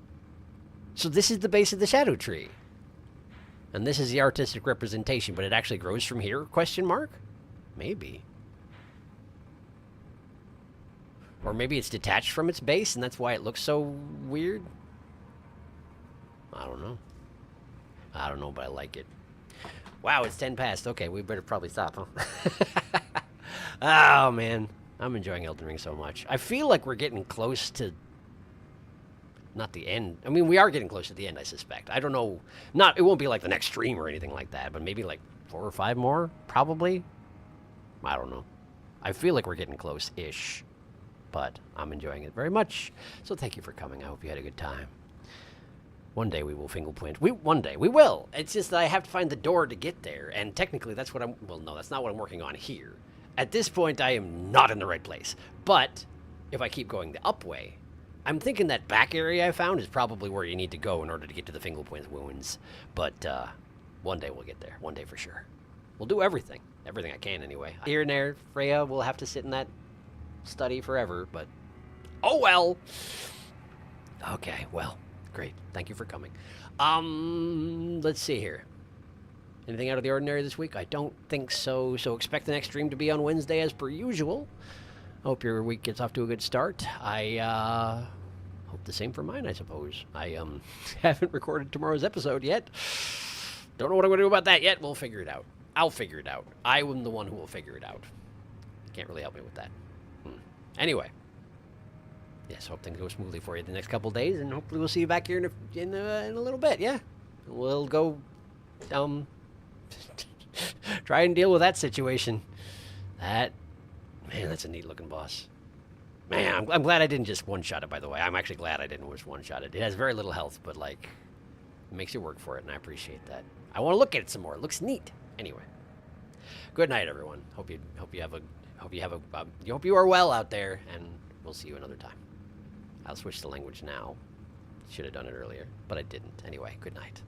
So this is the base of the Erdtree. And this is the artistic representation, but it actually grows from here? Question mark? Maybe. Or maybe it's detached from its base, and that's why it looks so weird? I don't know. I don't know, but I like it. Wow, it's 10 past. Okay, we better probably stop, huh? Oh, man. I'm enjoying Elden Ring so much. I feel like we're getting close to not the end. I mean, we are getting close to the end, I suspect. I don't know. It won't be like the next stream or anything like that, but maybe like 4 or 5 more, probably. I don't know. I feel like we're getting close-ish, but I'm enjoying it very much. So thank you for coming. I hope you had a good time. One day we will fingerprint. One day we will. It's just that I have to find the door to get there, and technically that's what well, no, that's not what I'm working on here. At this point, I am not in the right place. But if I keep going the up way, I'm thinking that back area I found is probably where you need to go in order to get to the fingerprint wounds. But one day we'll get there. One day for sure. We'll do everything. Everything I can, anyway. Here and there, Freya will have to sit in that study forever, but oh well. Okay, well, great. Thank you for coming. Let's see here. Anything out of the ordinary this week? I don't think so. So expect the next stream to be on Wednesday as per usual. Hope your week gets off to a good start. I hope the same for mine, I suppose. I haven't recorded tomorrow's episode yet. Don't know what I'm going to do about that yet. We'll figure it out. I'll figure it out. I am the one who will figure it out. Can't really help me with that. Anyway. Yes, hope things go smoothly for you the next couple days, and hopefully we'll see you back here in a little bit, yeah? We'll go, try and deal with that situation. Man, that's a neat-looking boss. Man, I'm glad I didn't just one-shot it, by the way. I'm actually glad I didn't just one-shot it. It has very little health, but, like, it makes you work for it, and I appreciate that. I want to look at it some more. It looks neat. Anyway, good night, everyone. Hope you are well out there, and we'll see you another time. I'll switch the language now. Should have done it earlier, but I didn't. Anyway, good night.